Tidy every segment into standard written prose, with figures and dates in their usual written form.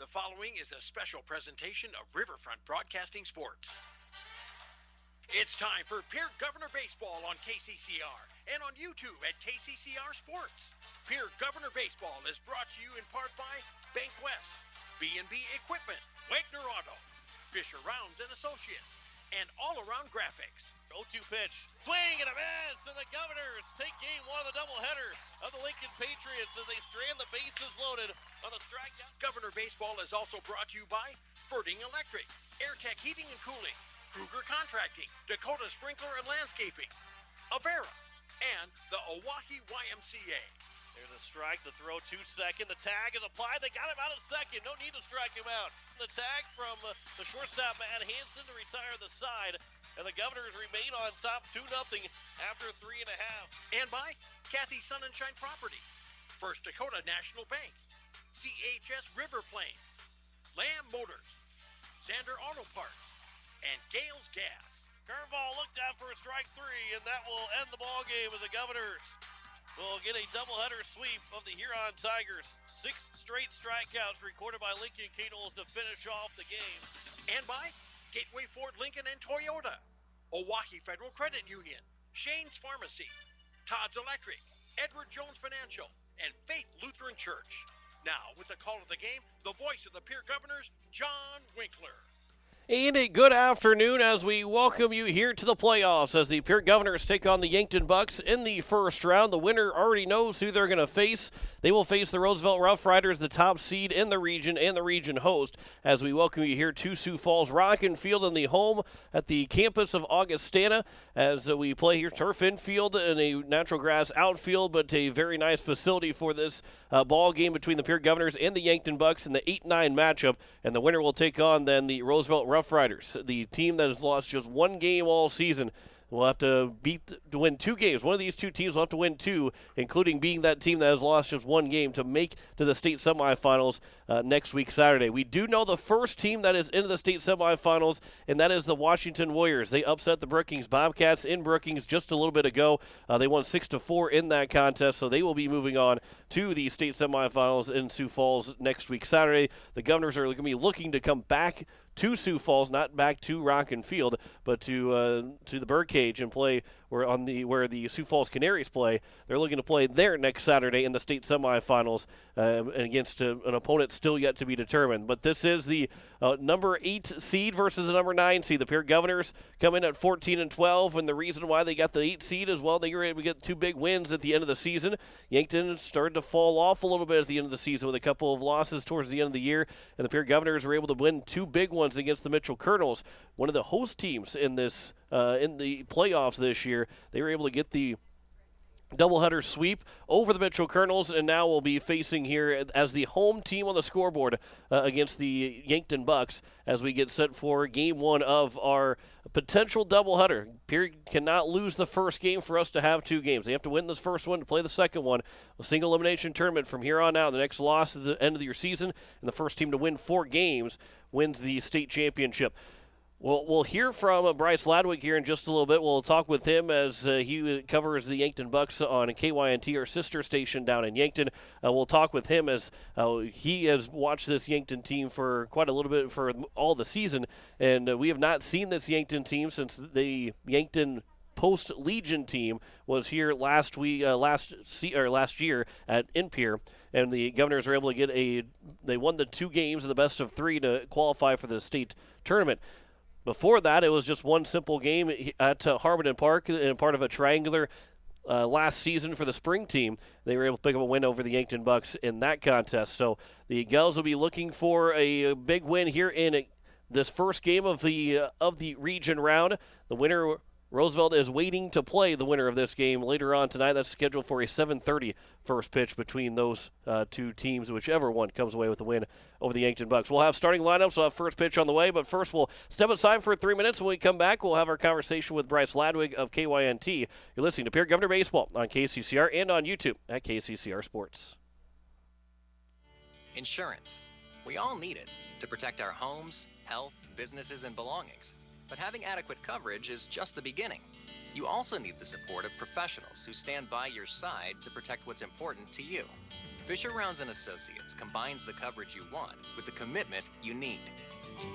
The following is a special presentation of Riverfront Broadcasting Sports. It's time for Pierre Governor Baseball on KCCR and on YouTube at KCCR Sports. Pierre Governor Baseball is brought to you in part by Bank West, B&B Equipment, Wagner Auto, Fisher Rounds and Associates, and All Around Graphics. 0-2 pitch. Swing and a miss, and the Governors take game one of the doubleheader of the Lincoln Patriots as they strand the bases loaded on the strikeout. Governor Baseball is also brought to you by Ferding Electric, AirTech Heating and Cooling, Kruger Contracting, Dakota Sprinkler and Landscaping, Avera, and the Oahe YMCA. There's a strike, the throw 2 second. The tag is applied. They got him out of second. No need to strike him out. The tag from the shortstop, Matt Hansen, to retire the side. And the Governors remain on top 2-0 after 3.5. And by Kathy Sunshine Properties, First Dakota National Bank, CHS River Plains, Lamb Motors, Zander Auto Parts, and Gales Gas. Curveball looked out for a strike 3, and that will end the ball game as the Governors will get a doubleheader sweep of the Huron Tigers. 6 straight strikeouts recorded by Lincoln Cables to finish off the game. And by Gateway Ford Lincoln and Toyota, Oahe Federal Credit Union, Shane's Pharmacy, Todd's Electric, Edward Jones Financial, and Faith Lutheran Church. Now, with the call of the game, the voice of the Pierre Governors, John Winkler. And a good afternoon as we welcome you here to the playoffs as the Pierre Governors take on the Yankton Bucks in the first round. The winner already knows who they're going to face. They will face the Roosevelt Rough Riders, the top seed in the region and the region host, as we welcome you here to Sioux Falls Rock and Field in the home at the campus of Augustana as we play here turf infield and a natural grass outfield, but a very nice facility for this ball game between the Pierre Governors and the Yankton Bucks in the 8-9 matchup, and the winner will take on then the Roosevelt Rough Riders, the team that has lost just one game all season. Will have to win 2 games. One of these 2 teams will have to win 2, including being that team that has lost just 1 game to make to the state semifinals next week Saturday. We do know the first team that is into the state semifinals, and that is the Washington Warriors. They upset the Brookings Bobcats in Brookings just a little bit ago. They won 6-4 in that contest, so they will be moving on to the state semifinals in Sioux Falls next week Saturday. The Governors are going to be looking to come back to Sioux Falls, not back to Rock and Field, but to the Birdcage and play where the Sioux Falls Canaries play. They're looking to play there next Saturday in the state semifinals against an opponent still yet to be determined. But this is the number 8 seed versus the number 9 seed. The Pierre Governors come in at 14-12, and the reason why they got the 8 seed is, well, they were able to get 2 big wins at the end of the season. Yankton started to fall off a little bit at the end of the season with a couple of losses towards the end of the year, and the Pierre Governors were able to win 2 big ones against the Mitchell Colonels, one of the host teams in this in the playoffs this year. They were able to get the doubleheader sweep over the Mitchell Colonels, and now will be facing here as the home team on the scoreboard against the Yankton Bucks as we get set for game 1 of our potential doubleheader. Pierre cannot lose the first game for us to have 2 games. They have to win this first one to play the second one. A single elimination tournament from here on out. The next loss at the end of your season, and the first team to win 4 games wins the state championship. We'll hear from Bryce Ladwig here in just a little bit. We'll talk with him as he covers the Yankton Bucks on KYNT, our sister station down in Yankton. We'll talk with him as he has watched this Yankton team for quite a little bit for all the season, and we have not seen this Yankton team since the Yankton post-Legion team was here last year in Pierre. And the Governors were able to get they won the 2 games in the best of 3 to qualify for the state tournament. Before that, it was just one simple game at Harmon Park and part of a triangular last season for the spring team. They were able to pick up a win over the Yankton Bucks in that contest. So the Gals will be looking for a big win here in this first game of the region round. The winner, Roosevelt, is waiting to play the winner of this game later on tonight. That's scheduled for a 7:30 first pitch between those 2 teams, whichever one comes away with the win over the Yankton Bucks. We'll have starting lineups. We'll have first pitch on the way, but first we'll step aside for 3 minutes. When we come back, we'll have our conversation with Bryce Ladwig of KYNT. You're listening to Pierre Governor Baseball on KCCR and on YouTube at KCCR Sports. Insurance. We all need it to protect our homes, health, businesses, and belongings. But having adequate coverage is just the beginning. You also need the support of professionals who stand by your side to protect what's important to you. Fisher Rounds & Associates combines the coverage you want with the commitment you need.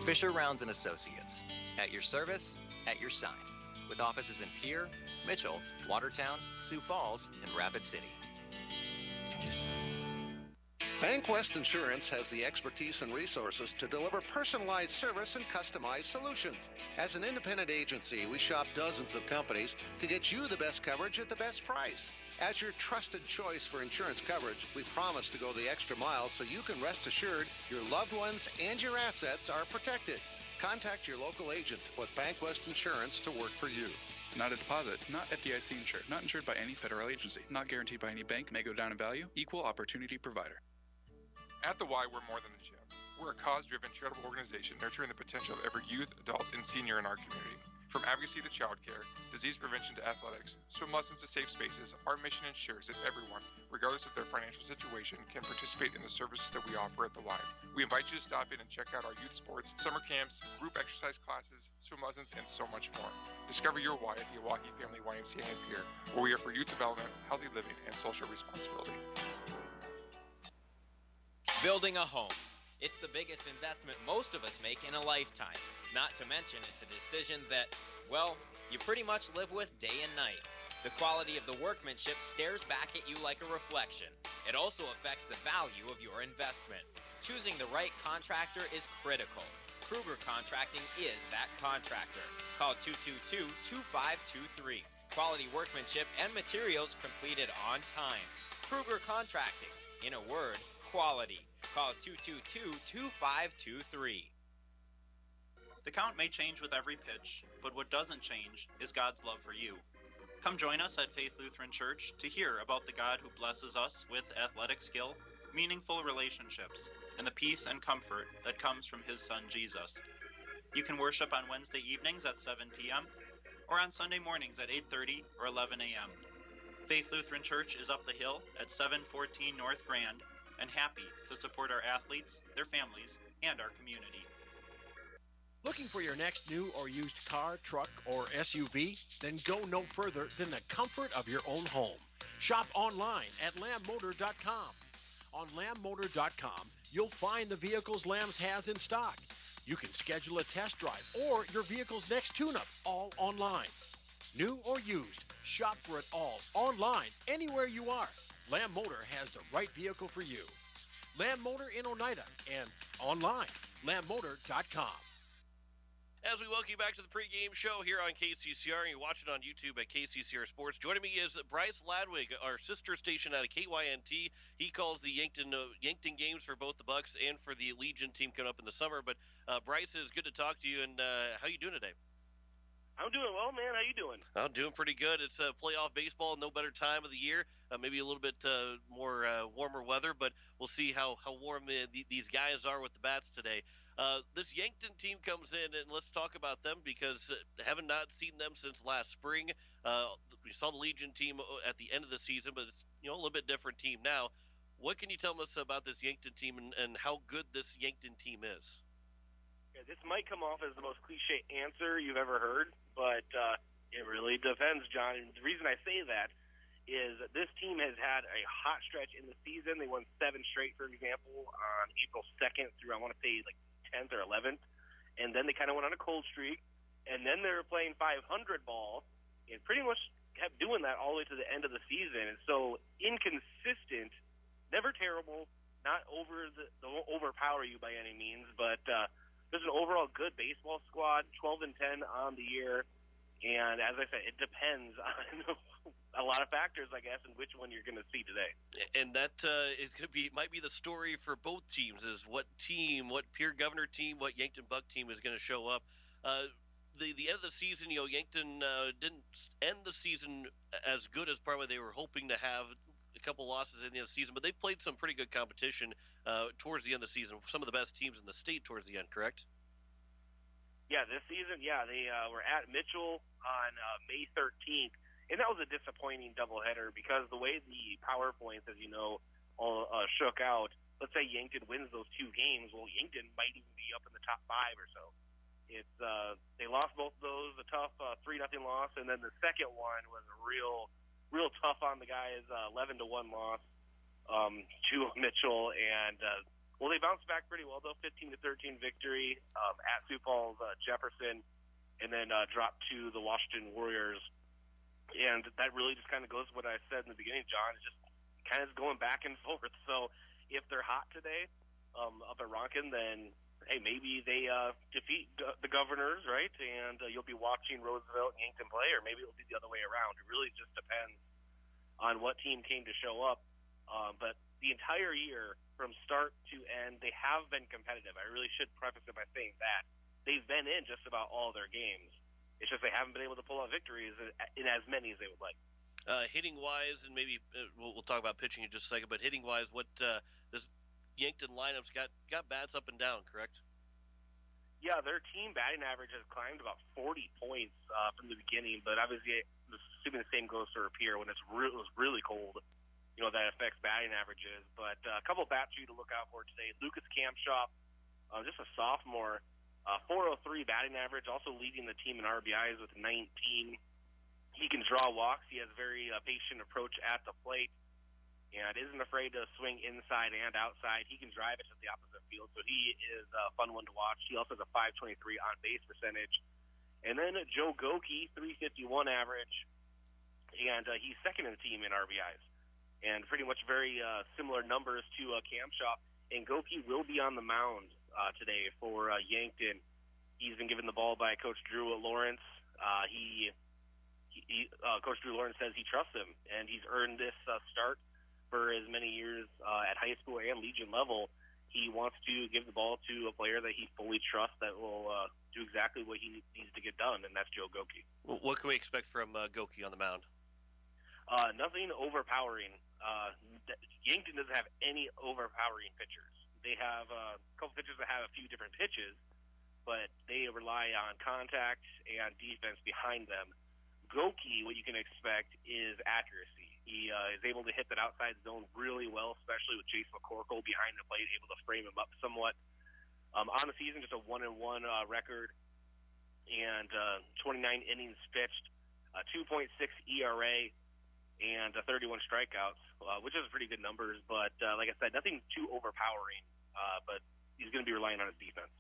Fisher Rounds & Associates, at your service, at your side, with offices in Pierre, Mitchell, Watertown, Sioux Falls, and Rapid City. BankWest Insurance has the expertise and resources to deliver personalized service and customized solutions. As an independent agency, we shop dozens of companies to get you the best coverage at the best price. As your trusted choice for insurance coverage, we promise to go the extra mile so you can rest assured your loved ones and your assets are protected. Contact your local agent with BankWest Insurance to work for you. Not a deposit, not FDIC insured, not insured by any federal agency, not guaranteed by any bank, may go down in value, equal opportunity provider. At the Y, we're more than a gym. We're a cause-driven charitable organization nurturing the potential of every youth, adult, and senior in our community. From advocacy to childcare, disease prevention to athletics, swim lessons to safe spaces, our mission ensures that everyone, regardless of their financial situation, can participate in the services that we offer at the Y. We invite you to stop in and check out our youth sports, summer camps, group exercise classes, swim lessons, and so much more. Discover your Y at the Oahe Family YMCA in Pierre, where we are for youth development, healthy living, and social responsibility. Building a home. It's the biggest investment most of us make in a lifetime. Not to mention it's a decision that, well, you pretty much live with day and night. The quality of the workmanship stares back at you like a reflection. It also affects the value of your investment. Choosing the right contractor is critical. Kruger Contracting is that contractor. Call 222-2523. Quality workmanship and materials completed on time. Kruger Contracting. In a word, quality. Call 222-2523. The count may change with every pitch, but what doesn't change is God's love for you. Come join us at Faith Lutheran Church to hear about the God who blesses us with athletic skill, meaningful relationships, and the peace and comfort that comes from His Son Jesus. You can worship on Wednesday evenings at 7 p.m. or on Sunday mornings at 8:30 or 11 a.m. Faith Lutheran Church is up the hill at 714 North Grand, and happy to support our athletes, their families, and our community. Looking for your next new or used car, truck, or SUV? Then go no further than the comfort of your own home. Shop online at lambmotor.com. On lambmotor.com, you'll find the vehicles Lambs has in stock. You can schedule a test drive or your vehicle's next tune-up, all online. New or used, shop for it all online, anywhere you are. Lamb Motor has the right vehicle for you. Lamb Motor in Oneida and online, lambmotor.com. As we welcome you back to the pregame show here on KCCR, and you watch it on YouTube at KCCR Sports. Joining me is Bryce Ladwig, our sister station out of KYNT. He calls the Yankton games for both the Bucks and for the Legion team coming up in the summer. But Bryce, it's good to talk to you, and how you doing today? I'm doing well, man. How you doing? I'm doing pretty good. It's playoff baseball, no better time of the year. Maybe a little bit more warmer weather, but we'll see how warm these guys are with the bats today. This Yankton team comes in, and let's talk about them because haven't not seen them since last spring. We saw the Legion team at the end of the season, but it's a little bit different team now. What can you tell us about this Yankton team and how good this Yankton team is? Yeah, this might come off as the most cliche answer you've ever heard, but it really depends, John. And the reason I say that is that this team has had a hot stretch in the season. They won 7 straight, for example, on April 2nd through, I want to say, like 10th or 11th. And then they kind of went on a cold streak. And then they were playing 500 ball and pretty much kept doing that all the way to the end of the season. And so inconsistent, never terrible, not overpower you by any means, but there's an overall good baseball squad, 12-10 on the year, and as I said, it depends on a lot of factors, I guess, and which one you're going to see today. And that is going to might be the story for both teams: is what team, what Pierre Governor team, what Yankton Buck team is going to show up. The end of the season, Yankton didn't end the season as good as probably they were hoping to have. A couple losses in the end of the season, but they played some pretty good competition towards the end of the season. Some of the best teams in the state towards the end, correct? Yeah, this season, they were at Mitchell on May 13th, and that was a disappointing doubleheader because the way the power points, as you know, all shook out. Let's say Yankton wins those 2 games. Well, Yankton might even be up in the top 5 or so. It's they lost both of those, a tough 3-0 loss, and then the second one was a real tough on the guys, 11-1 loss. to Mitchell, and they bounced back pretty well though. 15-13 victory at Sioux Falls Jefferson, and then dropped to the Washington Warriors. And that really just kind of goes with what I said in the beginning, John. It's just kind of going back and forth. So if they're hot today up at Ronkin, then hey, maybe they defeat the Governors, right? And you'll be watching Roosevelt and Yankton play, or maybe it'll be the other way around. It really just depends on what team came to show up. But the entire year, from start to end, they have been competitive. I really should preface it by saying that. They've been in just about all their games. It's just they haven't been able to pull out victories in as many as they would like. Hitting-wise, and maybe we'll talk about pitching in just a second, but hitting-wise, what this Yankton lineups got bats up and down, correct? Yeah, their team batting average has climbed about 40 points from the beginning, but obviously, assuming the same goes for Pierre, when it was really cold, that affects batting averages. But a couple bats for you to look out for today. Lucas Campshop, just a sophomore, 403 batting average, also leading the team in RBIs with 19. He can draw walks. He has a very patient approach at the plate, and isn't afraid to swing inside and outside. He can drive it to the opposite field, so he is a fun one to watch. He also has a 523 on-base percentage. And then Joe Goki, 351 average, and he's second in the team in RBIs. And pretty much very similar numbers to Campshop. And Goki will be on the mound today for Yankton. He's been given the ball by Coach Drew Lawrence. Coach Drew Lawrence says he trusts him, and he's earned this start for as many years at high school and Legion level. He wants to give the ball to a player that he fully trusts that will do exactly what he needs to get done, and that's Joe Goki. What can we expect from Goki on the mound? Nothing overpowering. Yankton doesn't have any overpowering pitchers. They have a couple pitchers that have a few different pitches, but they rely on contact and defense behind them. Goki, what you can expect is accuracy. He is able to hit that outside zone really well, especially with Jace McCorkle behind the plate, able to frame him up somewhat. On the season, just a 1-1 record and 29 innings pitched, 2.6 ERA, and 31 strikeouts, which is pretty good numbers. But like I said, nothing too overpowering, but he's going to be relying on his defense.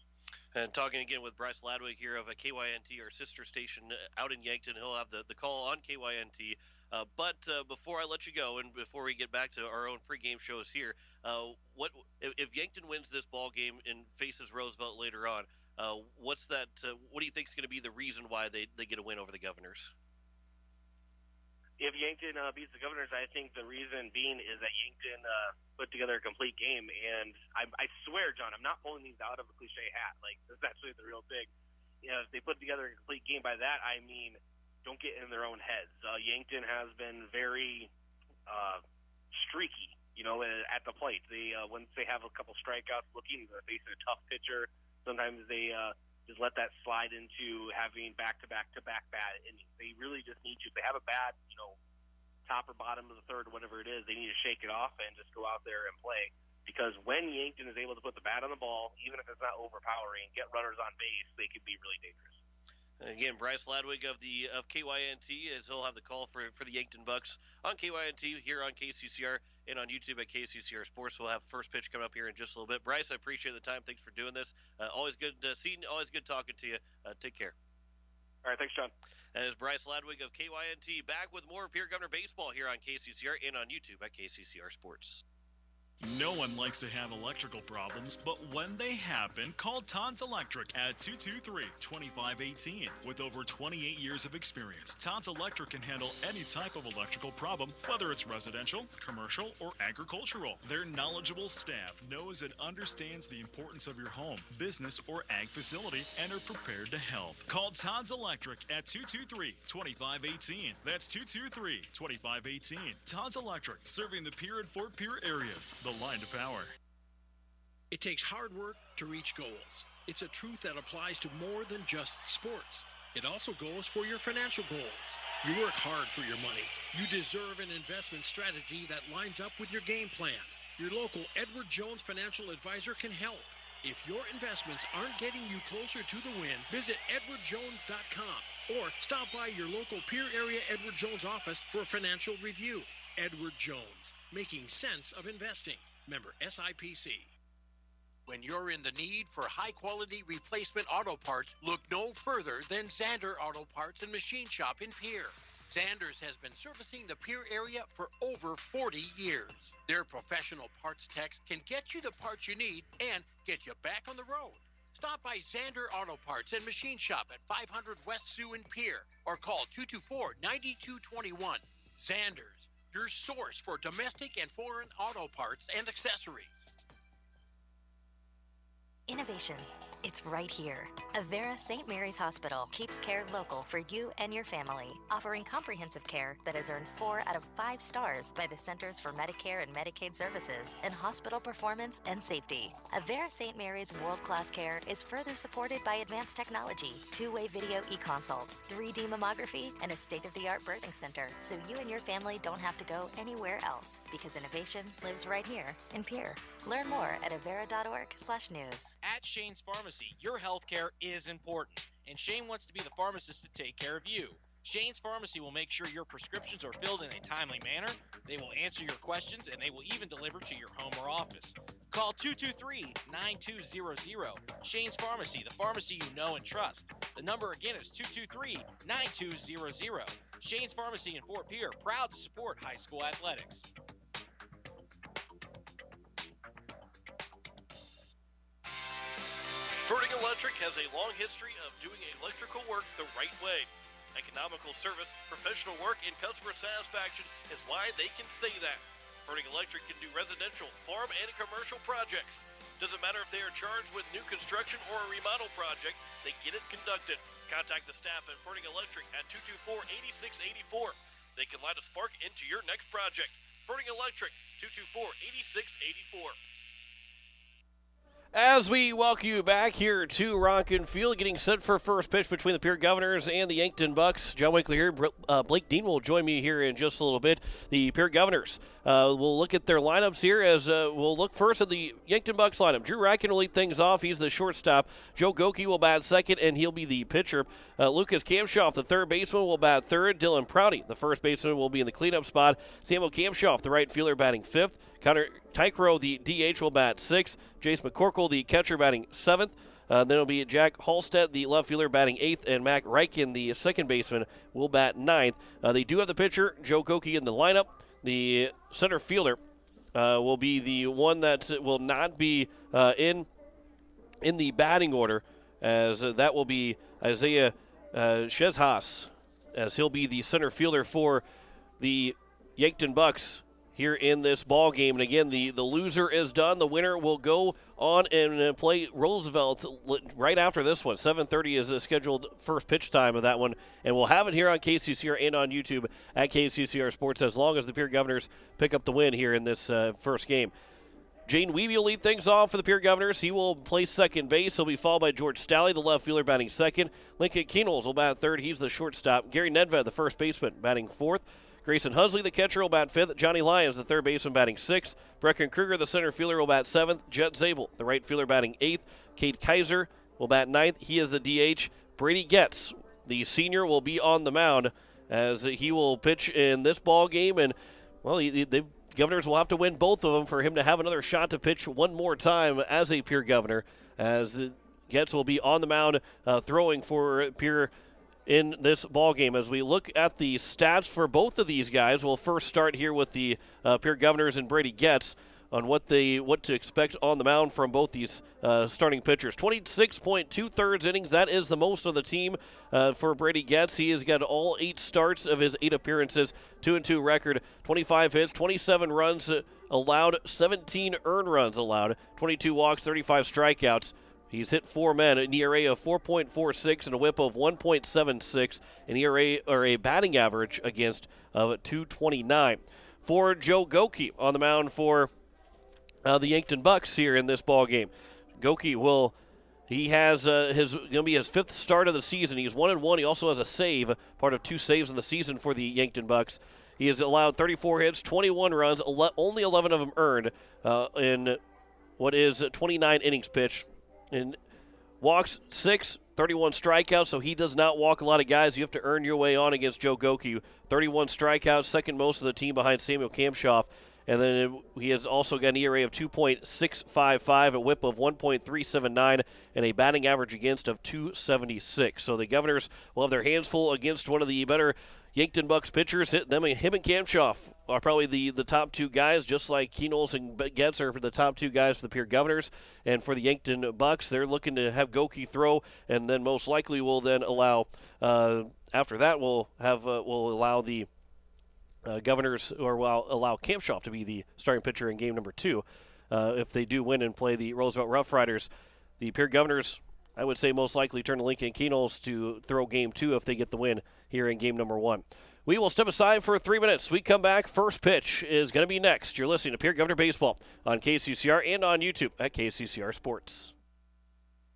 And talking again with Bryce Ladwig here of KYNT, our sister station out in Yankton. He'll have the call on KYNT. But before I let you go, and before we get back to our own pregame shows here, what if Yankton wins this ball game and faces Roosevelt later on? What do you think is going to be the reason why they get a win over the Governors? If Yankton beats the Governors, I think the reason being is that Yankton put together a complete game. And I swear, John, I'm not pulling these out of a cliche hat. Like, this is actually the real thing. If they put together a complete game, by that I mean don't get in their own heads. Yankton has been very streaky, at the plate. They once they have a couple strikeouts looking, they're facing a tough pitcher. Sometimes they just let that slide into having back-to-back bad innings. They really just need to. If they have a bad, top or bottom of the third, whatever it is, they need to shake it off and just go out there and play. Because when Yankton is able to put the bat on the ball, even if it's not overpowering, get runners on base, they can be really dangerous. Again, Bryce Ladwig of KYNT, as he'll have the call for the Yankton Bucks on KYNT here on KCCR and on YouTube at KCCR Sports. We'll have first pitch coming up here in just a little bit. Bryce, I appreciate the time. Thanks for doing this. Always good seeing you. Always good talking to you. Take care. All right, thanks, John. As Bryce Ladwig of KYNT back with more Pierre Governor Baseball here on KCCR and on YouTube at KCCR Sports. No one likes to have electrical problems, but when they happen, call Todd's Electric at 223-2518. With over 28 years of experience, Todd's Electric can handle any type of electrical problem, whether it's residential, commercial, or agricultural. Their knowledgeable staff knows and understands the importance of your home, business, or ag facility and are prepared to help. Call Todd's Electric at 223-2518. That's 223-2518. Todd's Electric, serving the Pierre and Fort Pierre areas. The line to power. It takes hard work to reach goals. It's a truth that applies to more than just sports. It also goes for your financial goals. You work hard for your money. You deserve an investment strategy that lines up with your game plan. Your local Edward Jones financial advisor can help. If your investments aren't getting you closer to the win, visit edwardjones.com or stop by your local Pierre area Edward Jones office for a financial review. Edward Jones, making sense of investing. Member SIPC. When you're in the need for high-quality replacement auto parts, look no further than Zander Auto Parts and Machine Shop in Pierre. Zander's has been servicing the Pierre area for over 40 years. Their professional parts techs can get you the parts you need and get you back on the road. Stop by Zander Auto Parts and Machine Shop at 500 West Sioux in Pierre or call 224-9221. Zander's, your source for domestic and foreign auto parts and accessories. Innovation. It's right here. Avera St. Mary's Hospital keeps care local for you and your family, offering comprehensive care that has earned 4 out of 5 stars by the Centers for Medicare and Medicaid Services in hospital performance and safety. Avera St. Mary's world-class care is further supported by advanced technology, 2-way video e-consults, 3D mammography, and a state-of-the-art birthing center, so you and your family don't have to go anywhere else, because innovation lives right here in Pierre. Learn more at avera.org/news. At Shane's Pharmacy, your healthcare is important, and Shane wants to be the pharmacist to take care of you. Shane's Pharmacy will make sure your prescriptions are filled in a timely manner, they will answer your questions, and they will even deliver to your home or office. Call 223-9200. Shane's Pharmacy, the pharmacy you know and trust. The number again is 223-9200. Shane's Pharmacy in Fort Pierre, proud to support high school athletics. Ferding Electric has a long history of doing electrical work the right way. Economical service, professional work, and customer satisfaction is why they can say that. Ferding Electric can do residential, farm, and commercial projects. Doesn't matter if they are charged with new construction or a remodel project, they get it conducted. Contact the staff at Ferding Electric at 224-8684. They can light a spark into your next project. Ferding Electric, 224-8684. As we welcome you back here to Ronkin Field, getting set for first pitch between the Pierre Governors and the Yankton Bucks. John Winkler here. Blake Dean will join me here in just a little bit. The Pierre Governors will look at their lineups here as we'll look first at the Yankton Bucks lineup. Drew Racken will lead things off. He's the shortstop. Joe Goki will bat second, and he'll be the pitcher. Lucas Kamshoff, the third baseman, will bat third. Dylan Prouty, the first baseman, will be in the cleanup spot. Samuel Kamshoff, the right fielder, batting fifth. Connor Tykrow, the DH, will bat sixth. Jace McCorkle, the catcher, batting seventh. Then it'll be Jack Halstead, the left fielder, batting eighth, and Mac Reichen, the second baseman, will bat ninth. They do have the pitcher, Joe Goki, in the lineup. The center fielder will be the one that will not be in the batting order, as that will be Isaiah Shezhas, as he'll be the center fielder for the Yankton Bucks here in this ball game. And again, the loser is done. The winner will go on and play Roosevelt right after this one. 7:30 is a scheduled first pitch time of that one, and we'll have it here on KCCR and on YouTube at KCCR Sports as long as the Pierre Governors pick up the win here in this first game. Jane Weeby will lead things off for the Pierre Governors. He will play second base. He'll be followed by George Stalley, the left fielder, batting second. Lincoln Keenels will bat third. He's the shortstop. Gary Nedved, the first baseman, batting fourth. Grayson Hunsley, the catcher, will bat fifth. Johnny Lyons, the third baseman, batting sixth. Brecken Kruger, the center fielder, will bat seventh. Jet Zabel, the right fielder, batting eighth. Kate Kaiser will bat ninth. He is the DH. Brady Getz, the senior, will be on the mound as he will pitch in this ball game. And, well, the Governors will have to win both of them for him to have another shot to pitch one more time as a Pierre Governor, as Getz will be on the mound throwing for Pierre in this ball game. As we look at the stats for both of these guys, we'll first start here with the Pierre Governors and Brady Getz on what to expect on the mound from both these starting pitchers. 26.2 innings, that is the most of the team for Brady Getz. He has got all 8 starts of his 8 appearances, 2-2 record, 25 hits, 27 runs allowed, 17 earned runs allowed, 22 walks, 35 strikeouts. He's hit 4 men, an ERA of 4.46 and a whip of 1.76, an ERA or a batting average against of 229. For Joe Goki on the mound for the Yankton Bucks here in this ball game. Goki has going to be his 5th start of the season. He's 1-1. He also has a save, part of 2 saves in the season for the Yankton Bucks. He has allowed 34 hits, 21 runs, only 11 of them earned in what is 29 innings pitched. And walks 6, 31 strikeouts, so he does not walk a lot of guys. You have to earn your way on against Joe Goki. 31 strikeouts, second most of the team behind Samuel Kamshoff. And then he has also got an ERA of 2.655, a whip of 1.379, and a batting average against of 276. So the Governors will have their hands full against one of the better Yankton Bucks pitchers. Him and Kamshoff are probably the top two guys, just like Keenels and Getz are the top two guys for the Pierre Governors. And for the Yankton Bucks, they're looking to have Goki throw, and then most likely will then allow, after that, will allow the Governors, or will allow Kamshoff to be the starting pitcher in game number 2. If they do win and play the Roosevelt Rough Riders, the Pierre Governors, I would say most likely turn to Lincoln Keenels to throw game 2 if they get the win here in game number 1. We will step aside for 3 minutes. We come back. First pitch is going to be next. You're listening to Pierre Governor Baseball on KCCR and on YouTube at KCCR Sports.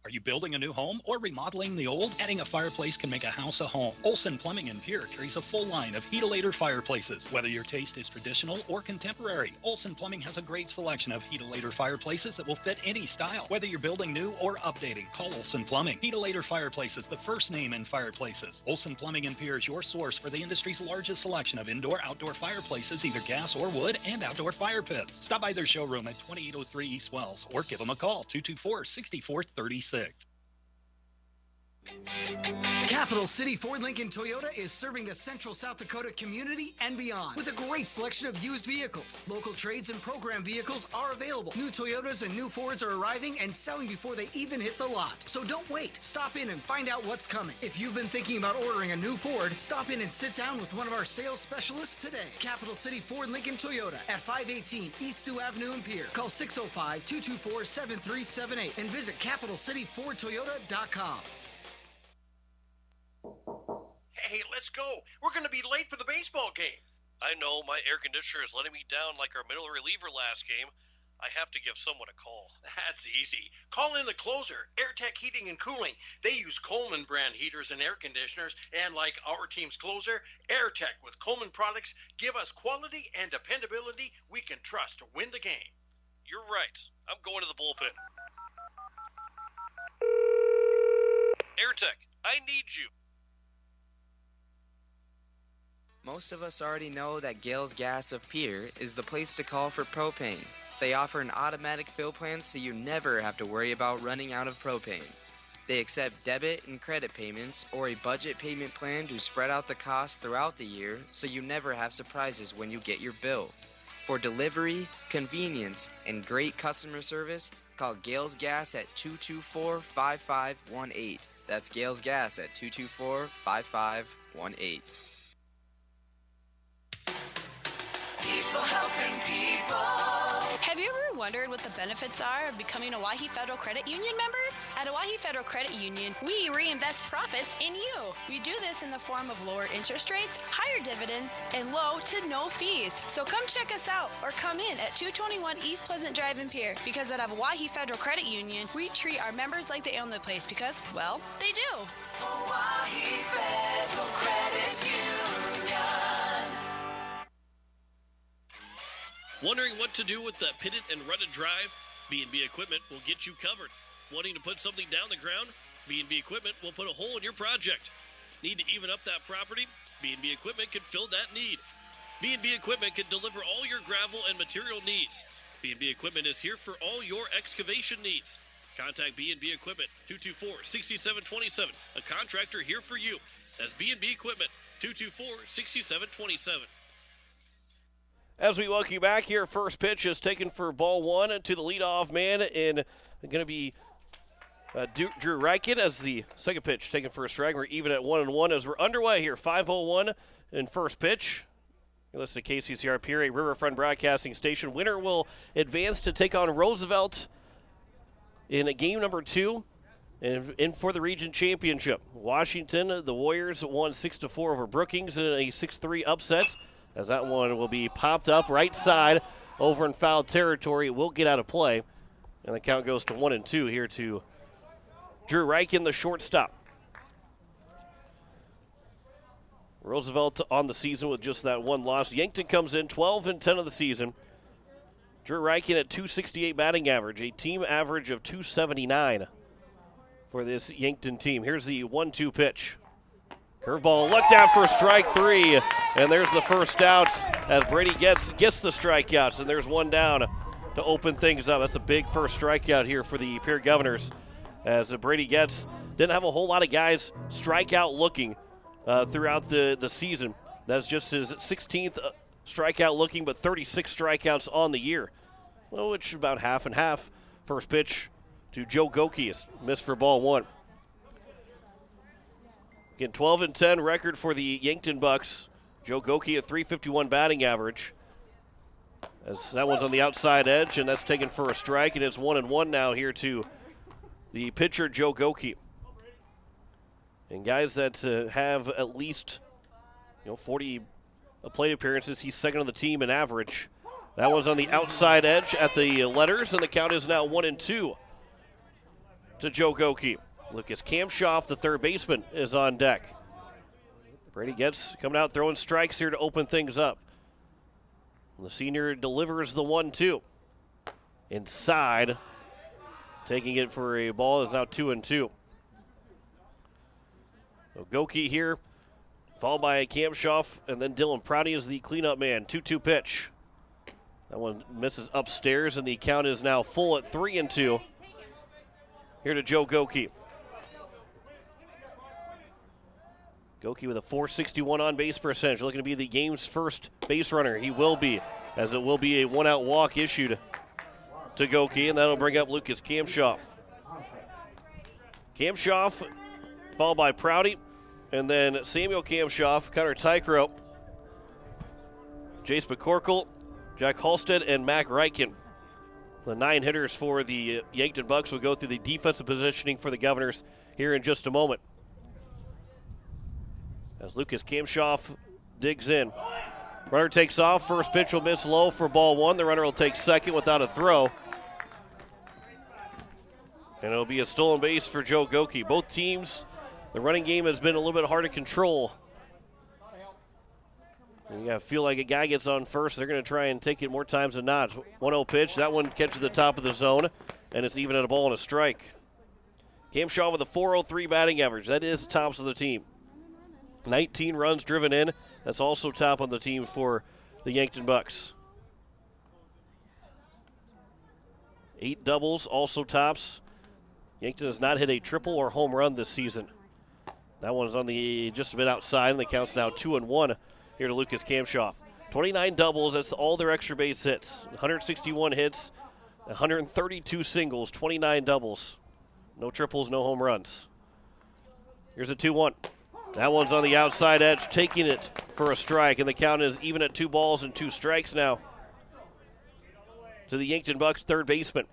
Are you building a new home or remodeling the old? Adding a fireplace can make a house a home. Olson Plumbing in Pierre carries a full line of Heat-A-Later fireplaces. Whether your taste is traditional or contemporary, Olson Plumbing has a great selection of Heat-A-Later fireplaces that will fit any style. Whether you're building new or updating, call Olson Plumbing. Heat-A-Later Fireplaces, the first name in fireplaces. Olson Plumbing in Pierre is your source for the industry's largest selection of indoor-outdoor fireplaces, either gas or wood, and outdoor fire pits. Stop by their showroom at 2803 East Wells or give them a call, 224-6436. Capital City Ford Lincoln Toyota is serving the central South Dakota community and beyond with a great selection of used vehicles. Local trades and program vehicles are available. New Toyotas and new Fords are arriving and selling before they even hit the lot. So don't wait. Stop in and find out what's coming. If you've been thinking about ordering a new Ford, stop in and sit down with one of our sales specialists today. Capital City Ford Lincoln Toyota at 518 East Sioux Avenue in Pierre. Call 605-224-7378 and visit CapitalCityFordToyota.com. Hey, let's go. We're going to be late for the baseball game. I know, my air conditioner is letting me down like our middle reliever last game. I have to give someone a call. That's easy. Call in the closer, AirTech Heating and Cooling. They use Coleman brand heaters and air conditioners, and like our team's closer, AirTech with Coleman products give us quality and dependability we can trust to win the game. You're right. I'm going to the bullpen. AirTech, I need you. Most of us already know that Gales Gas of Pierre is the place to call for propane. They offer an automatic fill plan so you never have to worry about running out of propane. They accept debit and credit payments or a budget payment plan to spread out the cost throughout the year so you never have surprises when you get your bill. For delivery, convenience, and great customer service, call Gales Gas at 224-5518. That's Gales Gas at 224-5518. People helping people. Have you ever wondered what the benefits are of becoming a Owyhee Federal Credit Union member? At Owyhee Federal Credit Union, we reinvest profits in you. We do this in the form of lower interest rates, higher dividends, and low to no fees. So come check us out or come in at 221 East Pleasant Drive in Pierre, because at Owyhee Federal Credit Union, we treat our members like they own the place because, well, they do. Owyhee Federal Credit Union. Wondering what to do with the pitted and rutted drive? B&B Equipment will get you covered. Wanting to put something down the ground? B&B Equipment will put a hole in your project. Need to even up that property? B&B Equipment can fill that need. B&B Equipment can deliver all your gravel and material needs. B&B Equipment is here for all your excavation needs. Contact B&B Equipment, 224-6727. A contractor here for you. That's B&B Equipment, 224-6727. As we welcome you back here, first pitch is taken for ball one to the leadoff man, and going to be Drew Reichen as the second pitch taken for a strike. We're even at 1-1 as we're underway here. 5:01 in first pitch. You're listening to KCCR Pierre, a Riverfront Broadcasting Station. Winner will advance to take on Roosevelt in game number 2 and in for the region championship. Washington, the Warriors won 6-4 over Brookings in a 6-3 upset. As that one will be popped up right side over in foul territory. It will get out of play. And the count goes to 1-2 here to Drew Reichen, the shortstop. Roosevelt on the season with just that one loss. Yankton comes in 12-10 of the season. Drew Reichen at 268 batting average, a team average of 279. for this Yankton team. Here's the 1-2 pitch. Curveball looked at for strike 3, and there's the first out as Brady gets the strikeouts, and there's one down to open things up. That's a big first strikeout here for the Pierre Governors as Brady didn't have a whole lot of guys strike out looking throughout the season. That's just his 16th strikeout looking, but 36 strikeouts on the year, which is about half and half. First pitch to Joe Goki is missed for ball 1. Again, 12-10 record for the Yankton Bucks. Joe Goki at .351 batting average. As that one's on the outside edge, and that's taken for a strike, and it's 1-1 now here to the pitcher, Joe Goki. And guys that have at least 40 plate appearances, he's second on the team in average. That one's on the outside edge at the letters, and the count is now 1-2 to Joe Goki. Lucas Kamshoff, the third baseman, is on deck. Brady coming out throwing strikes here to open things up. The senior delivers the 1-2. Inside, taking it for a ball is now 2-2. So Goki here, followed by Kamshoff, and then Dylan Prouty is the cleanup man. 2-2 pitch. That one misses upstairs, and the count is now full at 3-2. Here to Joe Goki. Goki with a .461 on-base percentage, looking to be the game's first base runner. He will be, as it will be a one-out walk issued to Goki, and that'll bring up Lucas Kamshoff. Kamshoff, followed by Prouty, and then Samuel Kamshoff, Connor Tykrow, Jace McCorkle, Jack Halstead, and Mac Reichen. The 9 hitters for the Yankton Bucks will go through the defensive positioning for the Governors here in just a moment. As Lucas Kamshoff digs in. Runner takes off. First pitch will miss low for ball 1. The runner will take second without a throw. And it'll be a stolen base for Joe Goki. Both teams, the running game has been a little bit hard to control. And you got to feel like a guy gets on first, they're going to try and take it more times than not. 1-0 pitch. That one catches the top of the zone, and it's even at a ball and a strike. Kamshoff with a .403 batting average. That is tops of the team. 19 runs driven in. That's also top on the team for the Yankton Bucks. 8 doubles, also tops. Yankton has not hit a triple or home run this season. That one's on the just a bit outside, and the count's now 2-1 here to Lucas Kamshoff. 29 doubles, that's all their extra base hits. 161 hits, 132 singles, 29 doubles. No triples, no home runs. Here's a 2-1. That one's on the outside edge, taking it for a strike, and the count is even at 2 balls and 2 strikes now to the Yankton Bucks third baseman.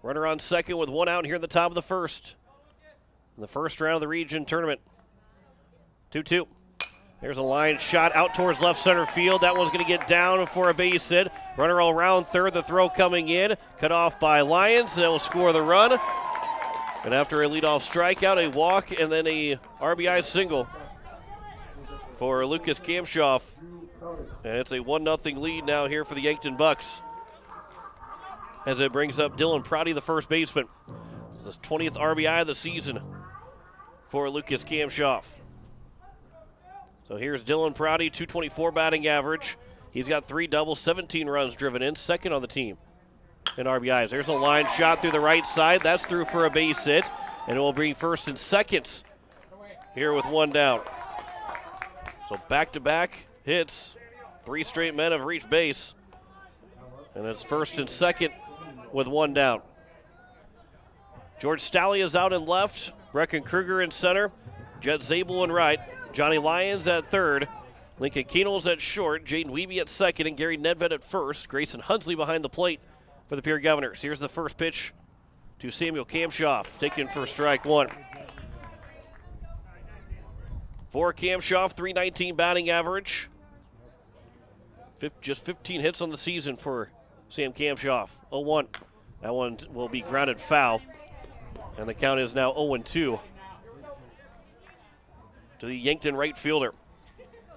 Runner on second with 1 out here in the top of the first. In the first round of the region tournament. 2-2. There's a line shot out towards left center field. That one's going to get down for a base hit. Runner all around third, the throw coming in. Cut off by Lyons. They will score the run. And after a leadoff strikeout, a walk, and then a RBI single for Lucas Kamshoff. And it's a 1-0 lead now here for the Yankton Bucks, as it brings up Dylan Prouty, the first baseman. This is his 20th RBI of the season for Lucas Kamshoff. So here's Dylan Prouty, .224 batting average. He's got 3 doubles, 17 runs driven in, second on the team in RBIs. There's a line shot through the right side. That's through for a base hit, and it will bring first and second here with 1 down. So back-to-back hits. 3 straight men have reached base, and it's first and second with 1 down. George Stalley is out in left. Brecken Kruger in center. Jet Zabel in right. Johnny Lyons at third. Lincoln Keenel's at short. Jaden Wiebe at second, and Gary Nedved at first. Grayson Hunsley behind the plate for the Pierre Governors. Here's the first pitch to Samuel Kamshoff, taken for strike 1. For Kamshoff, .319 batting average. Just 15 hits on the season for Sam Kamshoff. 0-1. That one will be grounded foul, and the count is now 0-2 to the Yankton right fielder.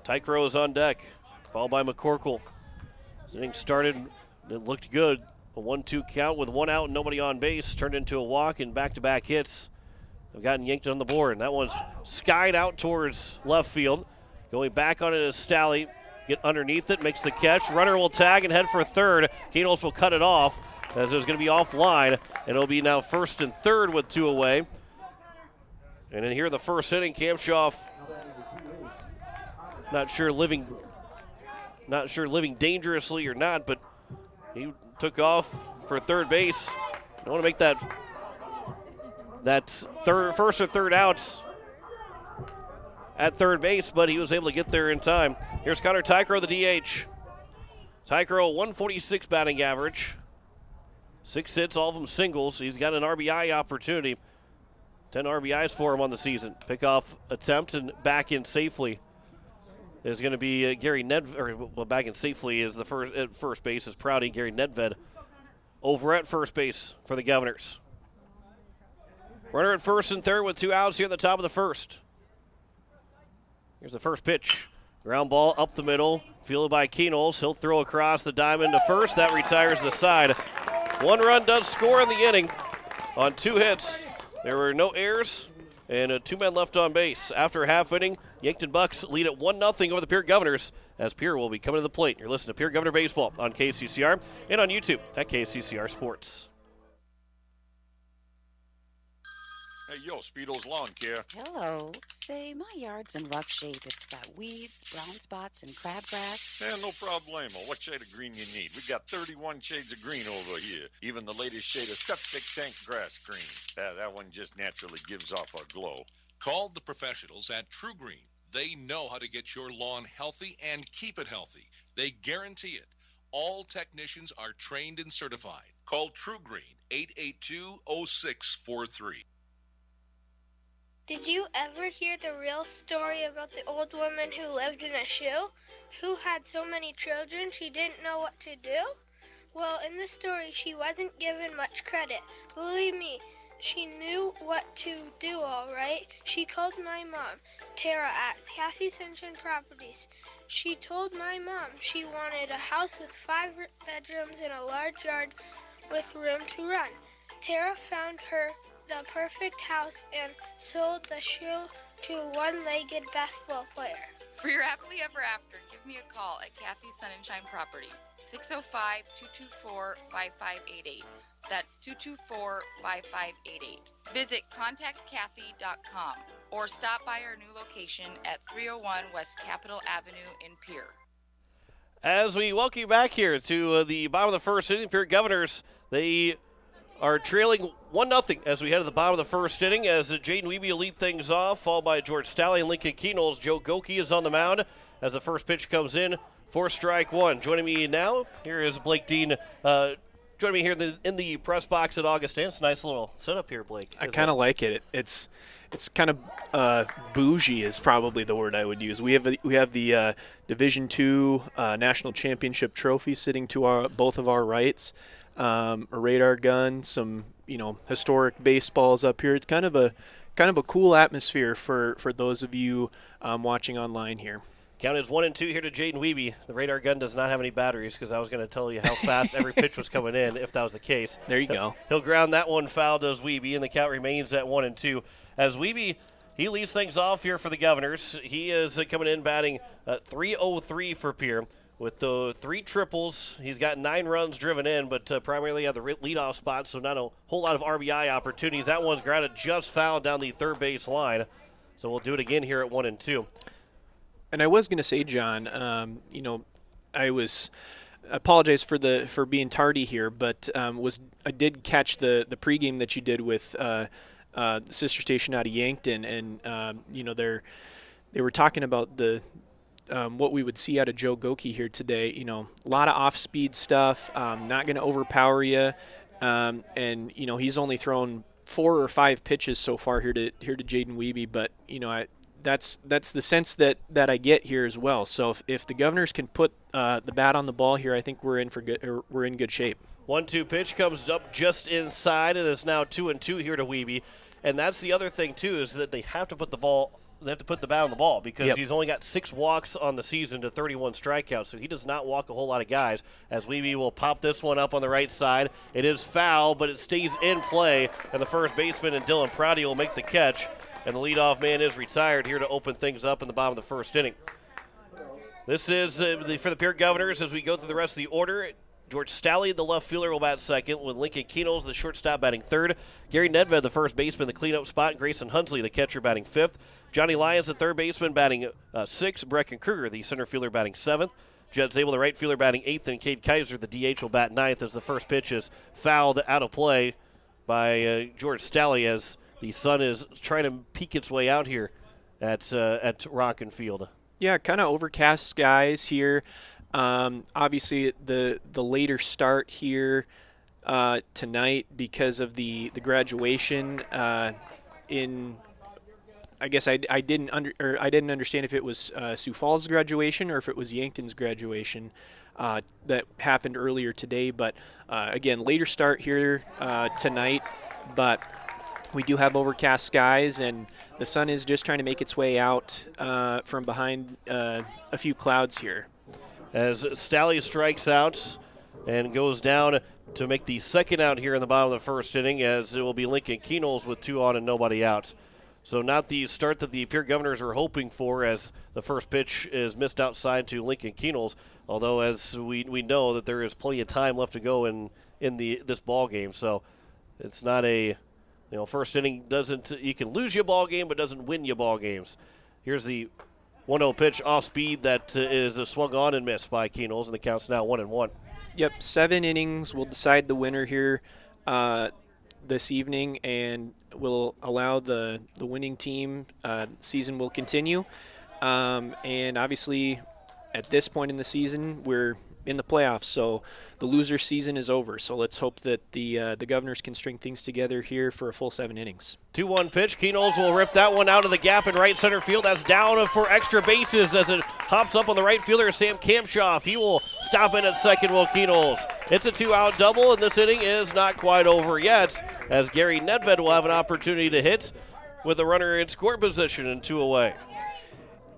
Tykrow is on deck, followed by McCorkle. This inning started, it looked good. A 1-2 count with one out and nobody on base turned into a walk, and back-to-back hits have gotten Yankton on the board. And that one's skied out towards left field. Going back on it is Stalley. Get underneath it, makes the catch. Runner will tag and head for third. Kanols will cut it off as it was going to be offline. And it'll be now first and third with 2 away. And in here, the first inning, Kamshoff not sure living dangerously or not, but he took off for third base. I want to make that first or third outs at third base, but he was able to get there in time. Here's Connor Tykrow, the DH. Tykrow, 146 batting average. 6 hits, all of them singles. He's got an RBI opportunity. 10 RBIs for him on the season. Pickoff attempt and back in safely is going to be Gary Nedved. Well, back in safely is the first at first base is Prouty. Gary Nedved over at first base for the Governors. Runner at first and third with 2 outs here at the top of the first. Here's the first pitch. Ground ball up the middle, fielded by Kenols. He'll throw across the diamond to first. That retires the side. 1 run does score in the inning on 2 hits. There were no errors and 2 men left on base. After half inning, Yankton Bucks lead at 1-0 over the Pierre Governors as Pierre will be coming to the plate. You're listening to Pierre Governor Baseball on KCCR and on YouTube at KCCR Sports. Hey, yo, Speedo's Lawn Care. Hello. Say, my yard's in rough shape. It's got weeds, brown spots, and crabgrass. Yeah, no problemo. What shade of green you need? We got 31 shades of green over here. Even the latest shade of septic tank grass green. That one just naturally gives off a glow. Call the professionals at True Green. They know how to get your lawn healthy and keep it healthy. They guarantee it. All technicians are trained and certified. Call True Green, 882-0643. Did you ever hear the real story about the old woman who lived in a shoe? Who had so many children she didn't know what to do? Well, in the story, she wasn't given much credit. Believe me, she knew what to do, all right. She called my mom, Tara, at Kathy Sunshine Properties. She told my mom she wanted a house with 5 bedrooms and a large yard with room to run. Tara found her the perfect house and sold the shoe to a one-legged basketball player. For your happily ever after, give me a call at Kathy Sunshine Properties, 605-224-5588. That's 224-5588. Visit contactkathy.com or stop by our new location at 301 West Capitol Avenue in Pierre. As we welcome you back here to the bottom of the first inning, Pierre Governors, they are trailing 1-0 as we head to the bottom of the first inning as Jaden Wiebe will lead things off, followed by George Stalley and Lincoln Kenols. Joe Goki is on the mound as the first pitch comes in for strike 1. Joining me now, here is Blake Dean. Joining me here in the press box at Augustana. It's a nice little setup here, Blake. I kind of like it. It's kind of bougie is probably the word I would use. We have the Division II National Championship trophy sitting to both of our rights. A radar gun, some historic baseballs up here. It's kind of a cool atmosphere for those of you watching online here. Count is 1-2 here to Jaden Wiebe. The radar gun does not have any batteries because I was going to tell you how fast every pitch was coming in if that was the case. There you go. He'll ground that one foul, does Wiebe, and the count remains at 1-2. As Wiebe, he leads things off here for the Governors. He is coming in batting .303 for Pierre. With the 3 triples, he's got 9 runs driven in, but primarily at the leadoff spot, so not a whole lot of RBI opportunities. That one's grounded just foul down the third base line, so we'll do it again here at 1-2. And I was going to say, John, I apologize for being tardy here, but I did catch the pregame that you did with sister station out of Yankton, and they were talking about what we would see out of Joe Goki here today. A lot of off-speed stuff, not going to overpower you, and he's only thrown 4 or 5 pitches so far here to Jaden Wiebe, but that's the sense that I get here as well. So if the Governors can put the bat on the ball here, I think we're in good shape. 1-2 pitch comes up just inside, and it's now 2-2 here to Wiebe. And that's the other thing, too, is that they have to put the ball they have to put the bat on the ball because Yep. he's only got 6 walks on the season to 31 strikeouts, so he does not walk a whole lot of guys. As Weeby will pop this one up on the right side. It is foul, but it stays in play, and the first baseman and Dylan Prouty will make the catch, and the leadoff man is retired here to open things up in the bottom of the first inning. This is for the Pierre Governors as we go through the rest of the order. George Stalley, the left fielder, will bat second, with Lincoln Keenels, the shortstop, batting third. Gary Nedved, the first baseman, the cleanup spot. Grayson Hunsley, the catcher, batting fifth. Johnny Lyons, the third baseman, batting sixth. Brecken Kruger, the center fielder, batting seventh. Jed Zabel, the right fielder, batting eighth. And Cade Kaiser, the DH, will bat ninth as the first pitch is fouled out of play by George Stalley as the sun is trying to peek its way out here at Rock Field. Yeah, kind of overcast skies here. Obviously, the later start here tonight because of the graduation in. I guess I didn't understand if it was Sioux Falls' graduation or if it was Yankton's graduation that happened earlier today. But again, later start here tonight. But we do have overcast skies, and the sun is just trying to make its way out from behind a few clouds here. As Stalley strikes out and goes down to make the second out here in the bottom of the first inning, as it will be Lincoln Keenels with 2 on and nobody out. So not the start that the Pierre Governors are hoping for, as the first pitch is missed outside to Lincoln Keenels, although as we know that there is plenty of time left to go in this ball game. So it's not a, first inning doesn't, you can lose your ball game but doesn't win your ball games. Here's the 1-0 pitch off speed that is swung on and missed by Keenels, and the count's now 1-1. Yep, 7 innings will decide the winner here this evening, and will allow the winning team. Season will continue, and obviously, at this point in the season, we're in the playoffs, so the loser season is over. So let's hope that the Governors can string things together here for a full 7 innings. 2-1 pitch. Keenels will rip that one out of the gap in right center field. That's down for extra bases as it hops up on the right fielder, Sam Kampshoff. He will stop in at second, Will Keenels. It's a 2-out double, and this inning is not quite over yet, as Gary Nedved will have an opportunity to hit with a runner in score position and 2 away.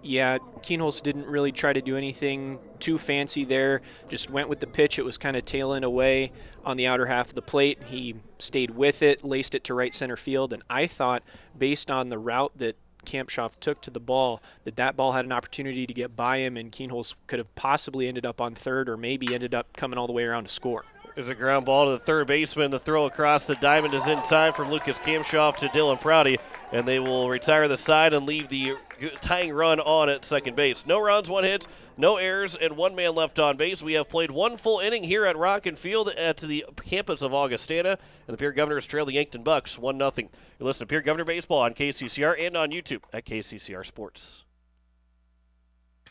Yeah, Keenels didn't really try to do anything too fancy there. Just went with the pitch. It was kind of tailing away on the outer half of the plate. He stayed with it, laced it to right center field, and I thought, based on the route that Kampshoff took to the ball, that ball had an opportunity to get by him, and Keenels could have possibly ended up on third or maybe ended up coming all the way around to score. There's a ground ball to the third baseman. The throw across the diamond is in time from Lucas Kampshoff to Dylan Prouty, and they will retire the side and leave the tying run on at second base. No runs, 1 hit, no errors, and 1 man left on base. We have played 1 full inning here at Rock Field at the campus of Augustana, and the Pierre Governors trail the Yankton Bucks 1-0. You're listening to Pierre Governor Baseball on KCCR and on YouTube at KCCR Sports.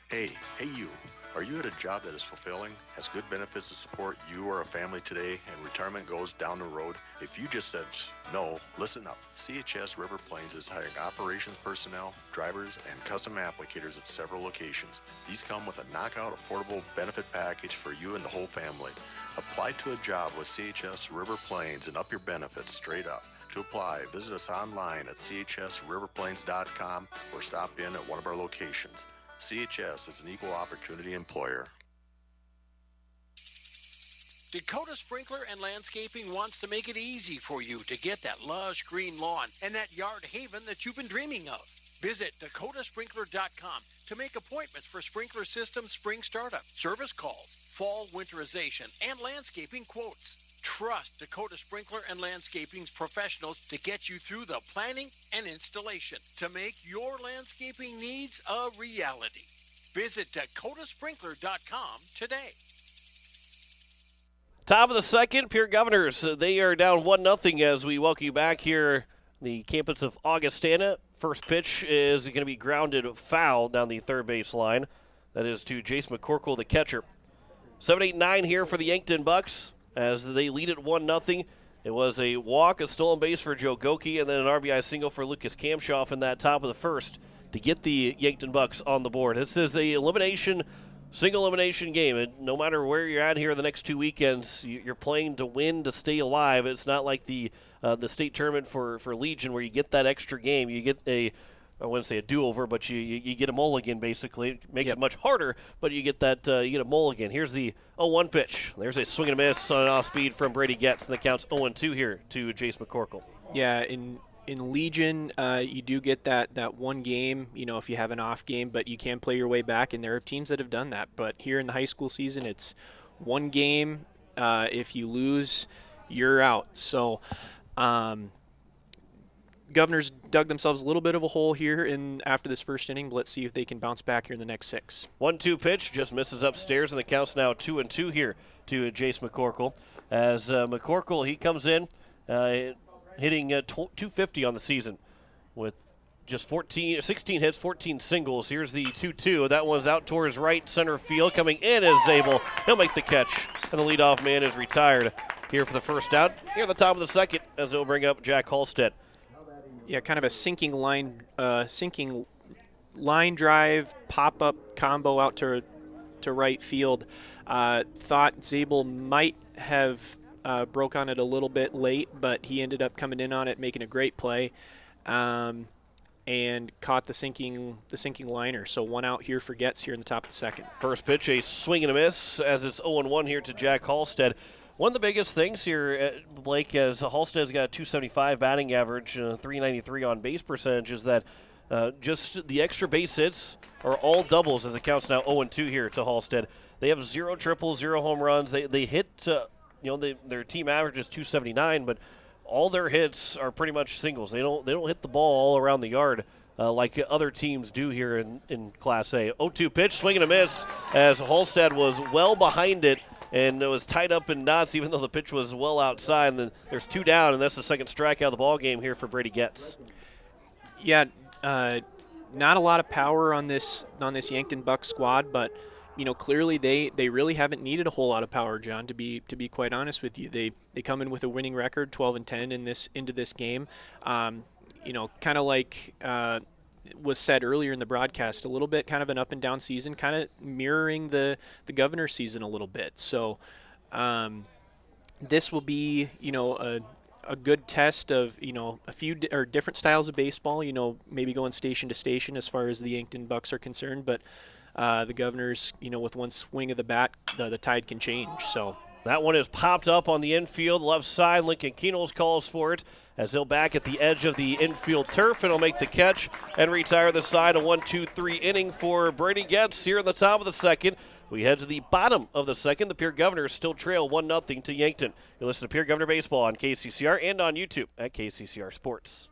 Hey you. Are you at a job that is fulfilling, has good benefits to support you or a family today, and retirement goes down the road? If you just said no, listen up. CHS River Plains is hiring operations personnel, drivers, and custom applicators at several locations. These come with a knockout affordable benefit package for you and the whole family. Apply to a job with CHS River Plains and up your benefits straight up. To apply, visit us online at chsriverplains.com or stop in at one of our locations. CHS is an equal opportunity employer. Dakota Sprinkler and Landscaping wants to make it easy for you to get that lush green lawn and that yard haven that you've been dreaming of. Visit dakotasprinkler.com to make appointments for sprinkler system spring startup, service calls, fall winterization, and landscaping quotes. Trust Dakota Sprinkler and Landscaping's professionals to get you through the planning and installation to make your landscaping needs a reality. Visit dakotasprinkler.com today. Top of the second, Pierre Governors, they are down 1-0 as we welcome you back here, the campus of Augustana. First pitch is going to be grounded foul down the third base line. That is to Jace McCorkle, the catcher. 7-8-9 here for the Yankton Bucks as they lead it 1-0. It was a walk, a stolen base for Joe Goki, and then an RBI single for Lucas Kampshoff in that top of the first to get the Yankton Bucks on the board. This is a single elimination game, and no matter where you're at here the next 2 weekends, you're playing to win, to stay alive. It's not like the state tournament for Legion where you get that extra game. You get a I wouldn't say a do-over, but you get a mulligan basically. It makes it much harder, but you get that you get a mulligan. Here's the 0-1 pitch. There's a swing and a miss on an off-speed from Brady Getz, and the count's 0-2 here to Jace McCorkle. Yeah, in Legion, you do get that one game, if you have an off game, but you can play your way back, and there are teams that have done that. But here in the high school season, it's one game. If you lose, you're out. So Governors dug themselves a little bit of a hole here after this first inning, but let's see if they can bounce back here in the next 6. 1-2 pitch, just misses upstairs, and the count's now 2-2 here to Jace McCorkle. As McCorkle, he comes in hitting 250 on the season with just 16 hits, 14 singles. Here's the 2-2. That one's out towards right center field. Coming in is Zabel. He'll make the catch, and the leadoff man is retired here for the first out. Here at the top of the second, as they'll bring up Jack Halstead. Yeah, kind of a sinking line drive pop-up combo out to right field. Thought Zabel might have broke on it a little bit late, but he ended up coming in on it, making a great play, and caught the sinking liner. So one out here for Getz here in the top of the second. First pitch, a swing and a miss, as it's 0-1 here to Jack Halstead. One of the biggest things here, Blake, as Halstead's got a 275 batting average, 393 on base percentage, is that just the extra base hits are all doubles, as it counts now 0-2 here to Halstead. They have 0 triples, 0 home runs. They hit, their team average is 279, but all their hits are pretty much singles. They don't hit the ball all around the yard like other teams do here in Class A. 0-2 pitch, swing and a miss, as Halstead was well behind it, and it was tied up in knots, even though the pitch was well outside. And then there's 2 down, and that's the second strikeout of the ball game here for Brady Getz. Yeah, not a lot of power on this Yankton Bucks squad, but clearly they really haven't needed a whole lot of power, John. To be quite honest with you, they come in with a winning record, 12-10 into this game. Kind of like was said earlier in the broadcast, a little bit kind of an up and down season, kind of mirroring the Governor's season a little bit. So this will be a good test of a few different styles of baseball. Maybe going station to station as far as the Yankton Bucks are concerned, but the Governors, with one swing of the bat, the tide can change. So that one is popped up on the infield left side. Lincoln Keenels calls for it as he'll back at the edge of the infield turf, and he'll make the catch and retire the side. A 1-2-3 inning for Brady Getz here in the top of the second. We head to the bottom of the second. The Pierre Governors still trail 1-0 to Yankton. You listen to Pierre Governor Baseball on KCCR and on YouTube at KCCR Sports.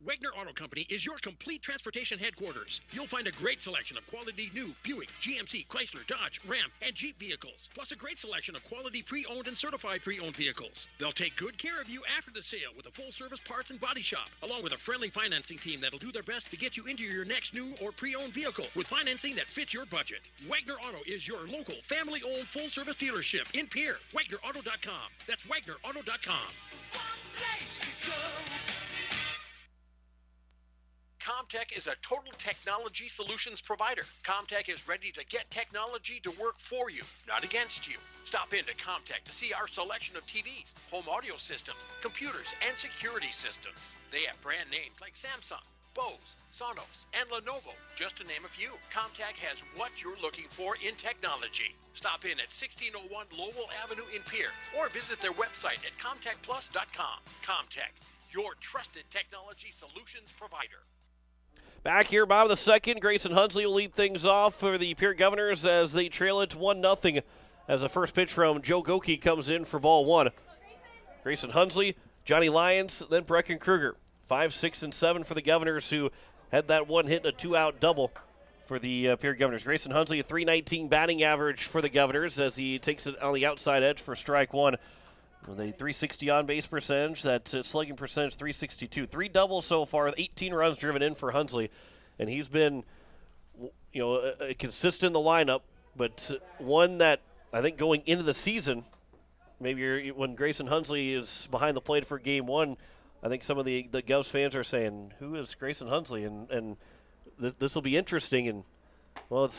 Wagner Auto Company is your complete transportation headquarters. You'll find a great selection of quality new Buick, GMC, Chrysler, Dodge, Ram, and Jeep vehicles, plus a great selection of quality pre-owned and certified pre-owned vehicles. They'll take good care of you after the sale with a full-service parts and body shop, along with a friendly financing team that'll do their best to get you into your next new or pre-owned vehicle with financing that fits your budget. Wagner Auto is your local, family-owned, full-service dealership in Pierre. WagnerAuto.com. That's WagnerAuto.com. Comtech is a total technology solutions provider. Comtech is ready to get technology to work for you, not against you. Stop into Comtech to see our selection of TVs, home audio systems, computers, and security systems. They have brand names like Samsung, Bose, Sonos, and Lenovo, just to name a few. Comtech has what you're looking for in technology. Stop in at 1601 Lowell Avenue in Pierre, or visit their website at comtechplus.com. Comtech, your trusted technology solutions provider. Back here, bottom of the second, Grayson Hunsley will lead things off for the Pierre Governors as they trail it 1-0 as the first pitch from Joe Goki comes in for ball 1. Grayson Hunsley, Johnny Lyons, then Brecken Kruger. 5, 6, and 7 for the Governors, who had that one hit and a 2-out double for the Pierre Governors. Grayson Hunsley, a 319 batting average for the Governors as he takes it on the outside edge for strike 1. With a 360 on-base percentage, that slugging percentage 362. 3 doubles so far with 18 runs driven in for Hunsley. And he's been, consistent in the lineup, but one that I think going into the season, maybe when Grayson Hunsley is behind the plate for game 1, I think some of the Govs fans are saying, who is Grayson Hunsley? And this will be interesting. And, well,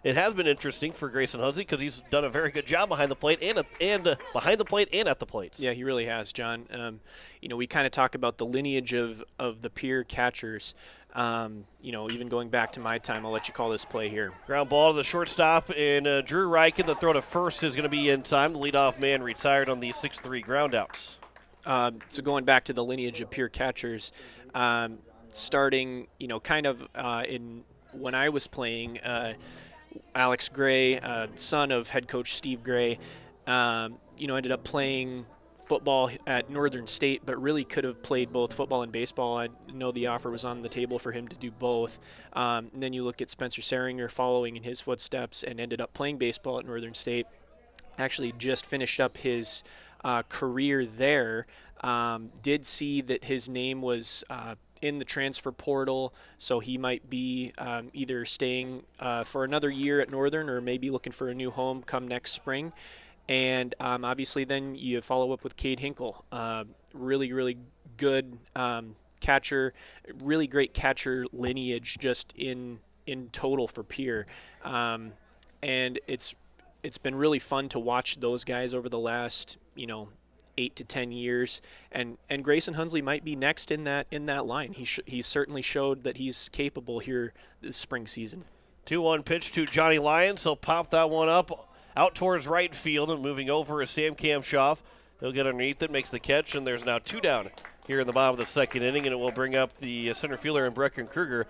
it has been interesting for Grayson Hunsley because he's done a very good job behind the plate and behind the plate and at the plate. Yeah, he really has, John. We kind of talk about the lineage of the Pierre catchers. Even going back to my time, I'll let you call this play here. Ground ball to the shortstop, and Drew Reichen, the throw to first is going to be in time. The leadoff man retired on the 6-3 groundouts. So going back to the lineage of Pierre catchers, starting, in when I was playing, Alex Gray, son of head coach Steve Gray, ended up playing football at Northern State, but really could have played both football and baseball. I know the offer was on the table for him to do both. And then you look at Spencer Seringer following in his footsteps and ended up playing baseball at Northern State. Actually just finished up his career there. Did see that his name was in the transfer portal, so he might be either staying for another year at Northern or maybe looking for a new home come next spring. And obviously then you follow up with Cade Hinkle. Really, really good catcher, really great catcher lineage just in total for Pierre. And it's been really fun to watch those guys over the last, 8 to 10 years. And Grayson Hunsley might be next in that line. He certainly showed that he's capable here this spring season. 2-1 pitch to Johnny Lyons. He'll pop that one up out towards right field, and moving over is Sam Kamshoff. He'll get underneath it, makes the catch, and there's now 2 down here in the bottom of the second inning, and it will bring up the center fielder in Brecken Kruger,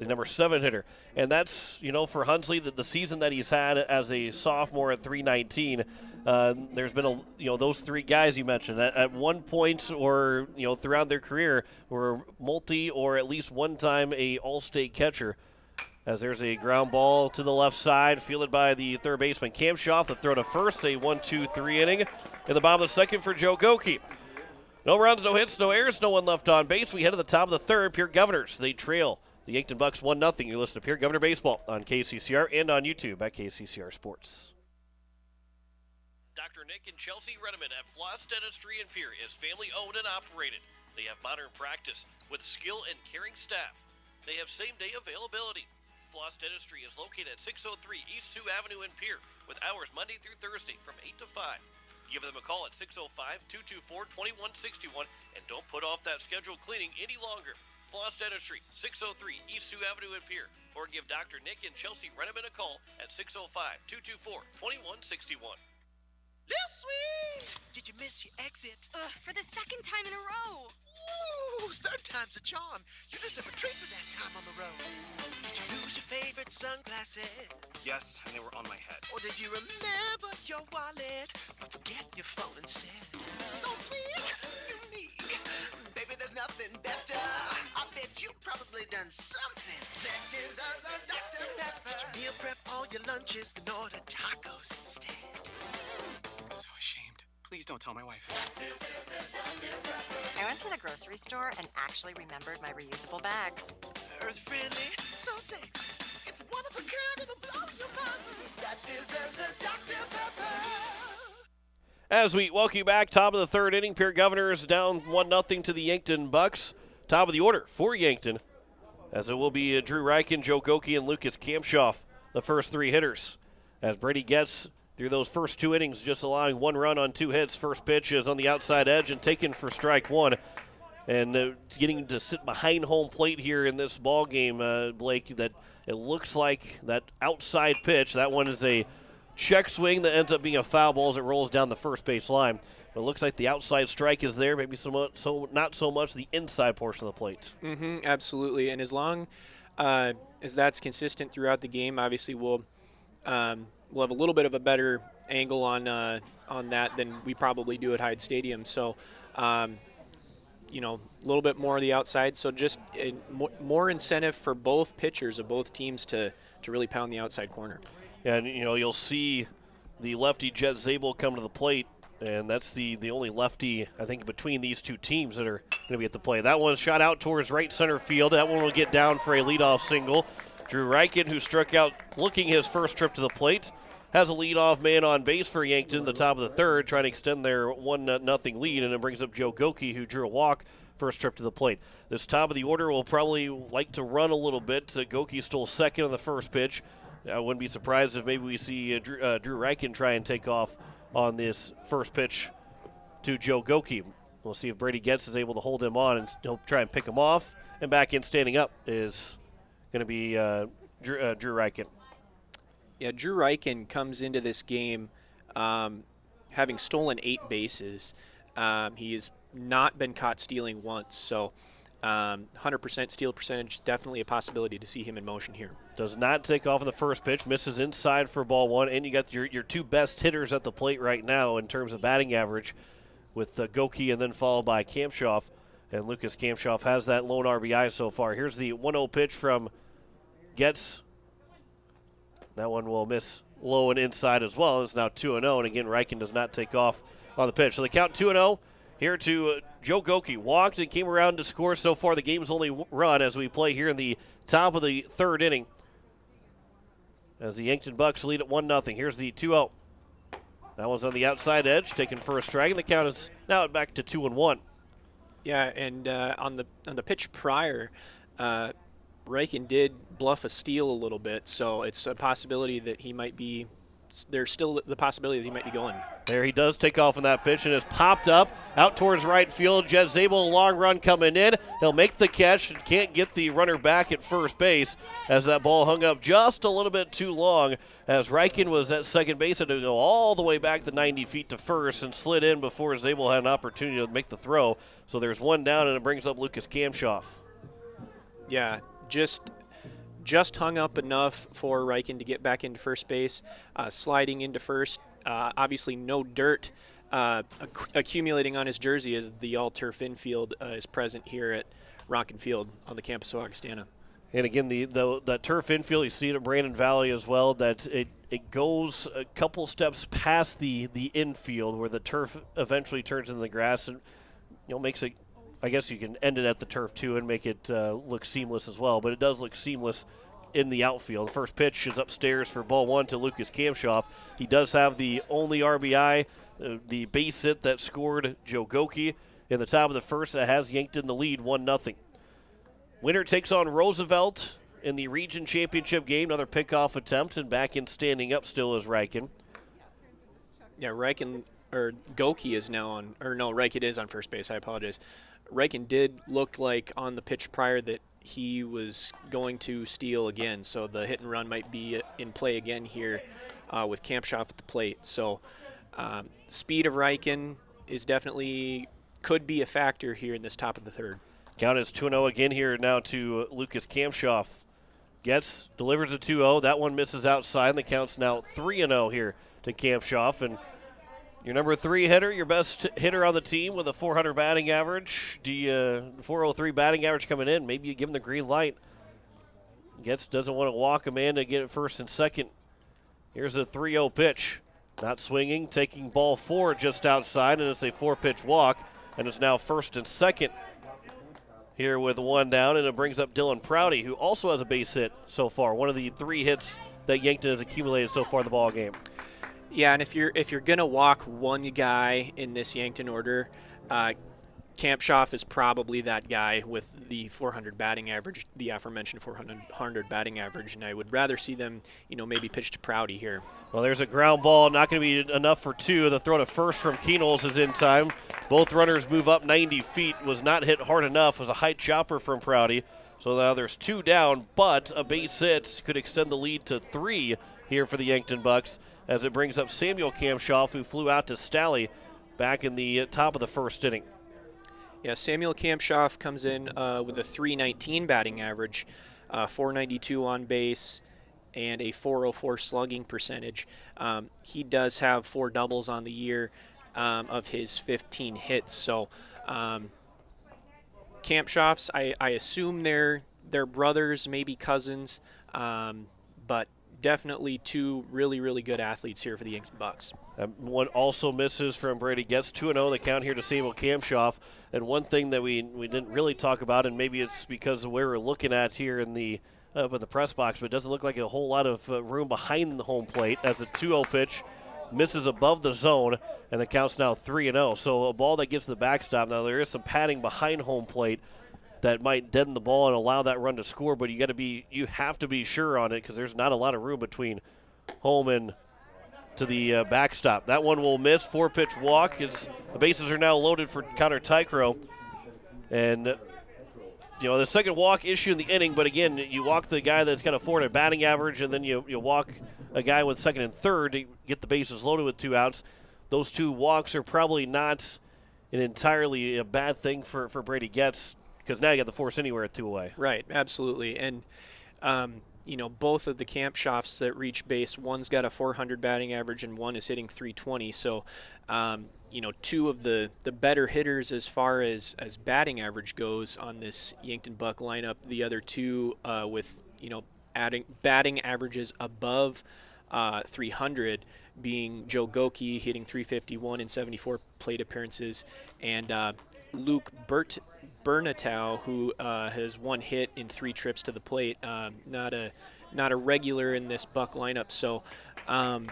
the number 7 hitter. And that's, for Hunsley, the season that he's had as a sophomore at 319, there's been those 3 guys you mentioned at one point or throughout their career were multi or at least one time a all-state catcher. As there's a ground ball to the left side, fielded by the third baseman Kamshoff. The throw to first, a 1-2-3 inning. In the bottom of the second for Joe Goki. No runs, no hits, no errors, no one left on base. We head to the top of the third. Pierre Governors, they trail the Yankton Bucks 1-0. You listen to Pierre Governor Baseball on KCCR and on YouTube at KCCR Sports. Dr. Nick and Chelsea Redeman at Floss Dentistry in Pierre is family owned and operated. They have modern practice with skill and caring staff. They have same-day availability. Floss Dentistry is located at 603 East Sioux Avenue in Pierre with hours Monday through Thursday from 8 to 5. Give them a call at 605-224-2161 and don't put off that scheduled cleaning any longer. Floss Dentistry, 603 East Sioux Avenue in Pierre, or give Dr. Nick and Chelsea Redeman a call at 605-224-2161. Little Sweet! Did you miss your exit? For the second time in a row. Ooh, third time's a charm. You deserve a treat for that time on the road. Did you lose your favorite sunglasses? Yes, and they were on my head. Or did you remember your wallet, but forget your phone instead? So sweet, unique. Baby, there's nothing better. I bet you probably done something that deserves a Dr. Pepper. Did you meal prep all your lunches and order tacos instead? I'm so ashamed. Please don't tell my wife. I went to the grocery store and actually remembered my reusable bags. Earth-friendly, so sexy. It's one of a kind, it'll blow your mind. That deserves a Dr. Pepper. As we welcome you back, top of the third inning, Pierre Governors down 1-0 to the Yankton Bucks. Top of the order for Yankton, as it will be Drew Reichen, Joe Goki, and Lucas Kamshoff, the first 3 hitters. As Brady gets through those first 2 innings, just allowing 1 run on 2 hits. First pitch is on the outside edge and taken for strike 1. And getting to sit behind home plate here in this ball game, Blake, that it looks like that outside pitch, that one is a check swing that ends up being a foul ball as it rolls down the first base line. But it looks like the outside strike is there, maybe not so much the inside portion of the plate. Absolutely, and as long as that's consistent throughout the game, obviously we'll have a little bit of a better angle on that than we probably do at Hyde Stadium. So, a little bit more of the outside. So just more incentive for both pitchers of both teams to really pound the outside corner. And, you'll see the lefty Jet Zabel come to the plate, and that's the only lefty, I think, between these 2 teams that are going to be at the plate. That one's shot out towards right center field. That one will get down for a leadoff single. Drew Reichen, who struck out looking his first trip to the plate, has a leadoff man on base for Yankton, the top of the third, trying to extend their 1-0 lead, and it brings up Joe Goki, who drew a walk first trip to the plate. This top of the order will probably like to run a little bit. Goki stole second on the first pitch. I wouldn't be surprised if maybe we see Drew Reichen try and take off on this first pitch to Joe Goki. We'll see if Brady Getz is able to hold him on, and he'll try and pick him off. And back in standing up is going to be Drew Reichen. Yeah, Drew Reichen comes into this game having stolen 8 bases. He has not been caught stealing once, so 100% steal percentage, definitely a possibility to see him in motion here. Does not take off in the first pitch, misses inside for ball 1, and you got your 2 best hitters at the plate right now in terms of batting average with Goki and then followed by Kampshoff. And Lucas Kampshoff has that lone RBI so far. Here's the 1-0 pitch from Getz. That one will miss low and inside as well. It's now 2-0, and again, Reichen does not take off on the pitch. So they count 2-0 here to Joe Goki. Walked and came around to score so far. The game's only run as we play here in the top of the 3rd inning. As the Yankton Bucks lead at 1-0. Here's the 2-0. That one's on the outside edge, taken for a strike, and the count is now back to 2-1. Yeah, and on the pitch prior, Reichen did bluff a steal a little bit, so it's a possibility that he might be. There's still the possibility that he might be going. There he does take off on that pitch and is popped up out towards right field. Jed Zabel, long run coming in. He'll make the catch and can't get the runner back at first base as that ball hung up just a little bit too long as Reichen was at second base and to go all the way back the 90 feet to first and slid in before Zabel had an opportunity to make the throw. So there's one down and it brings up Lucas Kampshoff. Yeah, just hung up enough for Reichen to get back into first base, sliding into first. Obviously no dirt accumulating on his jersey as the all-turf infield is present here at Ronkin Field on the campus of Augustana. And again, the turf infield, you see it at Brandon Valley as well, that it goes a couple steps past the infield where the turf eventually turns into the grass and makes it. I guess you can end it at the turf, too, and make it look seamless as well. But it does look seamless in the outfield. The first pitch is upstairs for ball 1 to Lucas Kampshoff. He does have the only RBI, the base hit that scored Joe Goki in the top of the first that has Yankton the lead 1-0. Winner takes on Roosevelt in the region championship game. Another pickoff attempt, and back in standing up still is Reichen. Yeah, Goki is now on, or no, Reichen is on first base. I apologize. Reichen did look like on the pitch prior that he was going to steal again, so the hit and run might be in play again here with Kampshoff at the plate. So speed of Reichen is definitely could be a factor here in this top of the 3rd. Count is 2-0 again here now to Lucas Kampshoff. Getz delivers a 2-0. That one misses outside, and the count's now 3-0 here to Kampshoff. And your number 3 hitter, your best hitter on the team with a 400 batting average. 403 batting average coming in. Maybe you give him the green light. Getz doesn't want to walk a man to get it first and second. Here's a 3-0 pitch. Not swinging, taking ball 4 just outside, and it's a 4-pitch walk. And it's now first and second here with 1 down, and it brings up Dylan Prouty, who also has a base hit so far. One of the 3 hits that Yankton has accumulated so far in the ball game. Yeah, and if you're gonna walk one guy in this Yankton order, Kampshoff is probably that guy with the 400 batting average, the aforementioned 400 batting average, and I would rather see them, maybe pitch to Prouty here. Well, there's a ground ball, not going to be enough for 2. The throw to first from Keenels is in time. Both runners move up 90 feet. Was not hit hard enough. Was a high chopper from Prouty. So now there's 2 down, but a base hit could extend the lead to 3 here for the Yankton Bucks, as it brings up Samuel Kampshoff, who flew out to Stally back in the top of the 1st inning. Yeah, Samuel Kampshoff comes in with a .319 batting average, .492 on base, and a .404 slugging percentage. He does have 4 doubles on the year of his 15 hits. So Kampshoffs, I assume they're brothers, maybe cousins, but definitely 2 really, really good athletes here for the Yankton Bucks. One also misses from Brady Getz. 2-0 the count here to Samuel Kampshoff. And one thing that we didn't really talk about, and maybe it's because of where we're looking at here in the press box, but it doesn't look like a whole lot of room behind the home plate as the 2-0 pitch misses above the zone, and the count's now 3-0. So a ball that gets the backstop. Now there is some padding behind home plate that might deaden the ball and allow that run to score, but you have to be sure on it because there's not a lot of room between home and to the backstop. That one will miss. 4-pitch walk. The bases are now loaded for Connor Tycro. And, the second walk issue in the inning, but again, you walk the guy that's got a 4 batting average, and then you walk a guy with second and third to get the bases loaded with 2 outs. Those 2 walks are probably not an entirely a bad thing for Brady Getz, because now you got the force anywhere at 2 away. Right, absolutely. And, both of the camp shofts that reach base, one's got a 400 batting average and one is hitting 320. So, 2 of the better hitters as far as batting average goes on this Yankton Buck lineup. The other 2 with, adding batting averages above 300 being Joe Goki hitting 351 in 74 plate appearances, and Luke Bernatow, who has 1 hit in 3 trips to the plate, not a regular in this Buck lineup. So, of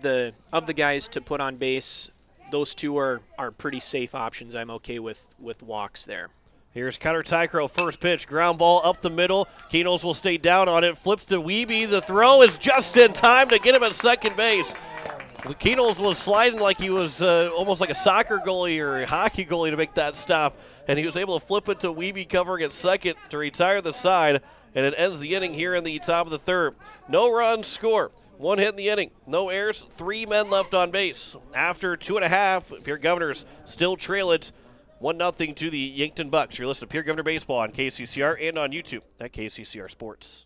the guys to put on base, those 2 are pretty safe options. I'm okay with walks there. Here's Connor Tycro, first pitch, ground ball up the middle. Kinos will stay down on it, flips to Wiebe. The throw is just in time to get him at second base. Kinos was sliding like he was almost like a soccer goalie or a hockey goalie to make that stop, and he was able to flip it to Wiebe covering at second to retire the side, and it ends the inning here in the top of the third. No runs score. 1 hit in the inning. No errors. 3 men left on base. After 2.5, Pierre Governors still trail it 1-0 to the Yankton Bucks. You're listening to Pierre Governor Baseball on KCCR and on YouTube at KCCR Sports.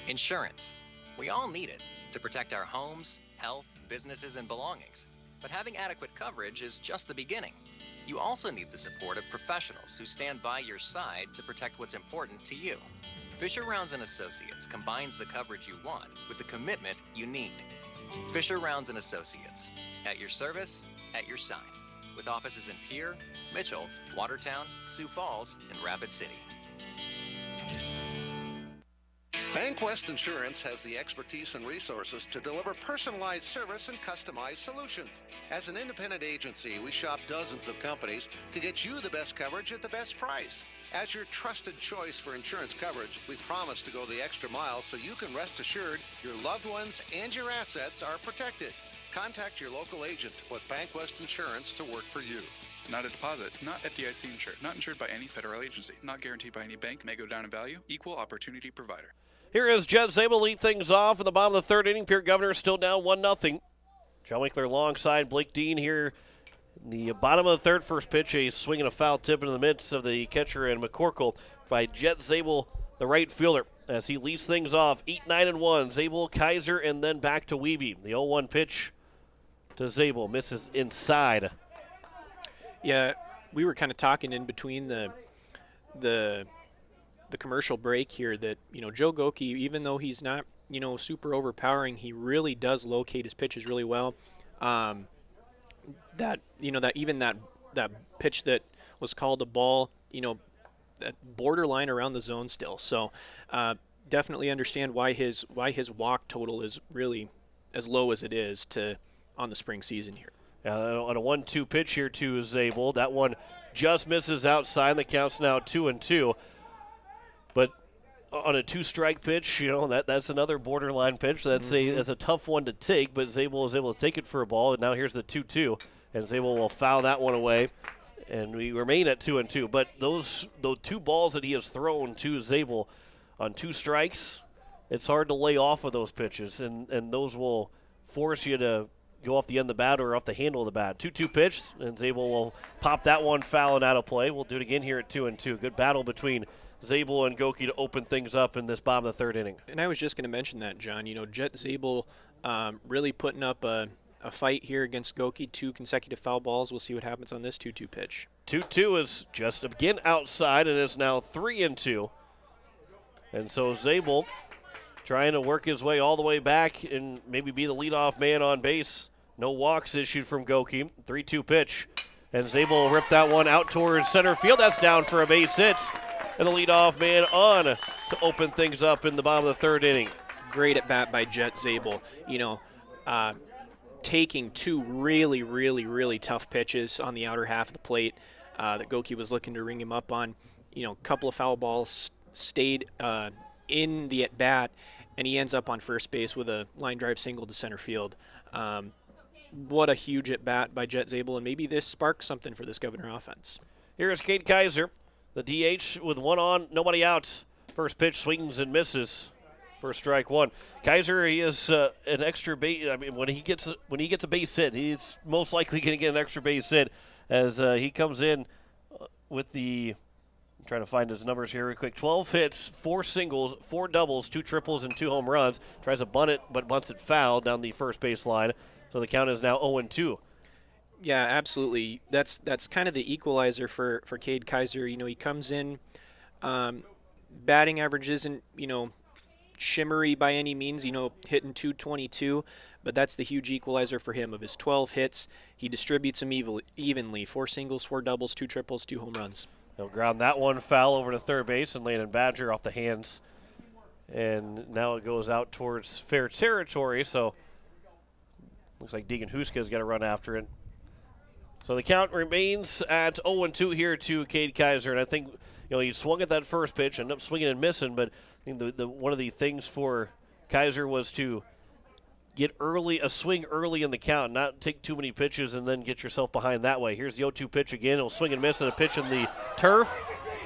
Insurance. We all need it to protect our homes, health, businesses, and belongings. But having adequate coverage is just the beginning. You also need the support of professionals who stand by your side to protect what's important to you. Fisher Rounds & Associates combines the coverage you want with the commitment you need. Fisher Rounds & Associates. At your service, at your side. With offices in Pierre, Mitchell, Watertown, Sioux Falls, and Rapid City. BankWest Insurance has the expertise and resources to deliver personalized service and customized solutions. As an independent agency, we shop dozens of companies to get you the best coverage at the best price. As your trusted choice for insurance coverage, we promise to go the extra mile so you can rest assured your loved ones and your assets are protected. Contact your local agent with BankWest Insurance to work for you. Not a deposit, not FDIC insured, not insured by any federal agency, not guaranteed by any bank, may go down in value, equal opportunity provider. Here is Jed Zabel to lead things off in the bottom of the third inning. Pierre Governor still down 1-0. John Winkler alongside Blake Dean here in the bottom of the third. First pitch, a swing and a foul tip into the midst of the catcher and McCorkle by Jed Zabel, the right fielder, as he leads things off. 8-9-1. Zabel, Kaiser, and then back to Wiebe. The 0-1 pitch to Zabel. Misses inside. Yeah, we were kind of talking in between the commercial break here that, Joe Goki, even though he's not, super overpowering, he really does locate his pitches really well. That pitch that was called a ball, that borderline around the zone still. So definitely understand why his walk total is really as low as it is on the spring season here. On a 1-2 pitch here to Zabel. That one just misses outside. The count's now 2-2. But on a 2-strike pitch, that's another borderline pitch. That's a tough one to take, but Zabel is able to take it for a ball. And now here's the 2-2, and Zabel will foul that one away, and we remain at 2-2. But those 2 balls that he has thrown to Zabel on 2 strikes, it's hard to lay off of those pitches, and those will force you to go off the end of the bat or off the handle of the bat. 2-2 pitch, and Zabel will pop that one foul and out of play. We'll do it again here at 2-2. Good battle between Zabel and Goki to open things up in this bottom of the third inning. And I was just going to mention that, John. Jet Zabel really putting up a fight here against Goki. 2 consecutive foul balls. We'll see what happens on this 2-2 pitch. 2-2 is just again outside, and it's now 3-2. And so Zabel trying to work his way all the way back and maybe be the leadoff man on base. No walks issued from Goki. 3-2 pitch. And Zabel will rip that one out towards center field. That's down for a base hit. And the leadoff man on to open things up in the bottom of the third inning. Great at bat by Jet Zabel. Taking 2 really, really, really tough pitches on the outer half of the plate. that Goki was looking to ring him up on. A couple of foul balls stayed in the at-bat, and he ends up on first base with a line drive single to center field. What a huge at-bat by Jet Zabel, and maybe this sparks something for this Governor offense. Here's Cade Kaiser, the DH with one on, nobody out. First pitch swings and misses for strike one. Kaiser, he is an extra base. I mean, when he gets a base hit, he's most likely going to get an extra base hit as he comes in with the. I'm trying to find his numbers here real quick. 12 hits, 4 singles, 4 doubles, 2 triples, and 2 home runs. Tries to bunt it, but bunts it foul down the first base line. So the count is now 0-2. Yeah, absolutely. That's kind of the equalizer for Cade Kaiser. He comes in. Batting average isn't, shimmery by any means, hitting .222, but that's the huge equalizer for him. Of his 12 hits, he distributes them evenly. 4 singles, 4 doubles, 2 triples, 2 home runs. He'll ground that one foul over to third base, and Landon Badger off the hands. And now it goes out towards fair territory, so looks like Deegan Huska's got to run after it. So the count remains at 0-2 here to Cade Kaiser, and I think he swung at that first pitch, ended up swinging and missing, but I think the one of the things for Kaiser was to get a swing early in the count, not take too many pitches and then get yourself behind that way. Here's the 0-2 pitch again. He'll swing and miss and a pitch in the turf,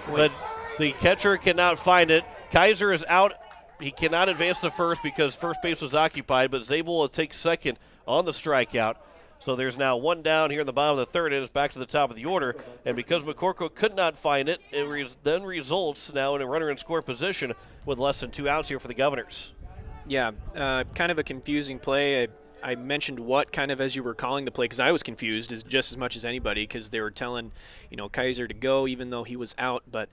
but the catcher cannot find it. Kaiser is out. He cannot advance to first because first base was occupied, but Zabel will take second on the strikeout. So there's now one down here in the bottom of the third. It is back to the top of the order. And because McCorkle could not find it, it then results now in a runner in score position with less than 2 outs here for the Governors. Yeah, kind of a confusing play. I mentioned what kind of as you were calling the play because I was confused just as much as anybody because they were telling, Kaiser to go even though he was out. But,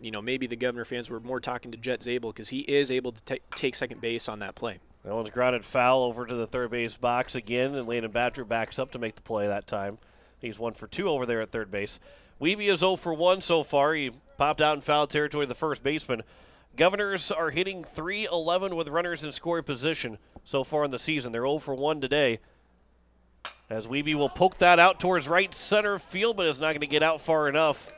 maybe the Governor fans were more talking to Jet Zabel because he is able to take second base on that play. That one's grounded foul over to the third base box again, and Landon Badger backs up to make the play that time. He's 1 for 2 over there at third base. Wiebe is 0 for 1 so far. He popped out in foul territory, the first baseman. Governors are hitting .311 with runners in scoring position so far in the season. They're 0 for 1 today. As Wiebe will poke that out towards right center field, but is not going to get out far enough.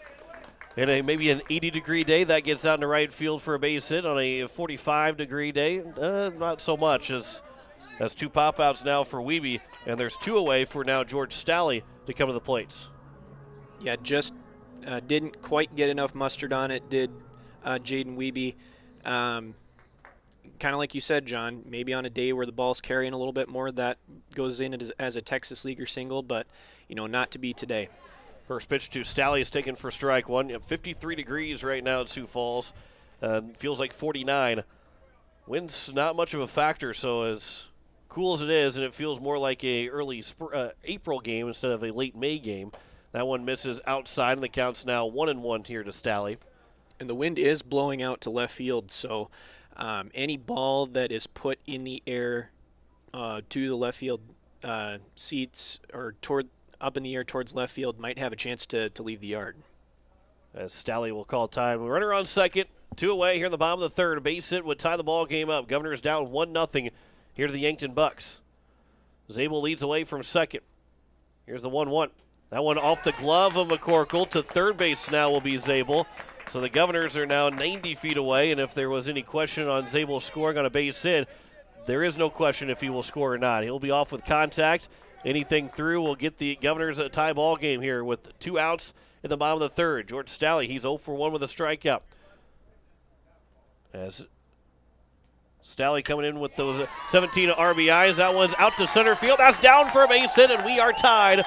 In maybe an 80-degree day, that gets out into right field for a base hit. On a 45-degree day, not so much. As that's 2 pop-outs now for Wiebe, and there's 2 away for now George Stalley to come to the plates. Yeah, just didn't quite get enough mustard on it, did Jaden Wiebe. Kind of like you said, John, maybe on a day where the ball's carrying a little bit more, that goes in as a Texas Leaguer single, but, not to be today. First pitch to Stalley is taken for strike one. 53 degrees right now at Sioux Falls. Feels like 49. Wind's not much of a factor, so as cool as it is, and it feels more like a early April game instead of a late May game. That one misses outside, and the count's now 1-1 here to Stalley. And the wind is blowing out to left field, so any ball that is put in the air to the left field seats or up in the air towards left field might have a chance to leave the yard. As Stalley will call time. Runner on second, 2 away here in the bottom of the third. A base hit would tie the ball game up. Governors down 1-0 here to the Yankton Bucks. Zabel leads away from second. Here's the 1-1. That one off the glove of McCorkle to third base now will be Zabel. So the Governors are now 90 feet away, and if there was any question on Zabel scoring on a base hit, there is no question if he will score or not. He'll be off with contact. Anything through will get the Governors a tie ball game here with 2 outs in the bottom of the third. George Stalley, he's 0 for 1 with a strikeout. As Stalley coming in with those 17 RBIs. That one's out to center field. That's down for a base hit, and we are tied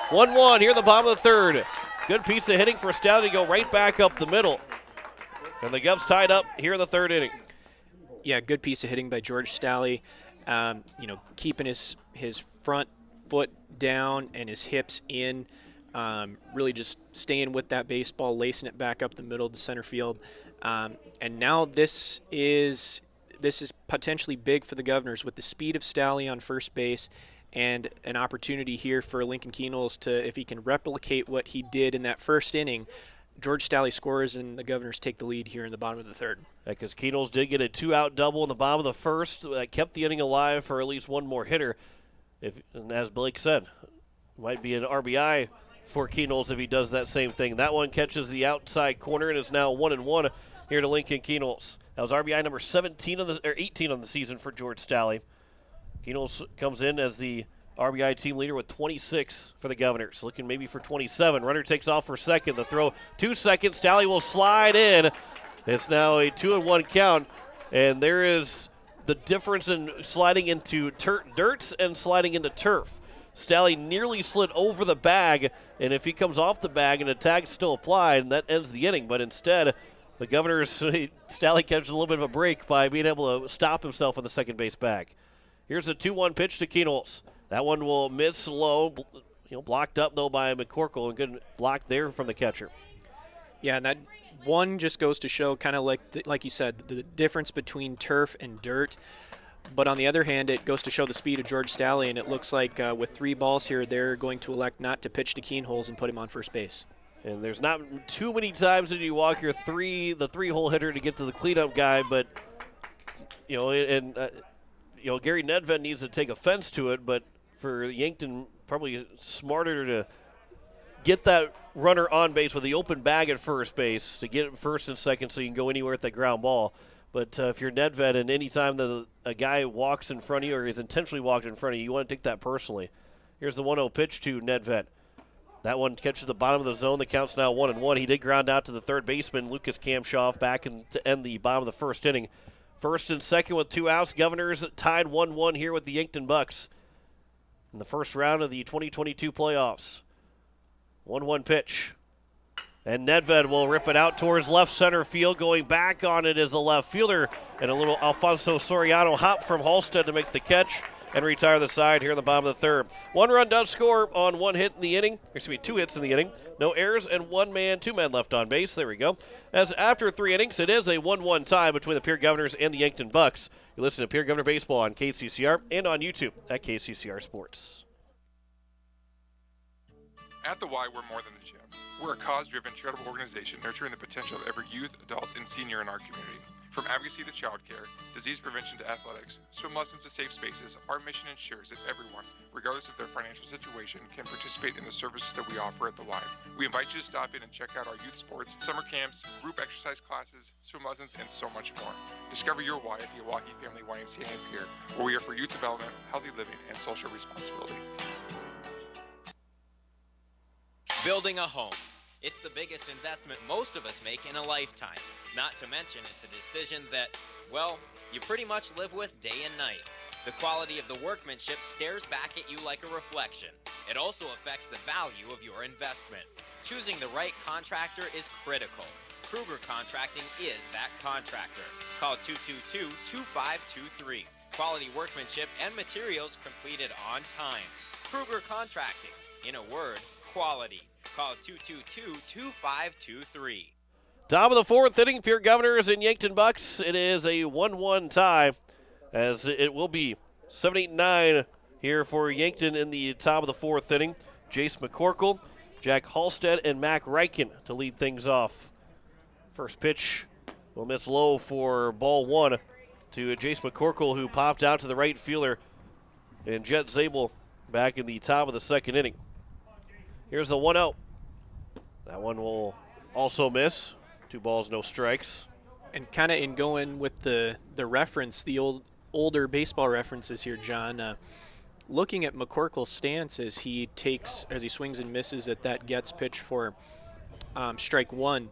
1-1 here in the bottom of the third. Good piece of hitting for Stalley to go right back up the middle. And the Govs tied up here in the third inning. Yeah, good piece of hitting by George Stalley. Keeping his front foot down and his hips in, really just staying with that baseball, lacing it back up the middle of the center field. And now this is potentially big for the Governors with the speed of Stalley on first base and an opportunity here for Lincoln Kienholz to, if he can replicate what he did in that first inning, George Stalley scores and the Governors take the lead here in the bottom of the third. Because Kienholz did get a 2-out double in the bottom of the first that kept the inning alive for at least one more hitter. And as Blake said, might be an RBI for Keenholz if he does that same thing. That one catches the outside corner and is now 1-1 here to Lincoln Keenholz. That was RBI number 18 on the season for George Staley. Keenholz comes in as the RBI team leader with 26 for the Governors. Looking maybe for 27. Runner takes off for second. The throw 2 seconds. Staley will slide in. It's now a 2-1 count. And there is the difference in sliding into dirt and sliding into turf. Staley nearly slid over the bag, and if he comes off the bag and a tag's still applied, and that ends the inning. But instead, the Governors, Staley catches a little bit of a break by being able to stop himself on the second base bag. Here's a 2-1 pitch to Keenholz. That one will miss low, blocked up though by McCorkle, and good block there from the catcher. Yeah, and that one just goes to show kind of like you said, the difference between turf and dirt. But on the other hand, it goes to show the speed of George Staley, and it looks like with 3 balls here, they're going to elect not to pitch to Keenholz and put him on first base. And there's not too many times that you walk the 3-hole hitter to get to the cleanup guy, but Gary Nedved needs to take offense to it, but for Yankton, probably smarter to get that runner on base with the open bag at first base to get it first and second so you can go anywhere with that ground ball. But if you're Nedved and any time that a guy walks in front of you or is intentionally walked in front of you, you want to take that personally. Here's the 1-0 pitch to Nedved. That one catches the bottom of the zone. The count's now 1-1. He did ground out to the third baseman, Lucas Kamshoff, back to end the bottom of the first inning. First and second with 2 outs. Governors tied 1-1 here with the Yankton Bucks in the first round of the 2022 playoffs. 1-1 pitch. And Nedved will rip it out towards left center field. Going back on it is the left fielder. And a little Alfonso Soriano hop from Halstead to make the catch and retire the side here in the bottom of the third. 1 run does score on 1 hit in the inning. Excuse me, 2 hits in the inning. No errors and 2 men left on base. There we go. As after 3 innings, it is a 1-1 tie between the Pierre Governors and the Yankton Bucks. You listen to Pierre Governor Baseball on KCCR and on YouTube at KCCR Sports. At the Y, we're more than a gym. We're a cause-driven charitable organization nurturing the potential of every youth, adult, and senior in our community. From advocacy to childcare, disease prevention to athletics, swim lessons to safe spaces, our mission ensures that everyone, regardless of their financial situation, can participate in the services that we offer at the Y. We invite you to stop in and check out our youth sports, summer camps, group exercise classes, swim lessons, and so much more. Discover your Y at the Oahe Family YMCA in Pierre, where we are for youth development, healthy living, and social responsibility. Building a home. It's the biggest investment most of us make in a lifetime. Not to mention, it's a decision that, well, you pretty much live with day and night. The quality of the workmanship stares back at you like a reflection. It also affects the value of your investment. Choosing the right contractor is critical. Kruger Contracting is that contractor. Call 222-2523. Quality workmanship and materials completed on time. Kruger Contracting. In a word, quality. Call 222-2523. Top of the 4th inning, Pierre Governors and Yankton Bucks. It is a 1-1 tie, as it will be 7-8-9 here for Yankton in the top of the 4th inning. Jace McCorkle, Jack Halstead, and Mac Reichen to lead things off. First pitch will miss low for ball 1 to Jace McCorkle, who popped out to the right fielder, and Jet Zabel back in the top of the 2nd inning. Here's the 1-0. That one will also miss. 2 balls, no strikes. And kind of in going with the reference, the older baseball references here, John, looking at McCorkle's stance as he swings and misses at that gets pitch for strike 1,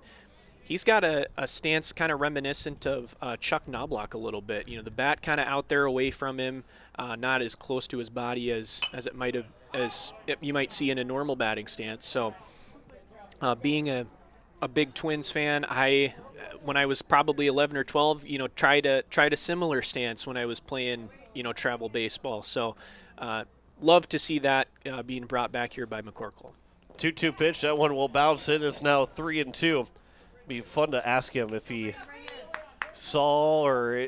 he's got a stance kind of reminiscent of Chuck Knobloch a little bit. The bat kind of out there away from him, not as close to his body as you might see in a normal batting stance. So being a big Twins fan, when I was probably 11 or 12, tried a similar stance when I was playing, travel baseball. So love to see that being brought back here by McCorkle. 2-2 pitch. That one will bounce in. It's now 3-2. Be fun to ask him if he saw or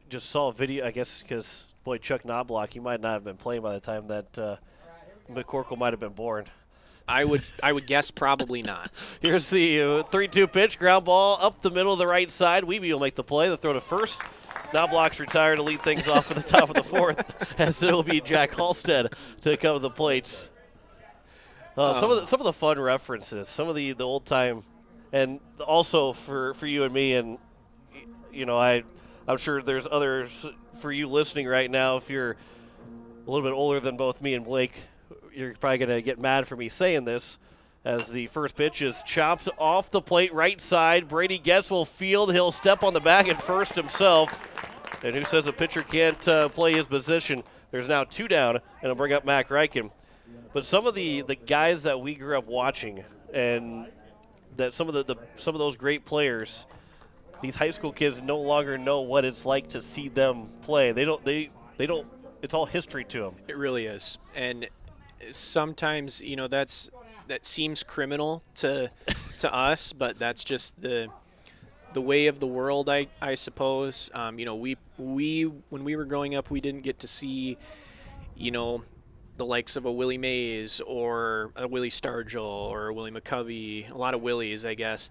just saw a video, I guess, because, boy, Chuck Knobloch, he might not have been playing by the time that McCorkle might have been born. I would guess probably not. Here's the 3-2 pitch, ground ball up the middle of the right side. Weeby will make the play. The throw to first. Knobloch's retired to lead things off at the top of the 4th, as it will be Jack Halstead to come to the plates. Some of the fun references, some of the old time, and also for you and me, and I'm sure there's others for you listening right now. If you're a little bit older than both me and Blake, you're probably going to get mad for me saying this. As the first pitch is chopped off the plate right side, Brady Getz will field. He'll step on the bag at first himself. And who says a pitcher can't play his position? There's now 2 down, and it'll bring up Mac Reichen. But some of the guys that we grew up watching, and that some of those great players, these high school kids no longer know what it's like to see them play. They don't. It's all history to them. It really is, and sometimes that seems criminal to us, but that's just the way of the world, I suppose. We when we were growing up, we didn't get to see, the likes of a Willie Mays or a Willie Stargell or a Willie McCovey, a lot of Willies, I guess,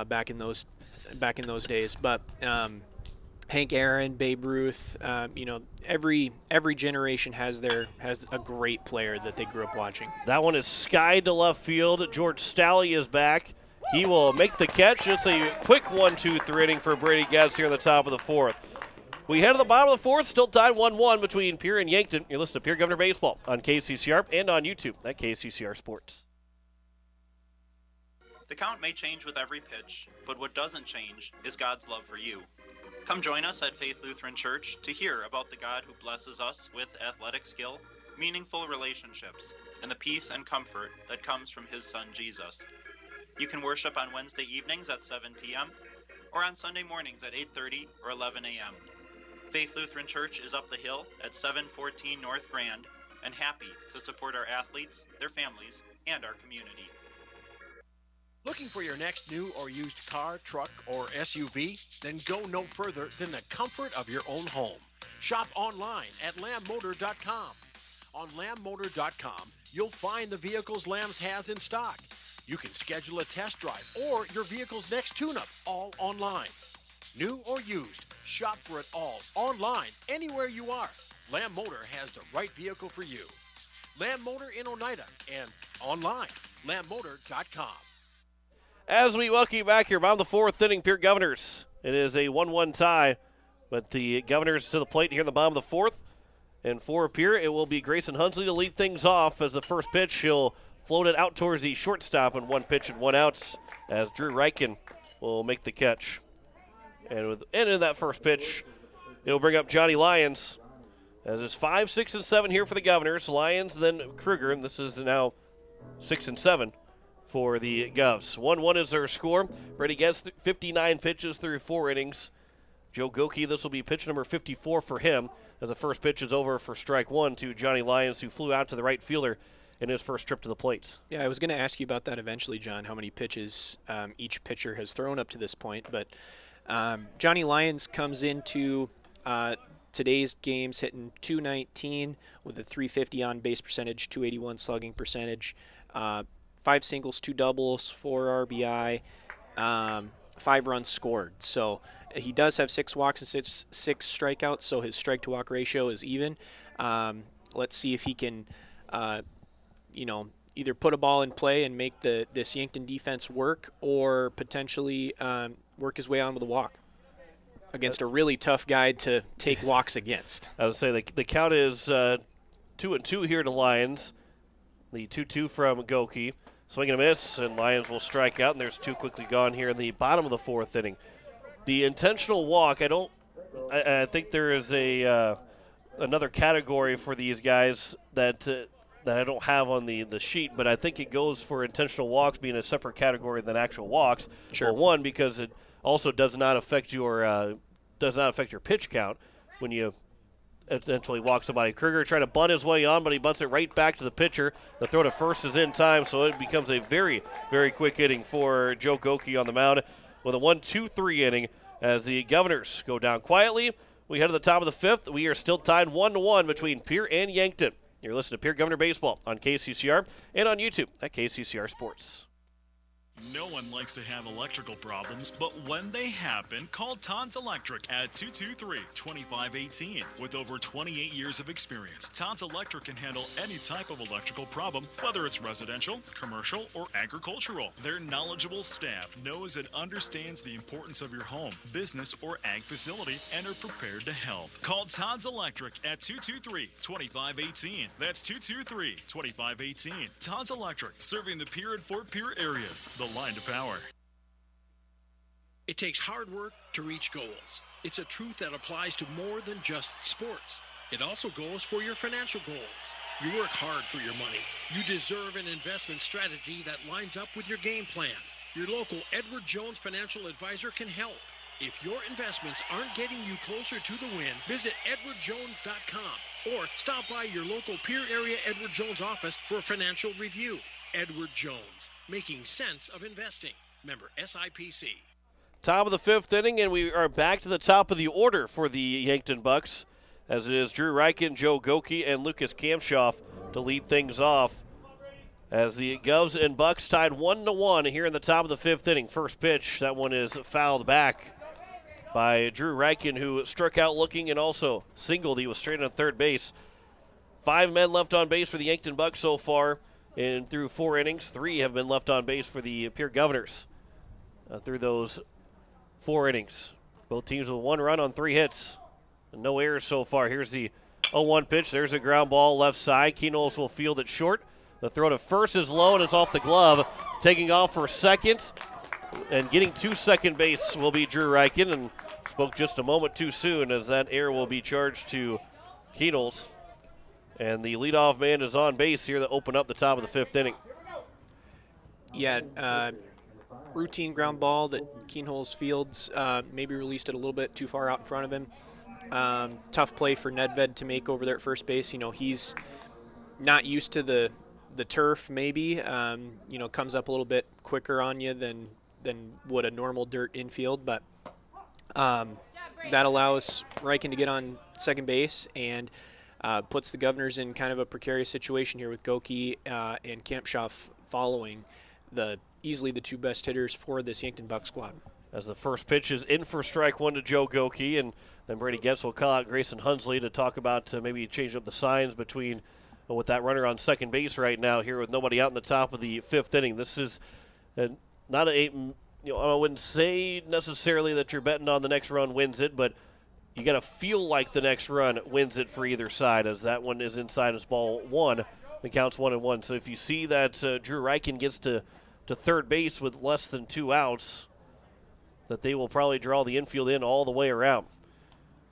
back in those days. But Hank Aaron, Babe Ruth, every generation has a great player that they grew up watching. That one is skied to left field. George Stalley is back. He will make the catch. It's a quick 1-2-3 inning for Brady Getz here in the top of the 4th. We head to the bottom of the 4th, still tied 1-1 between Pierre and Yankton. You're listening to Pierre Governor Baseball on KCCR and on YouTube at KCCR Sports. The count may change with every pitch, but what doesn't change is God's love for you. Come join us at Faith Lutheran Church to hear about the God who blesses us with athletic skill, meaningful relationships, and the peace and comfort that comes from His Son Jesus. You can worship on Wednesday evenings at 7 p.m. or on Sunday mornings at 8:30 or 11 a.m. Faith Lutheran Church is up the hill at 714 North Grand and happy to support our athletes, their families, and our community. Looking for your next new or used car, truck, or SUV? Then go no further than the comfort of your own home. Shop online at lambmotor.com. On lambmotor.com, you'll find the vehicles Lambs has in stock. You can schedule a test drive or your vehicle's next tune-up, all online. New or used, shop for it all online, anywhere you are. Lamb Motor has the right vehicle for you. Lamb Motor in Oneida and online, lambmotor.com. As we welcome you back here, bottom of the 4th inning, Pierre Governors. It is a 1-1 tie, but the Governors to the plate here in the bottom of the 4th. And for Pierre, it will be Grayson Hunsley to lead things off as the first pitch. He'll float it out towards the shortstop in 1 pitch and 1 out as Drew Reichen will make the catch. And in that first pitch, it'll bring up Johnny Lyons as it's 5, 6, and 7 here for the Governors. Lyons, then Kruger, and this is now 6 and 7 for the Govs. 1-1 is their score. Brady Getz 59 pitches through 4 innings. Joe Goki, this will be pitch number 54 for him as the first pitch is over for strike 1 to Johnny Lyons, who flew out to the right fielder in his first trip to the plate. Yeah, I was going to ask you about that eventually, John, how many pitches each pitcher has thrown up to this point. But Johnny Lyons comes into today's games hitting .219 with a .350 on-base percentage, .281 slugging percentage, 5 singles, 2 doubles, 4 RBI, 5 runs scored. So he does have 6 walks and 6 strikeouts, so his strike-to-walk ratio is even. Let's see if he can either put a ball in play and make this Yankton defense work, or potentially work his way on with a walk against a really tough guy to take walks against. I would say the count is 2-2 here to Lyons. The 2-2 from Goki. Swing and a miss, and Lyons will strike out, and there's 2 quickly gone here in the bottom of the 4th inning. The intentional walk, I think there is another category for these guys that I don't have on the sheet, but I think it goes for intentional walks being a separate category than actual walks. Sure. Well, one, because it also does not affect your pitch count when you essentially walk somebody. Kruger trying to bunt his way on, but he bunts it right back to the pitcher. The throw to first is in time, so it becomes a very, very quick inning for Joe Goki on the mound with a 1-2-3 inning as the Governors go down quietly. We head to the top of the 5th. We are still tied 1-1 between Pierre and Yankton. You're listening to Pierre Governor Baseball on KCCR and on YouTube at KCCR Sports. No one likes to have electrical problems, but when they happen, call Todd's Electric at 223-2518. With over 28 years of experience, Todd's Electric can handle any type of electrical problem, whether it's residential, commercial, or agricultural. Their knowledgeable staff knows and understands the importance of your home, business, or ag facility and are prepared to help. Call Todd's Electric at 223-2518. That's 223-2518. Todd's Electric, serving the Pierre and Fort Pierre areas. The line to power. It takes hard work to reach goals. It's a truth that applies to more than just sports. It also goes for your financial goals. You work hard for your money. You deserve an investment strategy that lines up with your game plan. Your local Edward Jones financial advisor can help. If your investments aren't getting you closer to the win, visit edwardjones.com or stop by your local Pierre area Edward Jones office for a financial review. Edward Jones, making sense of investing. Member SIPC. Top of the fifth inning, and we are back to the top of the order for the Yankton Bucks, as it is Drew Reichen, Joe Goki, and Lucas Kamshoff to lead things off. As the Govs and Bucks tied 1-1 here in the top of the fifth inning. First pitch, that one is fouled back by Drew Reichen, who struck out looking and also singled. He was straight on third base. 5 men left on base for the Yankton Bucks so far. And through 4 innings, 3 have been left on base for the Pierre Governors through those 4 innings. Both teams with 1 run on 3 hits. And no errors so far. Here's the 0-1 pitch. There's a ground ball left side. Keynoles will field it short. The throw to first is low and it's off the glove. Taking off for second and getting to second base will be Drew Reichen. And spoke just a moment too soon, as that error will be charged to Keynoles. And the leadoff man is on base here to open up the top of the fifth inning. Yeah, routine ground ball that Keynoles fields, maybe released it a little bit too far out in front of him. Tough play for Nedved to make over there at first base. You know, he's not used to the turf maybe. You know, comes up a little bit quicker on you than would a normal dirt infield. But that allows Reichen to get on second base and puts the Governors in kind of a precarious situation here with Goki and Kamshoff following easily the 2 best hitters for this Yankton Buck squad. As the first pitch is in for strike 1 to Joe Goki, and then Brady Getz will call out Grayson Hunsley to talk about maybe changing up the signs between with that runner on second base right now here with nobody out in the top of the fifth inning. This is not I wouldn't say necessarily that you're betting on the next run wins it, but you got to feel like the next run wins it for either side, as that one is inside as ball 1. It counts 1-1. So if you see that Drew Reichen gets to third base with less than 2 outs, that they will probably draw the infield in all the way around.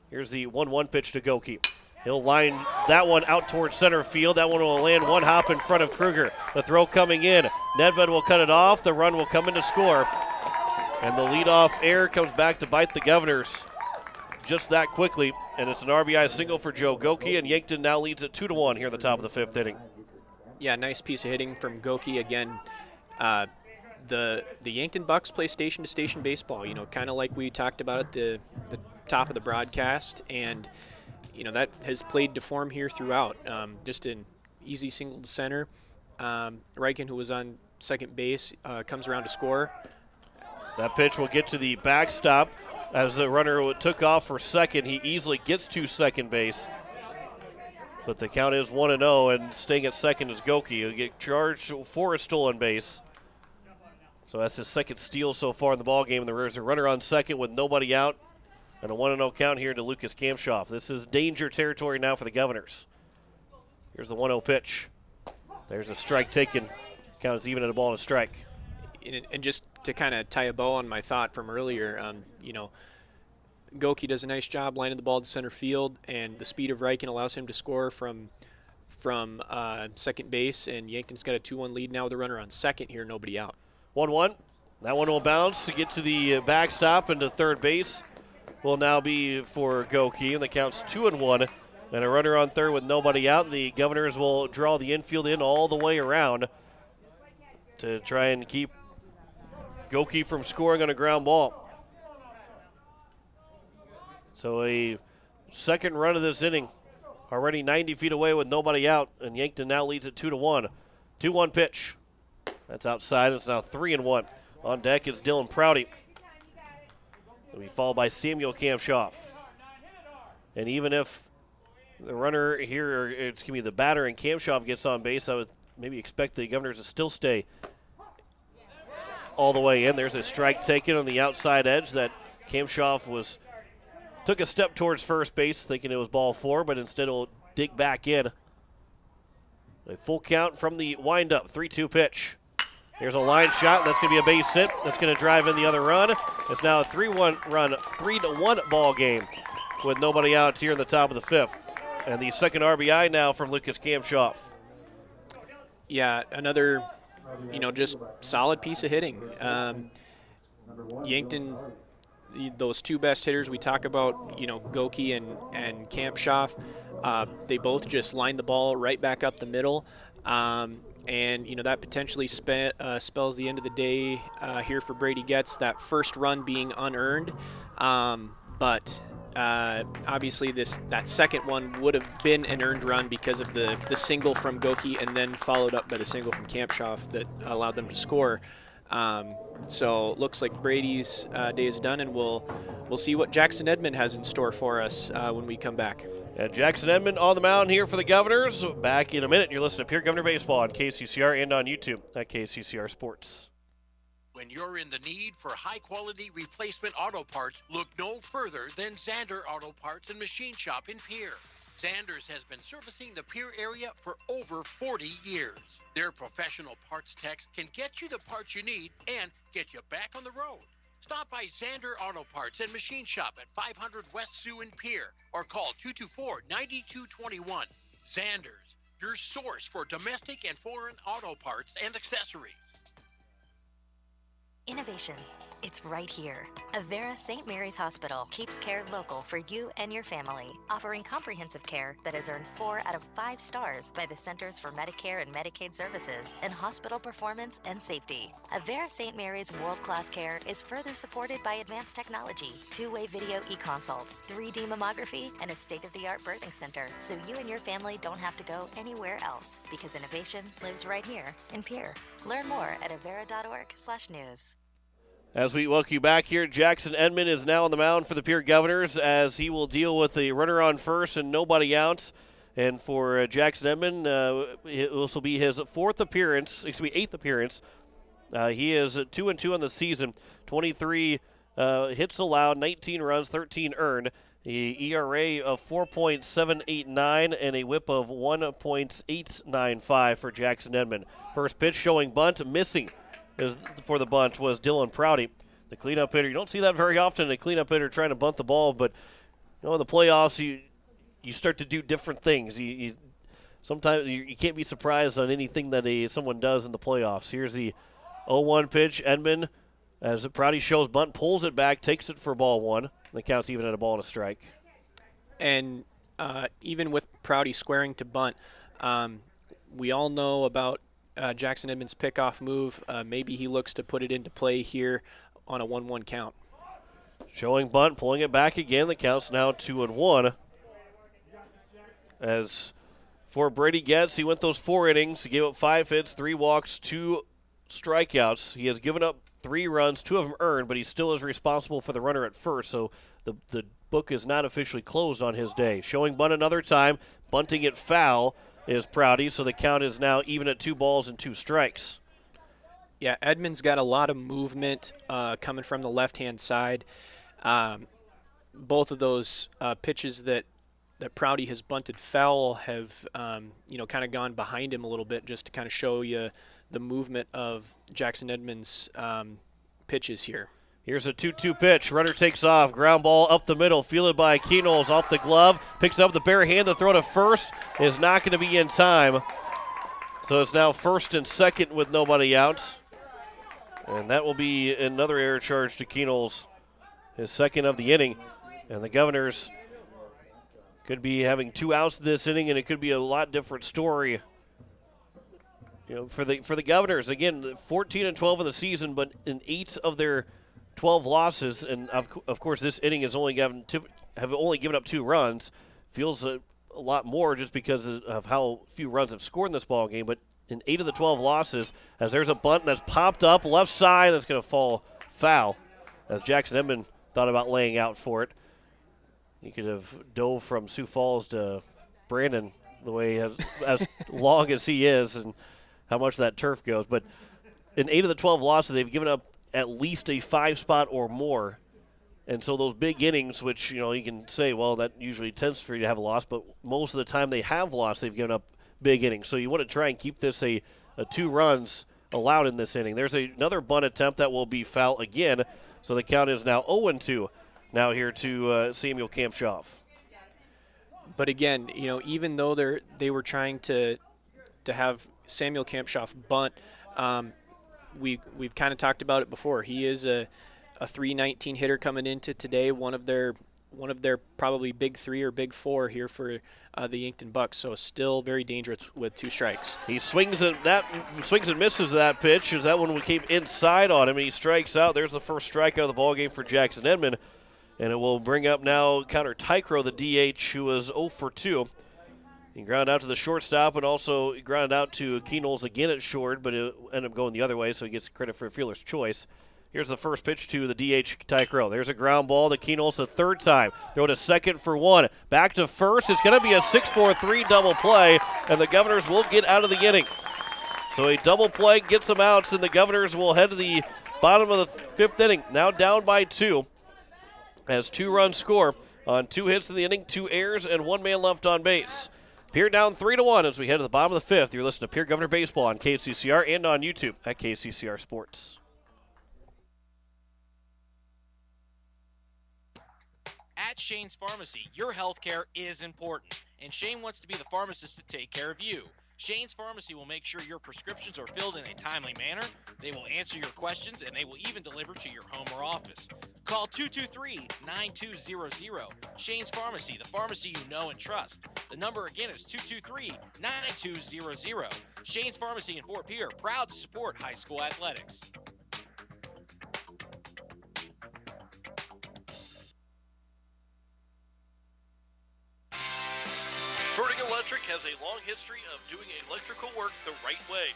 Here's the 1-1 pitch to Goki. He'll line that one out towards center field. That one will land 1 hop in front of Kruger. The throw coming in. Nedved will cut it off. The run will come in to score. And the leadoff error comes back to bite the Governors just that quickly, and it's an RBI single for Joe Goki, and Yankton now leads at 2-1 here at the top of the fifth inning. Yeah, nice piece of hitting from Goki again. The Yankton Bucks play station-to-station baseball, you know, kind of like we talked about at the top of the broadcast, and you know that has played to form here throughout. Just an easy single to center. Reichen, who was on second base, comes around to score. That pitch will get to the backstop. As the runner took off for second, he easily gets to second base. But the count is 1-0, and staying at second is Goki. He'll get charged for a stolen base. So that's his second steal so far in the ballgame. There's a runner on second with nobody out, and a 1-0 count here to Lucas Kamshoff. This is danger territory now for the Governors. Here's the 1-0 pitch. There's a strike taken. Count is even at a ball and a strike. And just to kind of tie a bow on my thought from earlier, you know, Goki does a nice job lining the ball to center field, and the speed of Reichen allows him to score from second base, and Yankton's got a 2-1 lead now with a runner on second here, nobody out. 1-1. That one will bounce to get to the backstop, and to third base will now be for Goki, and the count's 2-1. And a runner on third with nobody out. The Governors will draw the infield in all the way around to try and keep Goki from scoring on a ground ball. So a second run of this inning, already 90 feet away with nobody out, and Yankton now leads at 2-1. 2-1 pitch. That's outside. It's now 3-1. On deck is Dylan Prouty. He'll be followed by Samuel Kamshoff. And even if the runner here, or excuse me, the batter and Kamshoff gets on base, I would maybe expect the Governors to still stay all the way in. There's a strike taken on the outside edge that Kamshoff took a step towards first base thinking it was ball 4, but instead will dig back in. A full count from the windup, 3-2 pitch. Here's a line shot. That's going to be a base hit. That's going to drive in the other run. It's now a 3-1 ball game with nobody out here in the top of the 5th. And the second RBI now from Lucas Kamshoff. Yeah, another, just solid piece of hitting. Yankton, those two best hitters we talk about, Goki and Kamshoff, they both just lined the ball right back up the middle. And, that potentially spells the end of the day here for Brady Getz, that first run being unearned. But obviously that second one would have been an earned run because of the single from Goki and then followed up by the single from Kamshoff that allowed them to score. So looks like Brady's day is done, and we'll see what Jackson Edmond has in store for us when we come back. And Jackson Edmond on the mound here for the Governors. Back in a minute. You're listening to Pierre Governor Baseball on KCCR and on YouTube at KCCR Sports. When you're in the need for high-quality replacement auto parts, look no further than Zander Auto Parts and Machine Shop in Pierre. Zander's has been servicing the Pierre area for over 40 years. Their professional parts techs can get you the parts you need and get you back on the road. Stop by Zander Auto Parts and Machine Shop at 500 West Sioux in Pierre or call 224-9221. Zander's, your source for domestic and foreign auto parts and accessories. Innovation. It's right here. Avera St. Mary's Hospital keeps care local for you and your family, offering comprehensive care that has earned 4 out of 5 stars by the Centers for Medicare and Medicaid Services in hospital performance and safety. Avera St. Mary's world-class care is further supported by advanced technology, 2-way video e-consults, 3D mammography, and a state-of-the-art birthing center, so you and your family don't have to go anywhere else, because innovation lives right here in Pierre. Learn more at avera.org/news. As we welcome you back here, Jackson Edmond is now on the mound for the Pierre Governors as he will deal with a runner on first and nobody out. And for Jackson Edmond, this will be his 8th appearance. He is 2-2 on the season, 23 hits allowed, 19 runs, 13 earned. The ERA of 4.789 and a whip of 1.895 for Jackson Edmond. First pitch showing bunt, missing for the bunt was Dylan Prouty, the cleanup hitter. You don't see that very often, a cleanup hitter trying to bunt the ball, but in the playoffs you start to do different things. Sometimes you can't be surprised on anything that someone does in the playoffs. Here's the 0-1 pitch. Edmond, as Prouty shows bunt, pulls it back, takes it for ball 1. The count's even at a ball and a strike. And even with Prouty squaring to bunt, we all know about Jackson Edmond's pickoff move. Maybe he looks to put it into play here on a 1-1 count. Showing bunt, pulling it back again. The count's now 2-1. As for Brady Getz, he went those 4 innings. He gave up 5 hits, 3 walks, 2 strikeouts. He has given up 3 runs, 2 of them earned, but he still is responsible for the runner at first, so the book is not officially closed on his day. Showing bunt another time, bunting it foul is Prouty, so the count is now even at 2 balls and 2 strikes. Yeah, Edmond's got a lot of movement coming from the left-hand side. Both of those pitches that Prouty has bunted foul have, kind of gone behind him a little bit just to kind of show you the movement of Jackson Edmond's pitches here. Here's a 2-2 pitch. Runner takes off. Ground ball up the middle. Fielded by Keenol's off the glove. Picks up the bare hand. The throw to first is not going to be in time. So it's now first and second with nobody out. And that will be another error charge to Keenol's, his second of the inning. And the Governors could be having 2 outs this inning, and it could be a lot different story. For the Governors, again, 14-12 in the season, but in 8 of their 12 losses, and of course this inning has only given up 2 runs. Feels a lot more just because of how few runs have scored in this ball game. But in 8 of the 12 losses, as there's a bunt that's popped up left side that's going to fall foul, as Jackson Edmond thought about laying out for it. He could have dove from Sioux Falls to Brandon the way as long as he is and how much that turf goes. But in 8 of the 12 losses, they've given up at least a 5-spot or more. And so those big innings, which, you can say, well, that usually tends for you to have a loss, but most of the time they have lost, they've given up big innings. So you want to try and keep this a 2 runs allowed in this inning. There's another bunt attempt that will be foul again. So the count is now 0-2 now here to Samuel Kampshoff. But again, even though they were trying to have Samuel Kampshoff bunt, we've kind of talked about it before. He is a .319 hitter coming into today, one of their probably big 3 or big 4 here for the Yankton Bucks. So still very dangerous with 2 strikes. He swings and misses that pitch. As that one came inside on him, and he strikes out. There's the first strikeout of the ball game for Jackson Edmond, and it will bring up now Connor Tycrow, the DH, who was 0 for 2. He grounded out to the shortstop and also grounded out to Keenol's again at short, but it ended up going the other way, so he gets credit for a fielder's choice. Here's the first pitch to the DH, Tycrow. There's a ground ball to Keenol's the third time. Throw to second for 1. Back to first. It's going to be a 6-4-3 double play, and the Governors will get out of the inning. So a double play gets them out, and the Governors will head to the bottom of the 5th inning. Now down by 2 as 2-run score on 2 hits in the inning, 2 errors, and 1 man left on base. Pierre down 3-1 as we head to the bottom of the 5th. You're listening to Pierre Governor Baseball on KCCR and on YouTube at KCCR Sports. At Shane's Pharmacy, your health care is important, and Shane wants to be the pharmacist to take care of you. Shane's Pharmacy will make sure your prescriptions are filled in a timely manner, they will answer your questions, and they will even deliver to your home or office. Call 223-9200. Shane's Pharmacy, the pharmacy you know and trust. The number again is 223-9200. Shane's Pharmacy in Fort Pierre, proud to support high school athletics. Verdict Electric has a long history of doing electrical work the right way.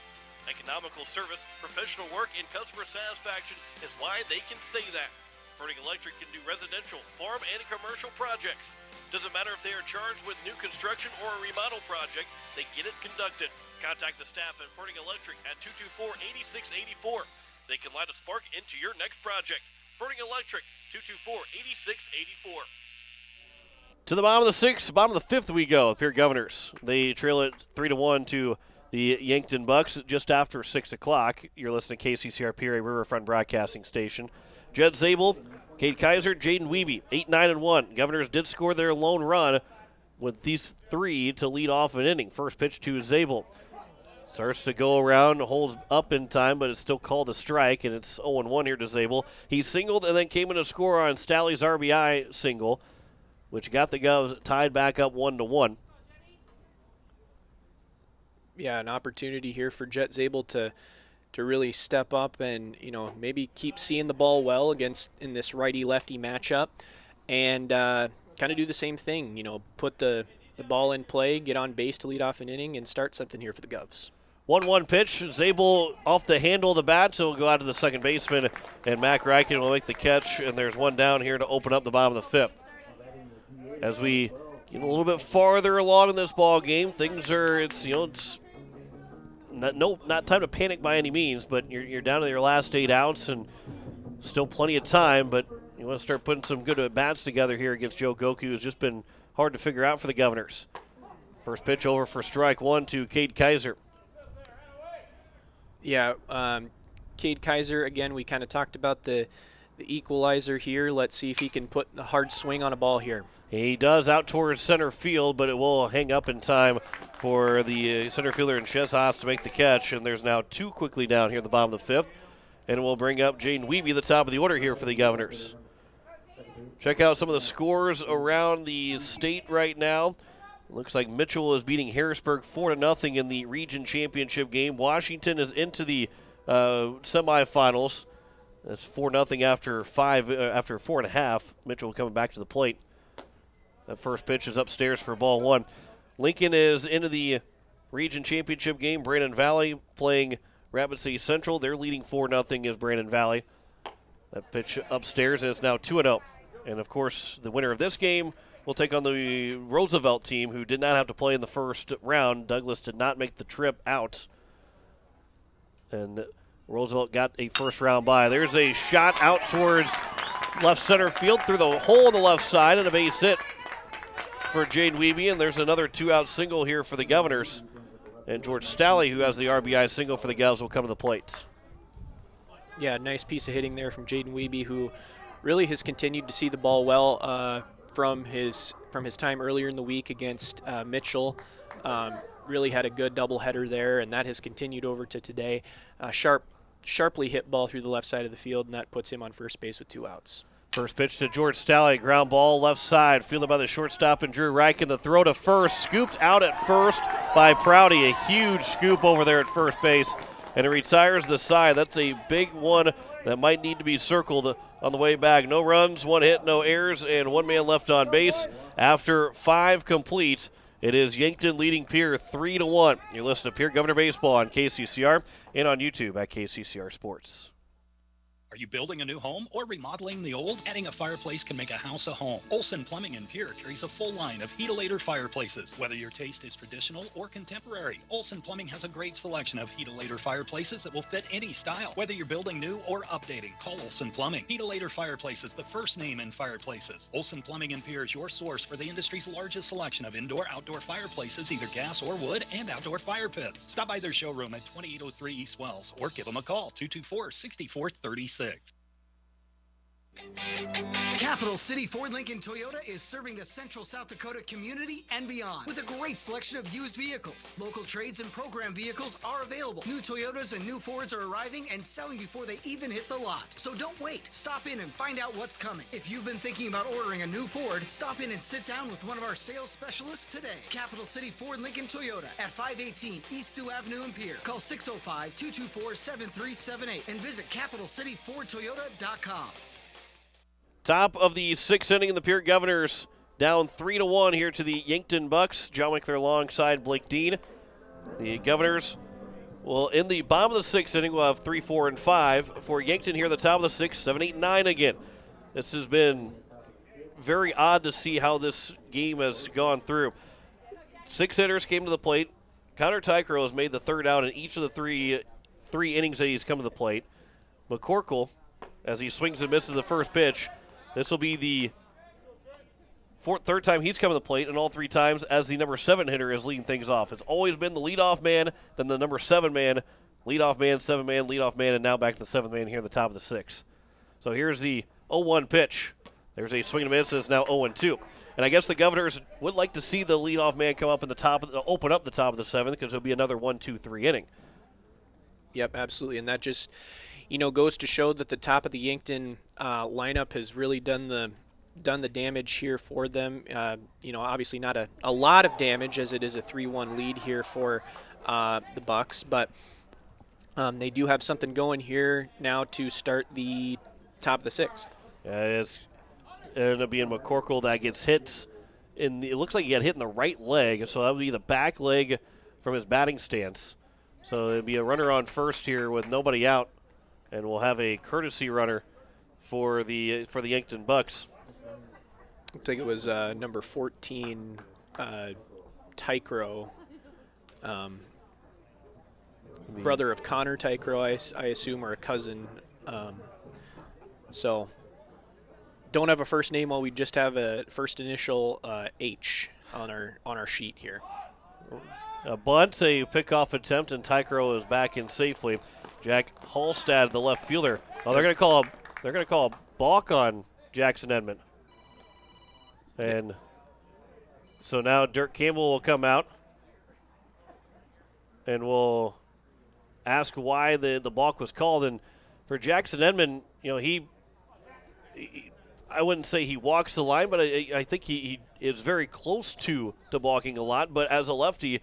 Economical service, professional work, and customer satisfaction is why they can say that. Verdict Electric can do residential, farm, and commercial projects. Doesn't matter if they are charged with new construction or a remodel project, they get it conducted. Contact the staff at Verdict Electric at 224-8684. They can light a spark into your next project. Verdict Electric, 224-8684. To the bottom of the 6th, bottom of the 5th we go. Pierre Governors. They trail it 3-1 to the Yankton Bucks just after 6 o'clock. You're listening to KCCR Pierre Riverfront Broadcasting Station. Jed Zabel, Cade Kaiser, Jaden Wiebe, 8-9-1. Governors did score their lone run with these 3 to lead off an inning. First pitch to Zabel. Starts to go around, holds up in time, but it's still called a strike, and it's 0-1 here to Zabel. He singled and then came in to score on Staley's RBI single, which got the Govs tied back up 1-1. Yeah, an opportunity here for Jet Zabel to really step up and maybe keep seeing the ball well in this righty-lefty matchup, and kind of do the same thing. Put the ball in play, get on base to lead off an inning, and start something here for the Govs. 1-1 pitch. Zabel off the handle of the bat, so it'll go out to the second baseman, and Mac Ryken will make the catch, and there's one down here to open up the bottom of the 5th. As we get a little bit farther along in this ball game, things are it's not time to panic by any means, but you're down to your last 8 outs and still plenty of time. But you want to start putting some good at bats together here against Joe Goku, who's just been hard to figure out for the Governors. First pitch over for strike 1 to Cade Kaiser. Yeah, Cade Kaiser again. We kind of talked about the equalizer here. Let's see if he can put the hard swing on a ball here. He does out towards center field, but it will hang up in time for the center fielder in Chesas to make the catch. And there's now 2 quickly down here at the bottom of the 5th. And we'll bring up Jaden Wiebe, the top of the order here for the Governors. Check out some of the scores around the state right now. Looks like Mitchell is beating Harrisburg 4-0 in the region championship game. Washington is into the semifinals. That's 4-0 after 4.5. Mitchell coming back to the plate. That first pitch is upstairs for ball 1. Lincoln is into the region championship game. Brandon Valley playing Rapid City Central. They're leading 4-0 is Brandon Valley. That pitch upstairs, and it's now 2-0. And, of course, the winner of this game will take on the Roosevelt team, who did not have to play in the first round. Douglas did not make the trip out. And Roosevelt got a first-round bye. There's a shot out towards left center field through the hole on the left side, and a base hit for Jaden Wiebe. And there's another two-out single here for the Governors. And George Stalley, who has the RBI single for the Govs, will come to the plate. Yeah, nice piece of hitting there from Jaden Wiebe, who really has continued to see the ball well from his time earlier in the week against Mitchell. Really had a good doubleheader there, and that has continued over to today. Sharply hit ball through the left side of the field, and that puts him on first base with 2 outs. First pitch to George Stalley, ground ball left side, fielded by the shortstop and Drew Reichen. The throw to first, scooped out at first by Prouty. A huge scoop over there at first base, and it retires the side. That's a big one that might need to be circled on the way back. No runs, 1 hit, no errors, and 1 man left on base. After 5 complete, it is Yankton leading Pierre 3-1. You're listening to Pierre Governor Baseball on KCCR and on YouTube at KCCR Sports. Are you building a new home or remodeling the old? Adding a fireplace can make a house a home. Olson Plumbing in Pierre carries a full line of Heatolator fireplaces. Whether your taste is traditional or contemporary, Olson Plumbing has a great selection of Heatolator fireplaces that will fit any style. Whether you're building new or updating, call Olson Plumbing. Heatolator Fireplaces, the first name in fireplaces. Olson Plumbing in Pierre is your source for the industry's largest selection of indoor-outdoor fireplaces, either gas or wood, and outdoor fire pits. Stop by their showroom at 2803 East Wells or give them a call, 224-6436. Capital City Ford Lincoln Toyota is serving the central South Dakota community and beyond with a great selection of used vehicles. Local trades and program vehicles are available. New Toyotas and new Fords are arriving and selling before they even hit the lot. So don't wait. Stop in and find out what's coming. If you've been thinking about ordering a new Ford, stop in and sit down with one of our sales specialists today. Capital City Ford Lincoln Toyota at 518 East Sioux Avenue in Pierre. Call 605-224-7378 and visit CapitalCityFordToyota.com. Top of the 6th inning, the Pierre Governors down 3-1 here to the Yankton Bucks. John Winkler alongside Blake Dean. The Governors will, in the bottom of the 6th inning, will have 3, 4, and 5. For Yankton here, the top of the 6th, 7, 8, 9 again. This has been very odd to see how this game has gone through. 6 hitters came to the plate. Connor Tykrow has made the third out in each of the three innings that he's come to the plate. McCorkle, as he swings and misses the first pitch, this will be the third time he's come to the plate, and all 3 times as the number 7 hitter is leading things off. It's always been the leadoff man, then the number 7 man, leadoff man, 7 man, leadoff man, and now back to the 7th man here at the top of the 6th. So here's the 0-1 pitch. There's a swing and a miss. It's now 0-2. And I guess the Governors would like to see the leadoff man come up in the top, open up the top of the 7th, because it'll be another 1-2-3 inning. Yep, absolutely, and that just goes to show that the top of the Yankton lineup has really done the damage here for them. Obviously not a lot of damage, as it is a 3-1 lead here for the Bucks, but they do have something going here now to start the top of the 6th. Yeah, it ended up being McCorkle that gets hit. It looks like he got hit in the right leg, so that would be the back leg from his batting stance. So it'd be a runner on first here with nobody out. And we'll have a courtesy runner for the Yankton Bucks. I think it was number 14, Tykrow, brother of Connor Tykrow, I assume, or a cousin. So don't have a first name while we just have a first initial H on our sheet here. A bunt, a pickoff attempt, and Tykrow is back in safely. Jack Hallstad, the left fielder. Oh, they're going to call a balk on Jackson Edmond. And so now Dirk Campbell will come out and we'll ask why the balk was called. And for Jackson Edmond, I wouldn't say he walks the line, but I think he is very close to balking a lot. But as a lefty,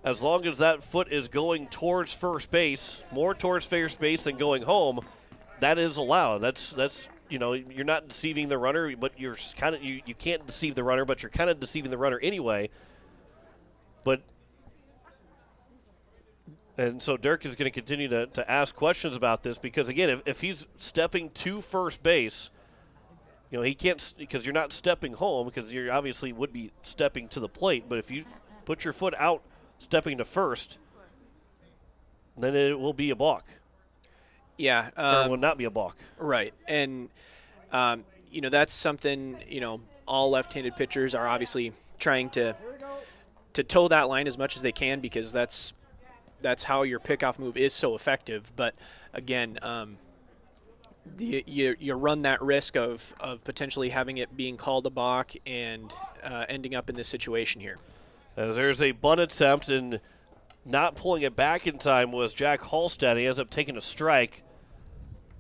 as long as that foot is going towards first base, more towards first base than going home, that is allowed. That's you're not deceiving the runner, but you're kind of you can't deceive the runner, but you're kind of deceiving the runner anyway. But And so Dirk is going to continue to ask questions about this because, again, if he's stepping to first base, he can't, because you're not stepping home, because you obviously would be stepping to the plate. But if you put your foot out stepping to first, then it will be a balk. Yeah. Or it will not be a balk. Right. And, that's something, all left-handed pitchers are obviously trying to toe that line as much as they can, because that's how your pickoff move is so effective. But again, you run that risk of potentially having it being called a balk and ending up in this situation here. As there's a bunt attempt, and not pulling it back in time was Jack Hallstad. He ends up taking a strike.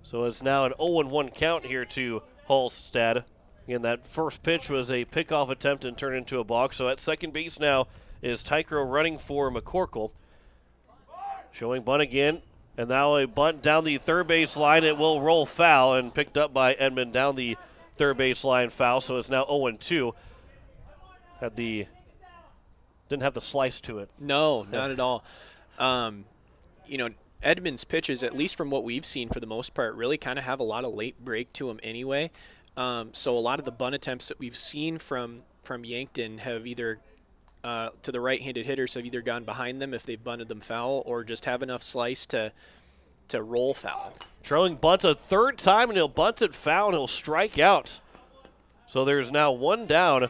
So it's now an 0-1 count here to Hallstad. Again, that first pitch was a pickoff attempt and turned into a balk. So at second base now is Tycro running for McCorkle. Showing bunt again, and now a bunt down the third base line. It will roll foul and picked up by Edmond down the third base line foul. So it's now 0-2. Didn't have the slice to it. No, not at all. Edmond's pitches, at least from what we've seen for the most part, really kind of have a lot of late break to them anyway. So a lot of the bunt attempts that we've seen from Yankton have either to the right-handed hitters have either gone behind them if they've bunted them foul, or just have enough slice to roll foul. Trailing bunt a third time, and he'll bunt it foul, and he'll strike out. So there's now one down,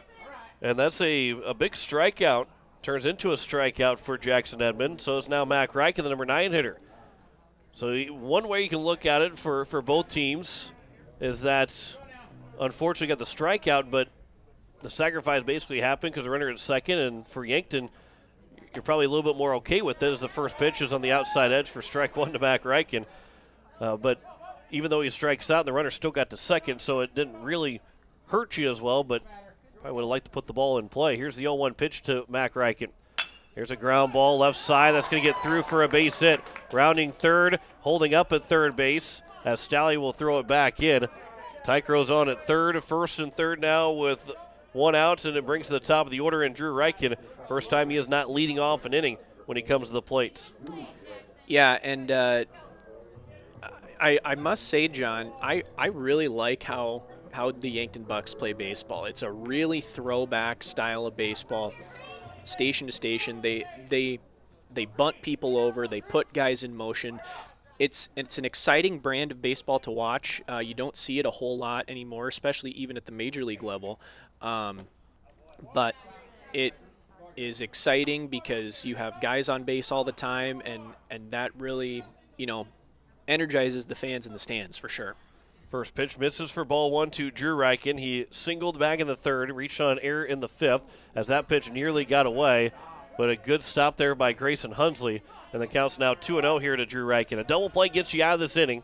and that's a big strikeout. Turns into a strikeout for Jackson Edmond. So it's now Mac Reichen, the number 9 hitter. So one way you can look at it for both teams is that, unfortunately, got the strikeout, but the sacrifice basically happened because the runner at second, and for Yankton, you're probably a little bit more okay with it as the first pitch is on the outside edge for strike one to Mac Reichen. But even though he strikes out, the runner still got to second, so it didn't really hurt you as well, but I would have liked to put the ball in play. Here's the 0-1 pitch to Mac Reichen. Here's a ground ball left side. That's going to get through for a base hit. Rounding third, holding up at third base as Stally will throw it back in. Tycro's on at third, first and third now with one out, and it brings to the top of the order in Drew Reichen. First time he is not leading off an inning when he comes to the plate. Yeah, and I must say, John, I really like how the Yankton Bucks play baseball. It's a really throwback style of baseball, station to station. They bunt people over. They put guys in motion. It's an exciting brand of baseball to watch. You don't see it a whole lot anymore, especially even at the major league level. But it is exciting because you have guys on base all the time, and that really, energizes the fans in the stands for sure. First pitch misses for ball one to Drew Reichen. He singled back in the third, reached on air in the fifth as that pitch nearly got away, but a good stop there by Grayson Hunsley. And the count's now 2-0 here to Drew Reichen. A double play gets you out of this inning.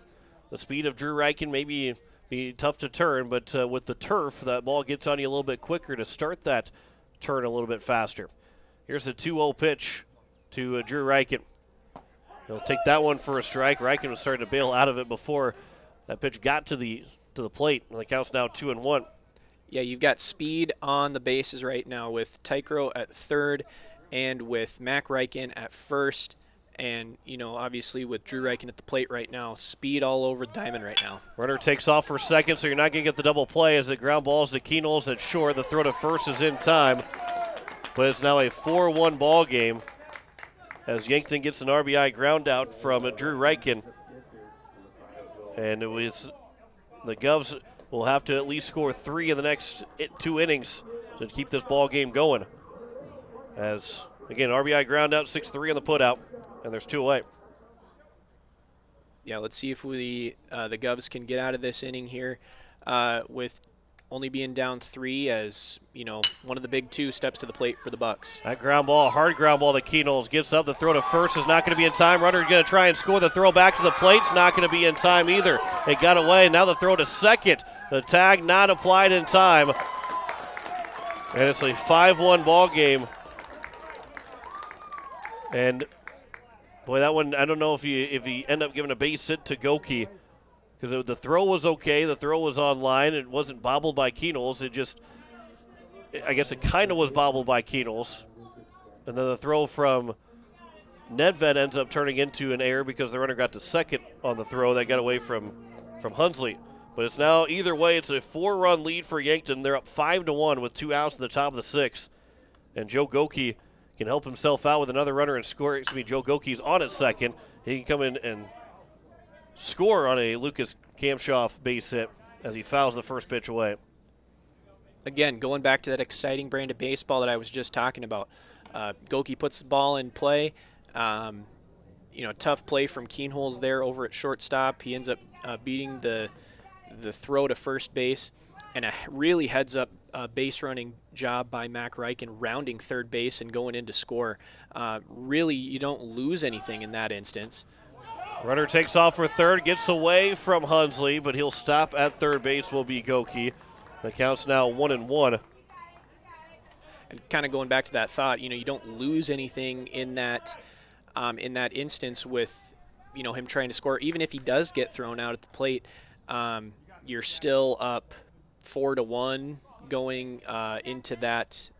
The speed of Drew Reichen may be tough to turn, but with the turf, that ball gets on you a little bit quicker to start that turn a little bit faster. Here's a 2-0 pitch to Drew Reichen. He'll take that one for a strike. Reichen was starting to bail out of it before that pitch got to the plate. And the count's now 2-1. Yeah, you've got speed on the bases right now with Tycro at third and with Mac Reichen at first. And, obviously with Drew Reichen at the plate right now, speed all over the diamond right now. Runner takes off for second, so you're not going to get the double play as it ground balls to Keenels at short. The throw to first is in time. But it's now a 4-1 ball game as Yankton gets an RBI ground out from Drew Reichen. And it was the Govs will have to at least score 3 in the next 2 innings to keep this ball game going. As, again, RBI ground out, 6-3 on the putout, and there's 2 away. Yeah, let's see if the Govs can get out of this inning here with only being down 3 as, one of the big 2 steps to the plate for the Bucks. That ground ball, hard ground ball to Keenels. Gets up. The throw to first is not going to be in time. Runner going to try and score. The throw back to the plate's not going to be in time either. It got away. Now the throw to second. The tag not applied in time. And it's a 5-1 ball game. And, boy, that one, I don't know if he end up giving a base hit to Goki. Because the throw was okay. The throw was on line. It wasn't bobbled by Keenels. I guess it kind of was bobbled by Keenels. And then the throw from Nedved ends up turning into an error because the runner got to second on the throw. That got away from Hunsley. But it's now, either way, it's a 4-run lead for Yankton. They're up 5-1 with 2 outs in the top of the 6th. And Joe Goki can help himself out with another runner and score. Joe Goki's on at second. He can come in and score on a Lucas Kamshoff base hit as he fouls the first pitch away. Again, going back to that exciting brand of baseball that I was just talking about. Goki puts the ball in play. Tough play from Keenholz there over at shortstop. He ends up beating the throw to first base, and a really heads-up base running job by Mac Reichen, rounding third base and going in to score. Really, you don't lose anything in that instance. Runner takes off for third, gets away from Hunsley, but he'll stop at third base, will be Goki. The count's now 1-1. And kind of going back to that thought, you don't lose anything in that instance with, him trying to score. Even if he does get thrown out at the plate, you're still up 4-1 going into that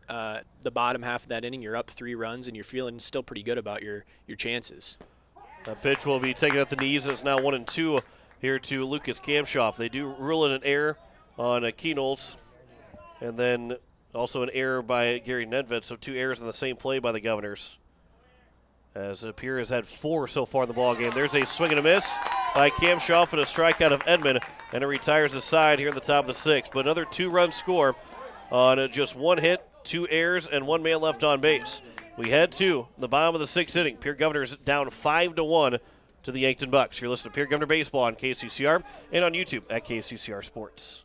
the bottom half of that inning. You're up 3 runs, and you're feeling still pretty good about your chances. That pitch will be taken at the knees. It's now 1-2 here to Lucas Kamshoff. They do rule in an error on Keenholz, and then also an error by Gary Nedved, so 2 errors in the same play by the Governors. As Pierre has had 4 so far in the ballgame. There's a swing and a miss by Kamshoff and a strikeout of Edmond, and it retires the side here in the top of the 6th. But another 2-run score on just 1 hit, 2 errors, and 1 man left on base. We head to the bottom of the 6th inning. Pierre Governors down 5-1 to the Yankton Bucks. You're listening to Pierre Governor Baseball on KCCR and on YouTube at KCCR Sports.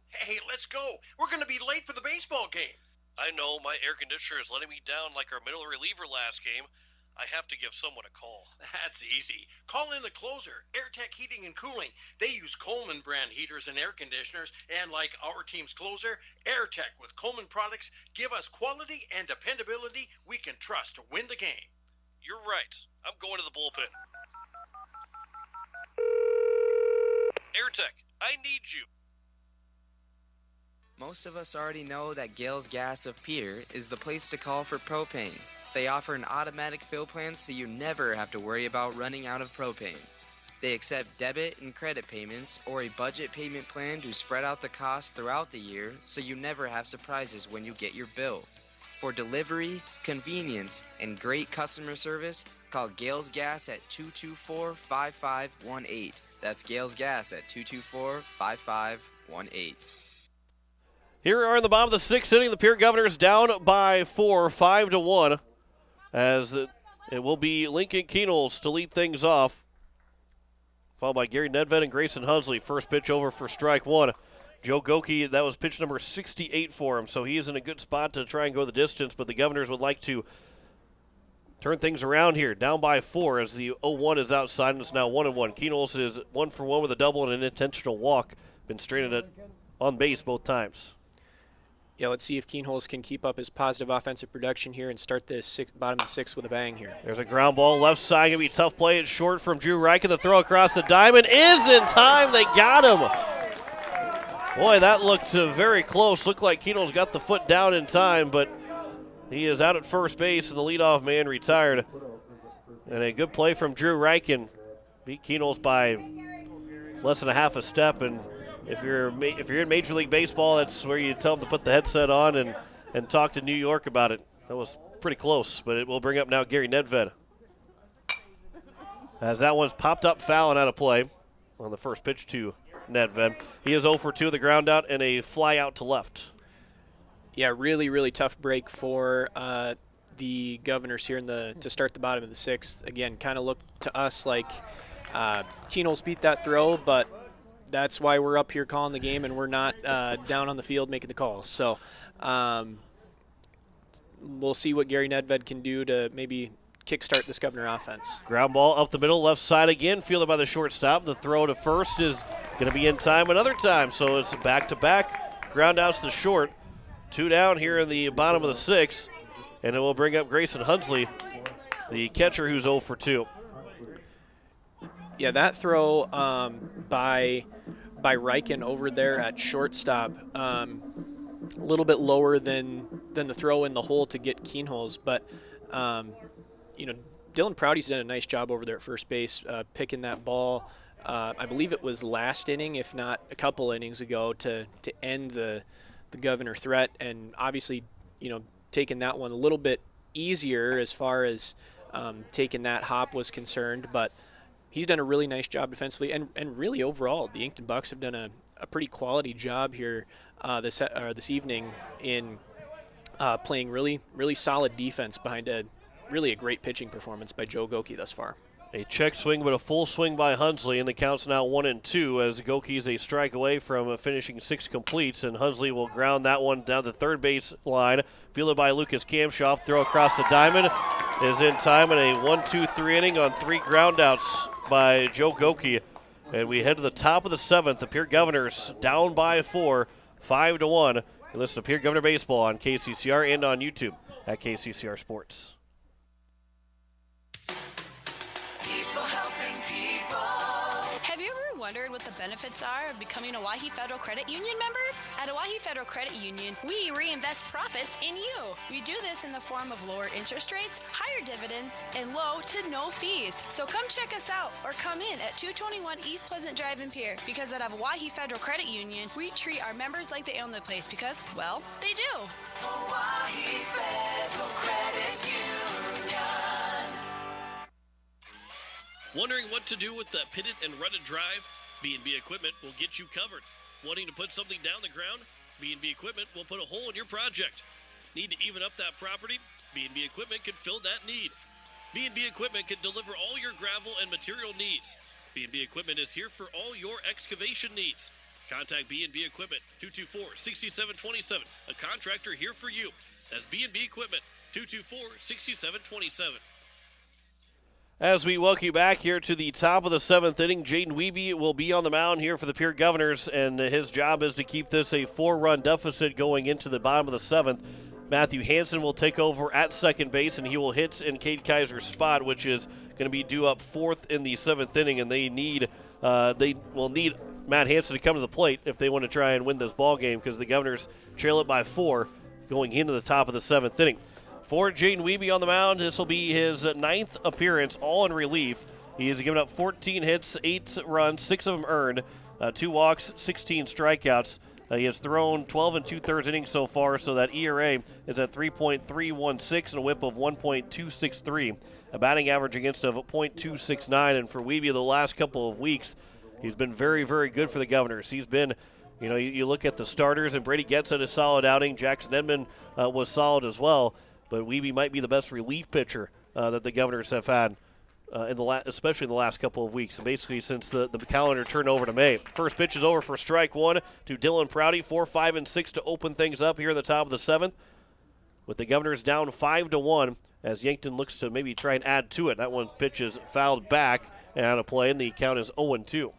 Hey, let's go. We're going to be late for the baseball game. I know, my air conditioner is letting me down like our middle reliever last game. I have to give someone a call. That's easy. Call in the closer, AirTech Heating and Cooling. They use Coleman brand heaters and air conditioners, and like our team's closer, AirTech with Coleman products give us quality and dependability we can trust to win the game. You're right. I'm going to the bullpen. AirTech, I need you. Most of us already know that Gales Gas of Pierre is the place to call for propane. They offer an automatic fill plan so you never have to worry about running out of propane. They accept debit and credit payments or a budget payment plan to spread out the cost throughout the year so you never have surprises when you get your bill. For delivery, convenience, and great customer service, call Gales Gas at 224-5518. That's Gales Gas at 224-5518. Here we are in the bottom of the 6th inning. The Pierre Governors down by 4, 5-1, as it will be Lincoln Keenholz to lead things off, followed by Gary Nedved and Grayson Hunsley. First pitch over for strike 1. Joe Goki, that was pitch number 68 for him, so he is in a good spot to try and go the distance, but the Governors would like to turn things around here. Down by 4 as the 0-1 is outside, and it's now 1-1. Keenholz is 1 for 1 with a double and an intentional walk. Been stranded on base both times. Yeah, let's see if Keenholz can keep up his positive offensive production here and start the bottom of the 6th with a bang here. There's a ground ball left side. Going to be a tough play. It's short from Drew Reichen. The throw across the diamond is in time. They got him. Boy, that looked very close. Looked like Keenholz got the foot down in time, but he is out at first base, and the leadoff man retired. And a good play from Drew Reichen. Beat Keenholz by less than a half a step, and if you're in Major League Baseball, that's where you tell them to put the headset on and talk to New York about it. That was pretty close, but it will bring up now Gary Nedved. As that one's popped up foul and out of play on the first pitch to Nedved. He is 0 for 2 with the ground out and a fly out to left. Yeah, really, really tough break for the Governors here to start the bottom of the 6th. Again, kind of looked to us like Keenholz beat that throw, but that's why we're up here calling the game and we're not down on the field making the calls. So we'll see what Gary Nedved can do to maybe kickstart this Governor offense. Ground ball up the middle, left side again, fielded by the shortstop. The throw to first is going to be in time another time, so it's back-to-back ground outs to short. 2 down here in the bottom of the 6th, and it will bring up Grayson Hunsley, the catcher, who's 0 for 2. Yeah, that throw by Reichen over there at shortstop, a little bit lower than the throw in the hole to get Keenholz, but Dylan Prouty's done a nice job over there at first base, picking that ball. I believe it was last inning, if not a couple innings ago, to end the Governor threat, and obviously, taking that one a little bit easier as far as taking that hop was concerned. But he's done a really nice job defensively, and really overall, the Yankton Bucks have done a pretty quality job here this evening in playing really, really solid defense behind a great pitching performance by Joe Goki thus far. A check swing, but a full swing by Hunsley, and the count's now 1-2 as Goki is a strike away from finishing 6 completes, and Hunsley will ground that one down the third base line. Fielded by Lucas Kamshoff. Throw across the diamond is in time, and a 1-2-3 inning on 3 groundouts by Joe Goki. And we head to the top of the 7th. The Pierre Governors down by 4, 5-1. You listen to Pierre Governor Baseball on KCCR and on YouTube at KCCR Sports. Wondered what the benefits are of becoming a Wahi Federal Credit Union member? At a Wahi Federal Credit Union, we reinvest profits in you. We do this in the form of lower interest rates, higher dividends, and low to no fees. So come check us out or come in at 221 East Pleasant Drive in Pierre, because at a Wahi Federal Credit Union, we treat our members like they own the place because, well, they do. Wahi Federal Credit Union. Wondering what to do with the pitted and rutted drive? B&B Equipment will get you covered. Wanting to put something down the ground? B&B Equipment will put a hole in your project. Need to even up that property? B&B Equipment can fill that need. B&B Equipment can deliver all your gravel and material needs. B&B Equipment is here for all your excavation needs. Contact B&B Equipment, 224-6727. A contractor here for you. That's B&B Equipment, 224-6727. As we welcome you back here to the top of the 7th inning, Jaden Wiebe will be on the mound here for the Pierre Governors, and his job is to keep this a 4-run deficit going into the bottom of the 7th. Matthew Hansen will take over at second base, and he will hit in Cade Kaiser's spot, which is going to be due up 4th in the 7th inning, and they will need Matt Hansen to come to the plate if they want to try and win this ball game, because the Governors trail it by 4 going into the top of the 7th inning. For Jaden Wiebe on the mound, this will be his 9th appearance, all in relief. He has given up 14 hits, 8 runs, 6 of them earned, 2 walks, 16 strikeouts. He has thrown 12 2/3 innings so far, so that ERA is at 3.316 and a whip of 1.263. A batting average against of 0.269, and for Wiebe the last couple of weeks, he's been very, very good for the Governors. He's been, you look at the starters, and Brady Getz had a solid outing. Jackson Edmond was solid as well. But Wiebe might be the best relief pitcher that the Governors have had, especially in the last couple of weeks, basically since the calendar turned over to May. First pitch is over for strike 1 to Dylan Prouty, 4, 5, and 6 to open things up here at the top of the 7th. With the Governors down 5-1, as Yankton looks to maybe try and add to it. That one pitch is fouled back and out of play, and the count is 0-2.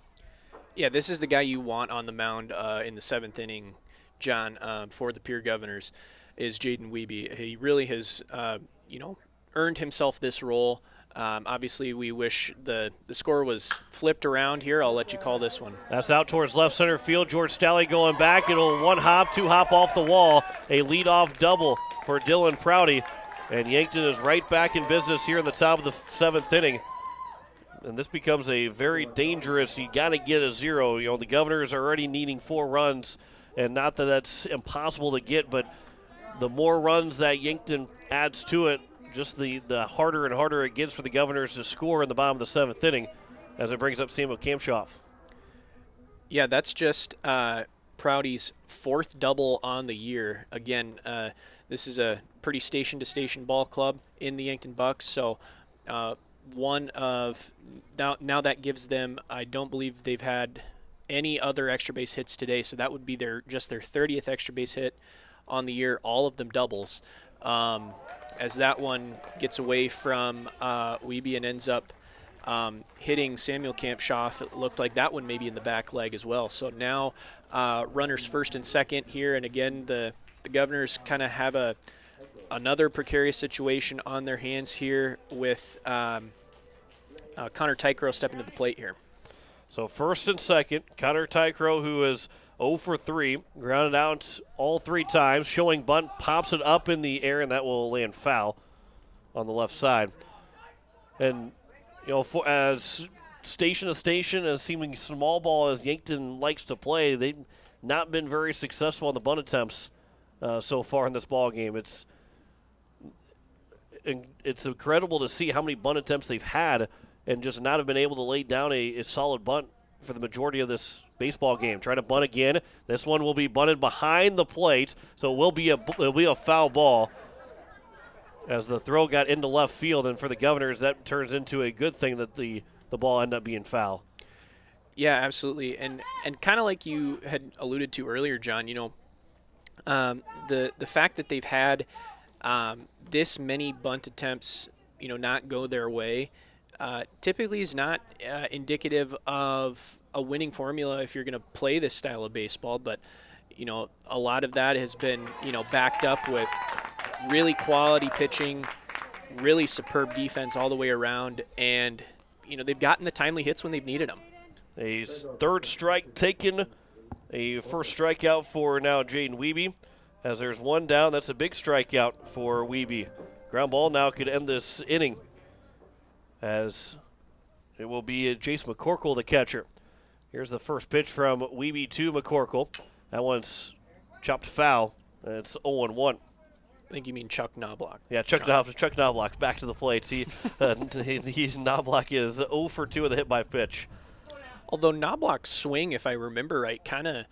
Yeah, this is the guy you want on the mound in the 7th inning, John, for the Pierre Governors. Is Jaden Wiebe. He really has, earned himself this role. Obviously, we wish the score was flipped around here. I'll let you call this one. That's out towards left center field. George Stalley going back. It'll 1-hop, 2-hop off the wall. A leadoff double for Dylan Prouty. And Yankton is right back in business here in the top of the 7th inning. And this becomes a very dangerous, you got to get a 0. The Governors are already needing 4 runs. And not that that's impossible to get, but the more runs that Yankton adds to it, just the harder and harder it gets for the Governors to score in the bottom of the 7th inning, as it brings up Samuel Kamshoff. Yeah, that's just Prouty's 4th double on the year. Again, this is a pretty station-to-station ball club in the Yankton Bucks, so one of now that gives them, I don't believe they've had any other extra base hits today, so that would be just their 30th extra base hit on the year, all of them doubles. As that one gets away from Wiebe and ends up hitting Samuel Kamshoff, it looked like that one maybe in the back leg as well. So now runners first and second here, and again the Governors kind of have another precarious situation on their hands here with Connor Tykrow stepping to the plate here. So first and second, Connor Tykrow, who is 0 for 3, grounded out all 3 times, showing bunt, pops it up in the air, and that will land foul on the left side. And, as station to station, as seeming small ball as Yankton likes to play, they've not been very successful on the bunt attempts so far in this ball game. It's incredible to see how many bunt attempts they've had and just not have been able to lay down a solid bunt for the majority of this baseball game. Trying to bunt again. This one will be bunted behind the plate, so it will be a foul ball as the throw got into left field. And for the Governors, that turns into a good thing that the ball ended up being foul. Yeah, absolutely. And kind of like you had alluded to earlier, John, the fact that they've had this many bunt attempts, not go their way, typically is not indicative of a winning formula if you're going to play this style of baseball. But, a lot of that has been, backed up with really quality pitching, really superb defense all the way around, and, they've gotten the timely hits when they've needed them. A third strike taken, a first strikeout for now Jaden Wiebe. As there's one down, that's a big strikeout for Wiebe. Ground ball now could end this inning, as it will be Jace McCorkle, the catcher. Here's the first pitch from Wiebe to McCorkle. That one's chopped foul, and it's 0-1. I think you mean Chuck Knobloch. Yeah, Chuck Knobloch back to the plate. Knobloch is 0 for 2 with a hit by pitch. Although Knobloch's swing, if I remember right, kind of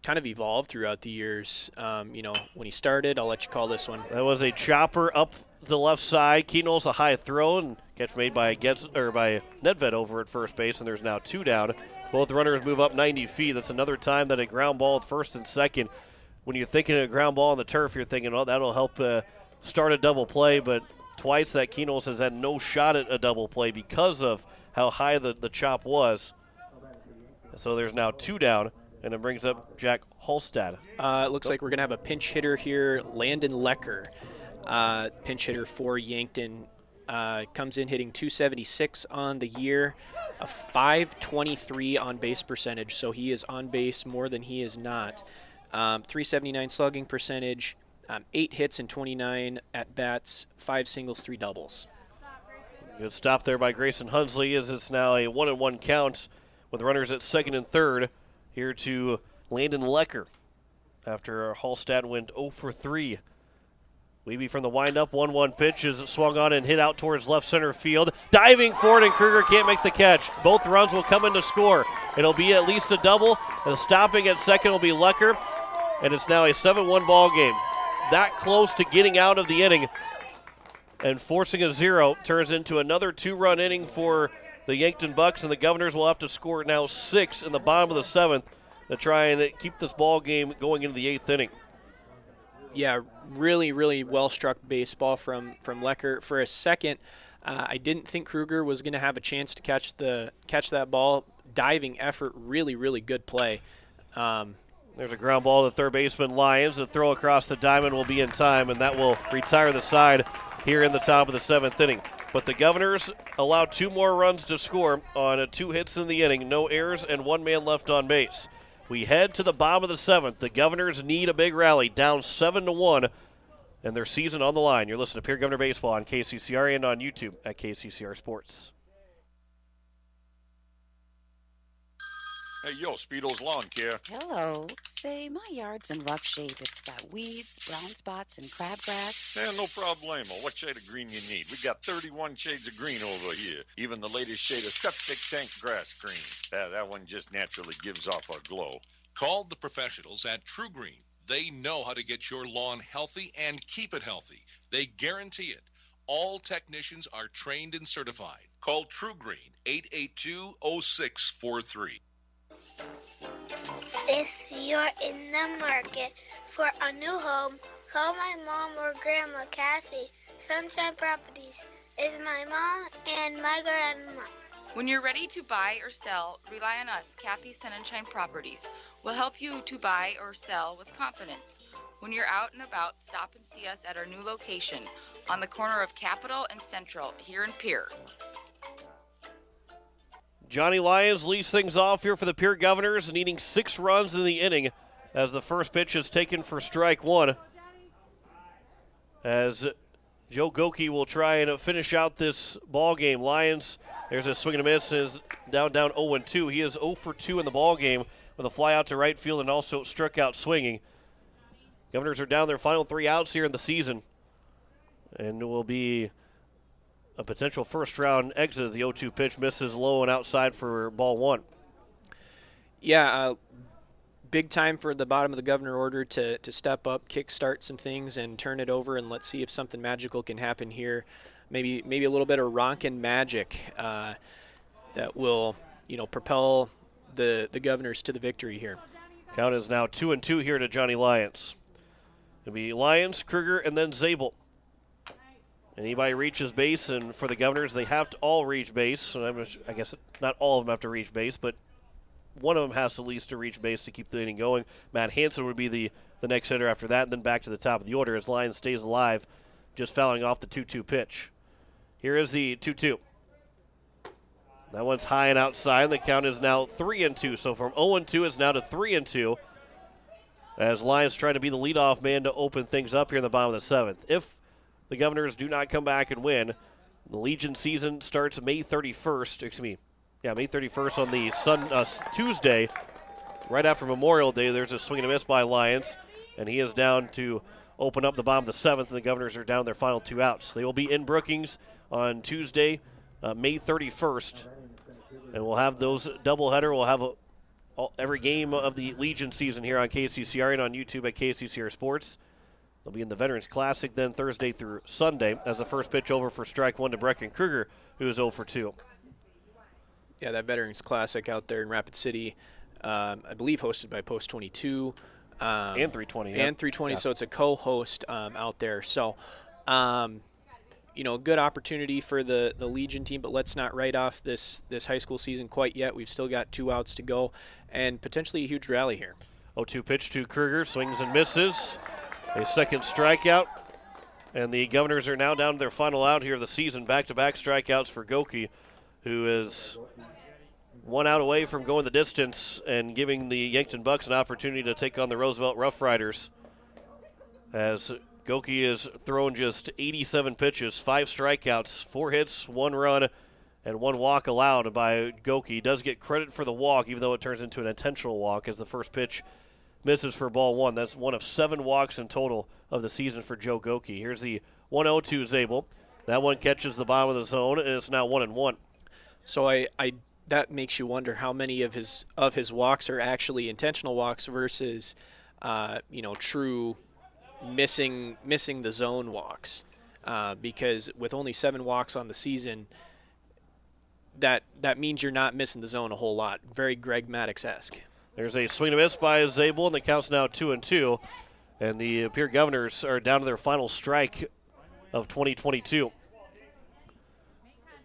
evolved throughout the years. When he started, I'll let you call this one. That was a chopper up the left side. Keenol's a high throw, and catch made by Nedved over at first base, and there's now 2 down. Both runners move up 90 feet. That's another time that a ground ball at first and second. When you're thinking of a ground ball on the turf, you're thinking, that'll help start a double play, but twice that Keenol's has had no shot at a double play because of how high the chop was. So there's now 2 down, and it brings up Jack Holstad. It looks like we're going to have a pinch hitter here, Landon Lecker. Pinch hitter for Yankton. Comes in hitting .276 on the year, a .523 on base percentage, so he is on base more than he is not. .379 slugging percentage, 8 hits and 29 at-bats, 5 singles, 3 doubles. Good stop there by Grayson Hunsley, as it's now a 1-1 count with runners at second and third. Here to Landon Lecker after Hallstatt went 0 for 3. Wiebe from the windup, 1-1 pitch is swung on and hit out towards left center field. Diving for it, and Kruger can't make the catch. Both runs will come in to score. It'll be at least a double, and stopping at second will be Lecker, and it's now a 7-1 ball game. That close to getting out of the inning and forcing a 0 turns into another 2-run inning for the Yankton Bucks, and the Governors will have to score now 6 in the bottom of the 7th to try and keep this ball game going into the 8th inning. Yeah, really, really well-struck baseball from Lecker. For a second, I didn't think Kruger was going to have a chance to catch that ball. Diving effort, really, really good play. There's a ground ball to third baseman Lyons. The throw across the diamond will be in time, and that will retire the side here in the top of the 7th inning. But the Governors allow 2 more runs to score on 2 hits in the inning, no errors, and 1 man left on base. We head to the bottom of the 7th. The Governors need a big rally, down 7-1, and their season on the line. You're listening to Pierre Governor Baseball on KCCR and on YouTube at KCCR Sports. Hey, yo, Speedo's Lawn Care. Hello. Say, my yard's in rough shape. It's got weeds, brown spots, and crabgrass. Yeah, no problemo. What shade of green you need? We got 31 shades of green over here. Even the latest shade of septic tank grass green. That one just naturally gives off a glow. Call the professionals at True Green. They know how to get your lawn healthy and keep it healthy. They guarantee it. All technicians are trained and certified. Call True Green, 882-0643. If you're in the market for a new home, call my mom or grandma, Kathy. Sunshine Properties is my mom and my grandma. When you're ready to buy or sell, rely on us, Kathy Sunshine Properties. We'll help you to buy or sell with confidence. When you're out and about, stop and see us at our new location on the corner of Capitol and Central here in Pierre. Johnny Lyons leads things off here for the Pierre Governors, needing 6 runs in the inning as the first pitch is taken for strike 1. As Joe Goki will try and finish out this ball game. Lions, there's a swing and a miss, is down 0-2. He is 0 for 2 in the ball game with a fly out to right field and also struck out swinging. Governors are down their final 3 outs here in the season, and it will be a potential first-round exit. The 0-2 pitch misses low and outside for ball 1. Yeah, big time for the bottom of the Governor order to step up, kickstart some things, and turn it over, and let's see if something magical can happen here. Maybe a little bit of ronkin' magic that will, propel the Governors to the victory here. Count is now 2-2 here to Johnny Lyons. It'll be Lyons, Kruger, and then Zabel. Anybody reaches base, and for the Governors, they have to all reach base. And I guess not all of them have to reach base, but one of them has at least to reach base to keep the inning going. Matt Hansen would be the next hitter after that, and then back to the top of the order as Lyons stays alive, just fouling off the 2-2 pitch. Here is the 2-2. That one's high and outside. The count is now 3-2. So from 0-2 is now to 3-2 as Lyons trying to be the leadoff man to open things up here in the bottom of the 7th. If the Governors do not come back and win, the Legion season starts May 31st. May 31st on the Tuesday, right after Memorial Day. There's a swing and a miss by Lyons, and he is down to open up the bottom of the 7th, and the Governors are down their final 2 outs. They will be in Brookings on Tuesday, May 31st, and we'll have those doubleheader. We'll have every game of the Legion season here on KCCR and on YouTube at KCCR Sports. They'll be in the Veterans Classic then Thursday through Sunday as the first pitch over for strike 1 to Brecken Kruger, who is 0 for 2. Yeah, that Veterans Classic out there in Rapid City, I believe hosted by Post 22. And 320. And 320, yeah. So it's a co-host out there. So, good opportunity for the Legion team, but let's not write off this high school season quite yet. We've still got 2 outs to go and potentially a huge rally here. 0-2 pitch to Kruger, swings and misses. A second strikeout, and the Governors are now down to their final out here of the season. Back-to-back strikeouts for Goki, who is 1 out away from going the distance and giving the Yankton Bucks an opportunity to take on the Roosevelt Rough Riders. As Goki is throwing just 87 pitches, 5 strikeouts, 4 hits, 1 run, and 1 walk allowed by Goki. He does get credit for the walk, even though it turns into an intentional walk as the first pitch misses for ball 1. That's 1 of 7 walks in total of the season for Joe Goki. Here's the 1-0 to Zabel. That one catches the bottom of the zone, and it's now 1-1. So that makes you wonder how many of his walks are actually intentional walks versus, true missing the zone walks. Because with only 7 walks on the season, that means you're not missing the zone a whole lot. Very Greg Maddox-esque. There's a swing and a miss by Zabel, and the count's now 2-2. And the Pierre Governors are down to their final strike of 2022.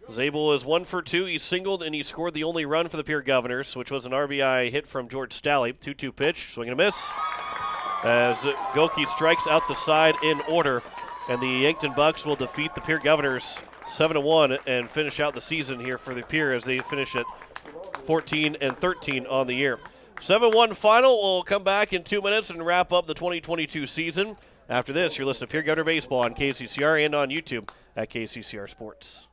Zabel is 1 for 2. He singled and he scored the only run for the Pierre Governors, which was an RBI hit from George Stalley. 2-2 pitch, swing and a miss. As Goki strikes out the side in order, and the Yankton Bucks will defeat the Pierre Governors 7-1 and finish out the season here for the Pierre as they finish at 14-13 on the year. 7-1 final. We'll come back in 2 minutes and wrap up the 2022 season. After this, you're listening to Pierre Governor Baseball on KCCR and on YouTube at KCCR Sports.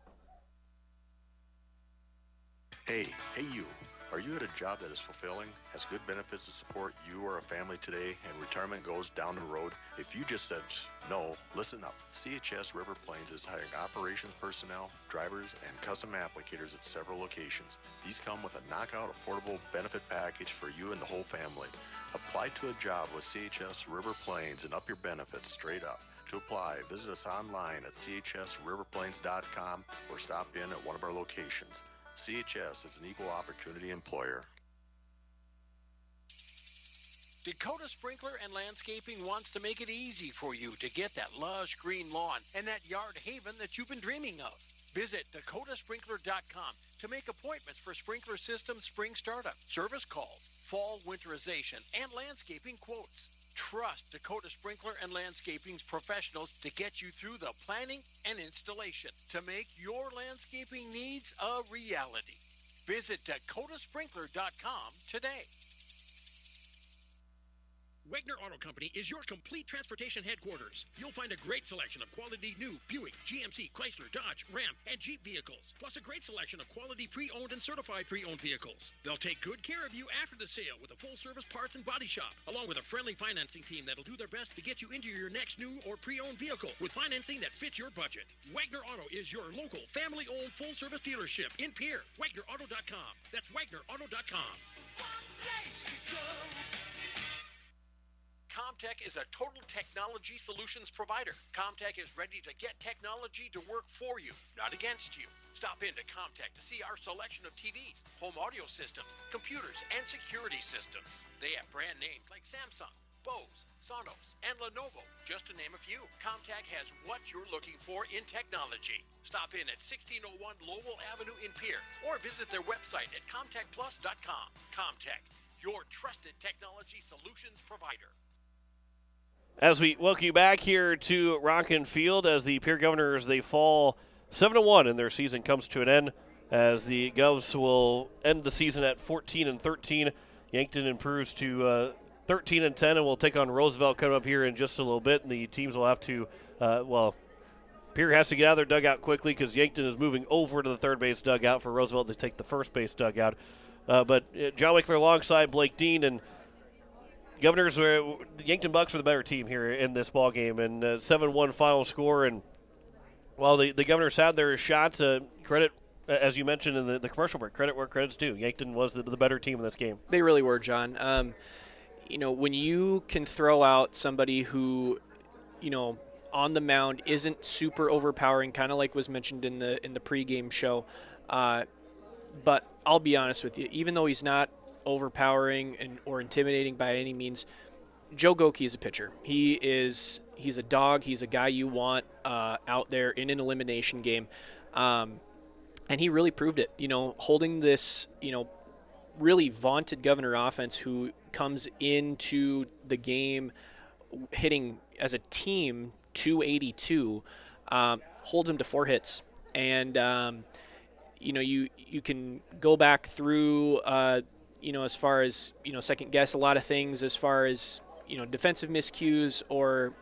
Hey you. Are you at a job that is fulfilling, has good benefits to support you or a family today, and retirement goes down the road? If you just said no, listen up. CHS River Plains is hiring operations personnel, drivers, and custom applicators at several locations. These come with a knockout affordable benefit package for you and the whole family. Apply to a job with CHS River Plains and up your benefits straight up. To apply, visit us online at chsriverplains.com or stop in at one of our locations. CHS is an equal opportunity employer. Dakota Sprinkler and Landscaping wants to make it easy for you to get that lush green lawn and that yard haven that you've been dreaming of. Visit dakotasprinkler.com to make appointments for sprinkler system spring startup, service calls, fall winterization, and landscaping quotes. Trust Dakota Sprinkler and Landscaping's professionals to get you through the planning and installation to make your landscaping needs a reality. Visit dakotasprinkler.com today. Wegner Auto Company is your complete transportation headquarters. You'll find a great selection of quality new Buick, GMC, Chrysler, Dodge, Ram, and Jeep vehicles, plus a great selection of quality pre-owned and certified pre-owned vehicles. They'll take good care of you after the sale with a full-service parts and body shop, along with a friendly financing team that'll do their best to get you into your next new or pre-owned vehicle with financing that fits your budget. Wagner Auto is your local, family-owned, full-service dealership in Pierre. WagnerAuto.com. That's WagnerAuto.com. Comtech is a total technology solutions provider. Comtech is ready to get technology to work for you, not against you. Stop into Comtech to see our selection of TVs, home audio systems, computers, and security systems. They have brand names like Samsung, Bose, Sonos, and Lenovo, just to name a few. Comtech has what you're looking for in technology. Stop in at 1601 Lowell Avenue in Pierre, or visit their website at comtechplus.com. Comtech, your trusted technology solutions provider. As we welcome you back here to Rockin' Field, as the Pierre Governors, they fall 7-1 and their season comes to an end, as the Govs will end the season at 14-13. Yankton improves to 13-10, and we'll take on Roosevelt coming up here in just a little bit, and the teams will have to, Pierre has to get out of their dugout quickly because Yankton is moving over to the third base dugout for Roosevelt to take the first base dugout. But John Wickler alongside Blake Dean, and Governors, the Yankton Bucks were the better team here in this ball game, and 7-1 final score. And while the Governors had their shots, credit, as you mentioned in the commercial break, credit where credit's due. Yankton was the better team in this game. They really were, John. When you can throw out somebody who, on the mound isn't super overpowering, kind of like was mentioned in the pregame show, but I'll be honest with you, even though he's not overpowering or intimidating by any means, Joe Goki is a pitcher. He's a dog. He's a guy you want out there in an elimination game, and he really proved it. Holding this really vaunted Governor offense, who comes into the game hitting as a team 282, holds him to 4 hits, and you can go back through. As far as, second guess a lot of things as far as, defensive miscues or,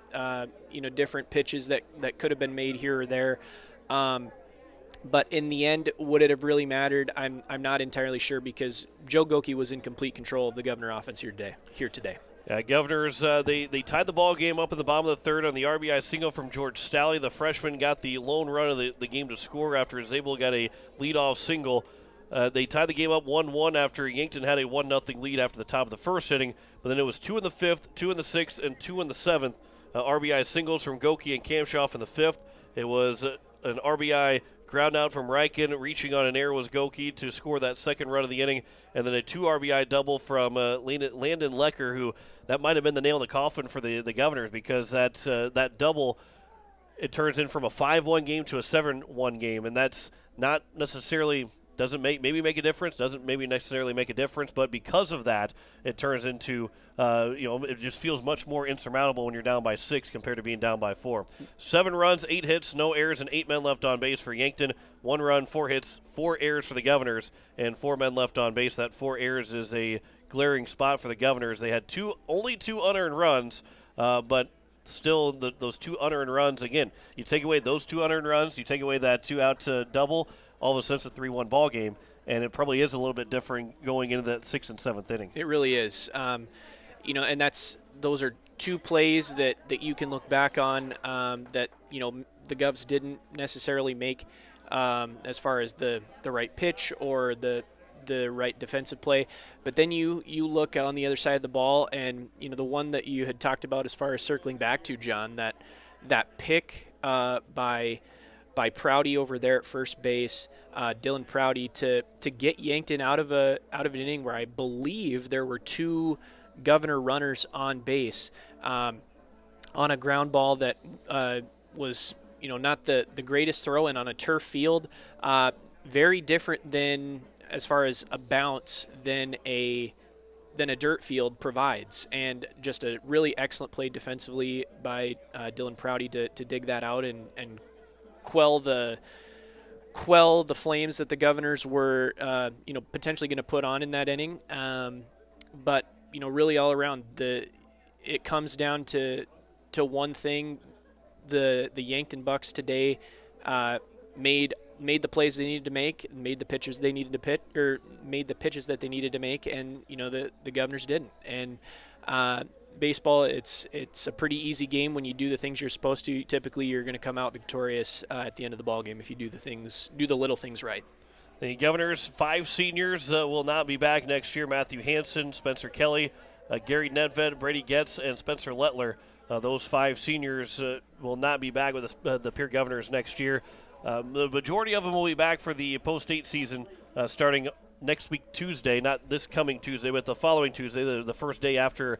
different pitches that could have been made here or there. But in the end, would it have really mattered? I'm not entirely sure, because Joe Goki was in complete control of the Governor offense here today. Yeah, Governors, they tied the ball game up in the bottom of the third on the RBI single from George Stalley. The freshman got the lone run of the game to score after Zabel got a leadoff single. They tied the game up 1-1 after Yankton had a 1-0 lead after the top of the first inning, but then it was 2 in the 5th, 2 in the 6th, and 2 in the 7th. RBI singles from Goki and Kamshoff in the 5th. It was an RBI ground out from Reichen. Reaching on an error was Goki to score that second run of the inning, and then a 2 RBI double from Landon Lecker, who that might have been the nail in the coffin for the Governors, because that double, it turns in from a 5-1 game to a 7-1 game, and that's not necessarily – doesn't maybe make a difference, doesn't maybe necessarily make a difference, but because of that, it turns into, it just feels much more insurmountable when you're down by 6 compared to being down by 4. 7 runs, 8 hits, no errors, and 8 men left on base for Yankton. 1 run, 4 hits, 4 errors for the Governors, and 4 men left on base. That 4 errors is a glaring spot for the Governors. They had only 2 unearned runs, but still those 2 unearned runs, again, you take away those 2 unearned runs, you take away that 2-out double, all of a sudden it's a 3-1 ball game, and it probably is a little bit different going into that 6th and 7th inning. It really is. And those are 2 plays that you can look back on that, the Govs didn't necessarily make as far as the right pitch or the right defensive play. But then you look on the other side of the ball, and, the one that you had talked about as far as circling back to, John, that pick by Prouty over there at first base, Dylan Prouty, to get Yankton out of an inning where I believe there were 2 Governor runners on base on a ground ball that was not the greatest throw in on a turf field. Very different than, as far as a bounce, than a dirt field provides, and just a really excellent play defensively by Dylan Prouty to dig that out and quell the flames that the Governors were potentially going to put on in that inning. But really all around, it comes down to one thing. The Yankton Bucks today made the plays they needed to make, made the pitches they needed to pitch, or made the pitches that they needed to make, and the Governors didn't. And baseball, it's a pretty easy game when you do the things you're supposed to. Typically, you're going to come out victorious at the end of the ball game if you do the little things right. The Governors' 5 seniors will not be back next year. Matthew Hansen, Spencer Kelly, Gary Nedved, Brady Getz, and Spencer Lettler. Those 5 seniors will not be back with the Pierre Governors next year. The majority of them will be back for the post-state season starting next week Tuesday, not this coming Tuesday, but the following Tuesday, the first day after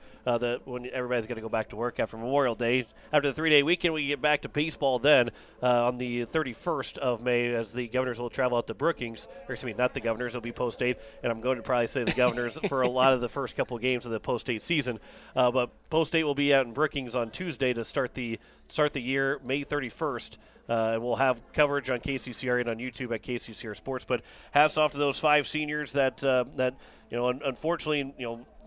when everybody's going to go back to work after Memorial Day. After the 3-day weekend, we get back to baseball then on the 31st of May as the Governors will travel out to Brookings. Or excuse me, not the Governors, it'll be post-state, and I'm going to probably say the Governors for a lot of the first couple games of the post-state season. But post-state will be out in Brookings on Tuesday to start the year, May 31st. And we'll have coverage on KCCR and on YouTube at KCCR Sports. But hats off to those 5 seniors that unfortunately,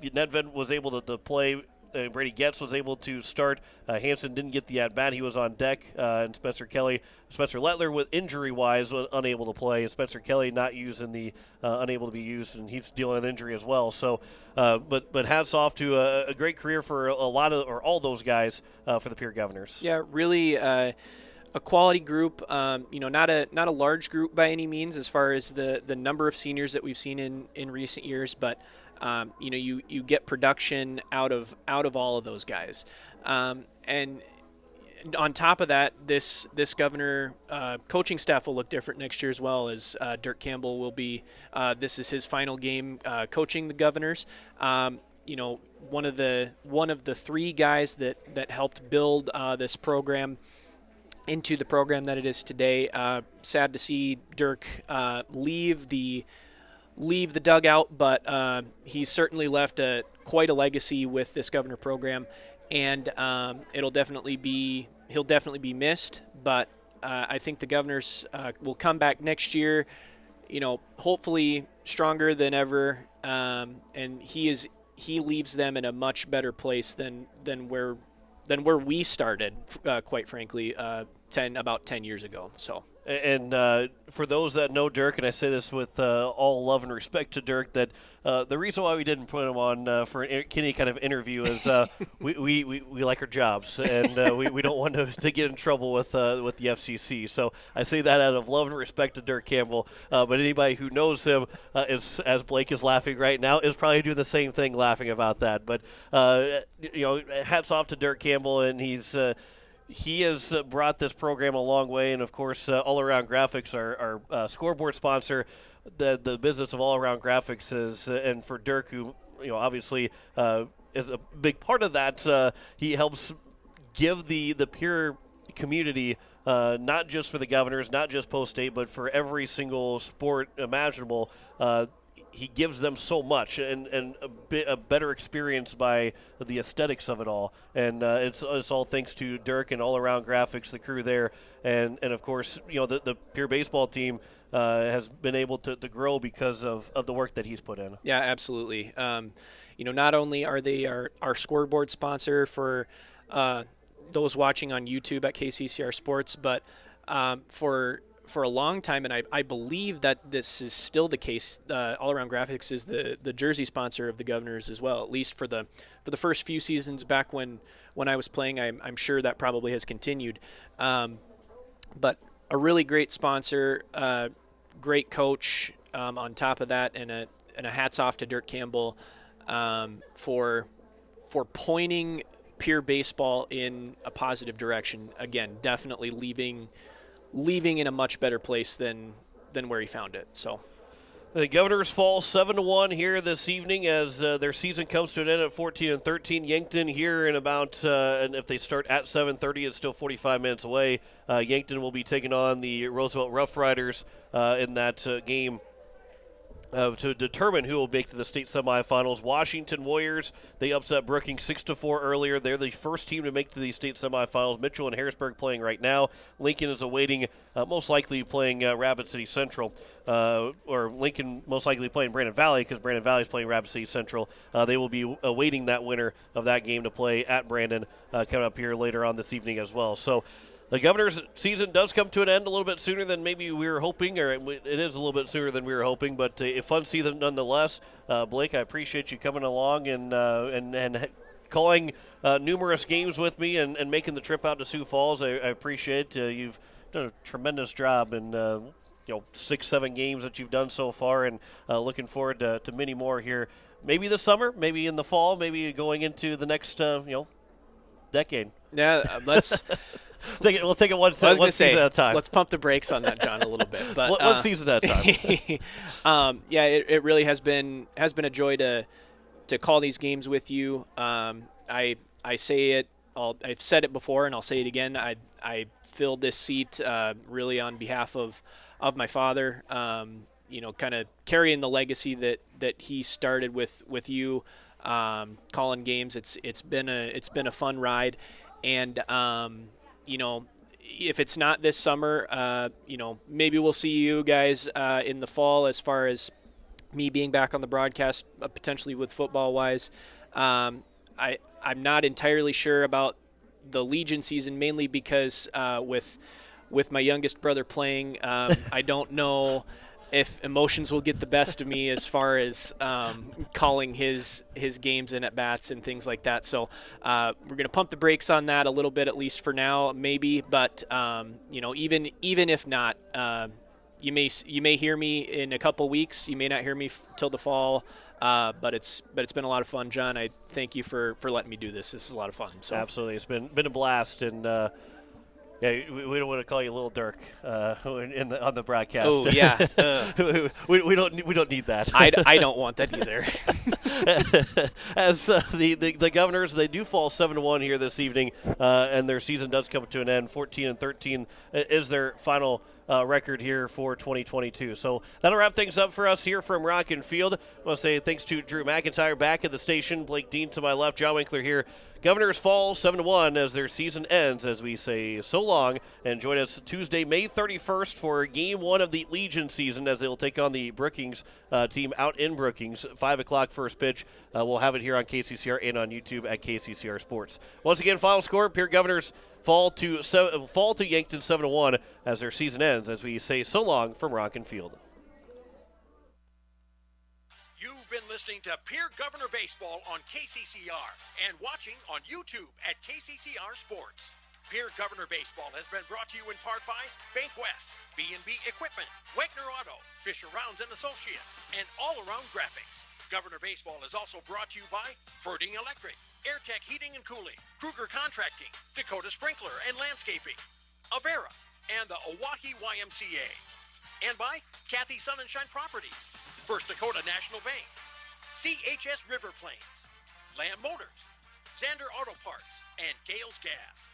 Nedved was able to play. Brady Getz was able to start. Hansen didn't get the at-bat. He was on deck. And Spencer Lettler, with injury-wise, was unable to play. And Spencer Kelly not using unable to be used, and he's dealing with injury as well. So, but hats off to a great career for all those guys for the Pierre Governors. Yeah, really. A quality group, not a large group by any means as far as the number of seniors that we've seen in recent years, but you get production out of all of those guys, and on top of that, this Governor coaching staff will look different next year as well, as Dirk Campbell will be. This is his final game coaching the Governors. One of the 3 guys that helped build this program into the program that it is today. Sad to see Dirk leave the dugout, but he's certainly left quite a legacy with this Governor program, and he'll definitely be missed. But I think the Governors will come back next year, hopefully stronger than ever, and he leaves them in a much better place than where we started, quite frankly, about 10 years ago. So, and for those that know Dirk, and I say this with all love and respect to Dirk, that the reason why we didn't put him on for any kind of interview is we like our jobs, and we don't want to get in trouble with the FCC. So I say that out of love and respect to Dirk Campbell. But anybody who knows him, as Blake is laughing right now, is probably doing the same thing, laughing about that. But hats off to Dirk Campbell, and he has brought this program a long way, and of course, All Around Graphics, our scoreboard sponsor, the business of All Around Graphics is, and for Dirk, who obviously is a big part of that. He helps give the Pierre community, not just for the Governors, not just post-state, but for every single sport imaginable. He gives them so much and a better experience by the aesthetics of it all. And it's all thanks to Dirk and All Around Graphics, the crew there. And of course, the Pierre baseball team has been able to grow because of the work that he's put in. Yeah, absolutely. Not only are they our scoreboard sponsor for those watching on YouTube at KCCR Sports, but for a long time, and I believe that this is still the case, All Around Graphics is the jersey sponsor of the Governors as well, at least for the first few seasons back when I was playing. I'm sure that probably has continued. But a really great sponsor, great coach on top of that, and a hats off to Dirk Campbell for pointing Pierre baseball in a positive direction. Again, definitely leaving in a much better place than where he found it. So the Governors fall 7-1 here this evening as their season comes to an end at 14-13. Yankton here in about, and if they start at 7:30, it's still 45 minutes away. Yankton will be taking on the Roosevelt Rough Riders in that game to determine who will make to the state semifinals. Washington Warriors, they upset Brookings 6-4 earlier. They're the first team to make to the state semifinals. Mitchell and Harrisburg playing right now. Lincoln is awaiting, most likely playing Rapid City Central, or Lincoln most likely playing Brandon Valley because Brandon Valley is playing Rapid City Central. They will be awaiting that winner of that game to play at Brandon coming up here later on this evening as well. So the Governor's season does come to an end a little bit sooner than maybe we were hoping, or it is a little bit sooner than we were hoping, but a fun season nonetheless. Blake, I appreciate you coming along and calling numerous games with me and making the trip out to Sioux Falls. I appreciate it. You've done a tremendous job in 6-7 games that you've done so far, and looking forward to many more here. Maybe this summer, maybe in the fall, maybe going into the next decade. Yeah, let's. We'll take it one season at a time. Let's pump the brakes on that, John, a little bit. But one season at a time. It really has been a joy to call these games with you. I say it. I've said it before, and I'll say it again. I filled this seat really on behalf of my father. Kind of carrying the legacy that he started with you, calling games. It's been a fun ride, and if it's not this summer, maybe we'll see you guys in the fall as far as me being back on the broadcast, potentially with football-wise. I'm not entirely sure about the Legion season, mainly because with my youngest brother playing, I don't know if emotions will get the best of me as far as calling his games and at-bats and things like that. So we're going to pump the brakes on that a little bit, at least for now, maybe. But, even if not, you may hear me in a couple weeks. You may not hear me till the fall. But it's been a lot of fun, John. I thank you for letting me do this. This is a lot of fun. So. Absolutely. It's been a blast, and we don't want to call you Little Dirk on the broadcast. Oh yeah, we don't need that. I don't want that either. As the Governors, they do fall 7-1 here this evening, and their season does come to an end. 14-13 is their final record here for 2022. So that'll wrap things up for us here from Rock Field. I want to say thanks to Drew McIntyre back at the station, Blake Dean to my left, John Winkler here. Governors fall 7-1 as their season ends, as we say so long. And join us Tuesday, May 31st for Game 1 of the Legion season, as they'll take on the Brookings team out in Brookings. 5 o'clock first pitch. We'll have it here on KCCR and on YouTube at KCCR Sports. Once again, final score, Pierre Governors fall to Yankton 7-1 as their season ends, as we say so long from Rock Field. You've been listening to Pierre Governor Baseball on KCCR and watching on YouTube at KCCR Sports. Pierre Governor Baseball has been brought to you in part by Bank West, B&B Equipment, Wegner Auto, Fisher Rounds and Associates, and All Around Graphics. Governor Baseball is also brought to you by Ferding Electric, AirTech Heating and Cooling, Kruger Contracting, Dakota Sprinkler and Landscaping, Avera, and the Oahe YMCA. And by Kathy Sun and Shine Properties, First Dakota National Bank, CHS River Plains, Lamb Motors, Zander Auto Parts, and Gales Gas.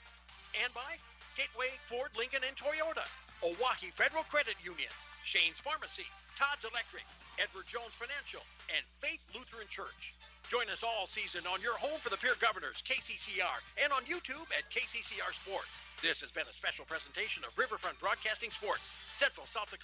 And by Gateway Ford, Lincoln, and Toyota, Oahe Federal Credit Union, Shane's Pharmacy, Todd's Electric, Edward Jones Financial, and Faith Lutheran Church. Join us all season on your home for the Pierre Governors, KCCR, and on YouTube at KCCR Sports. This has been a special presentation of Riverfront Broadcasting Sports, Central South Dakota.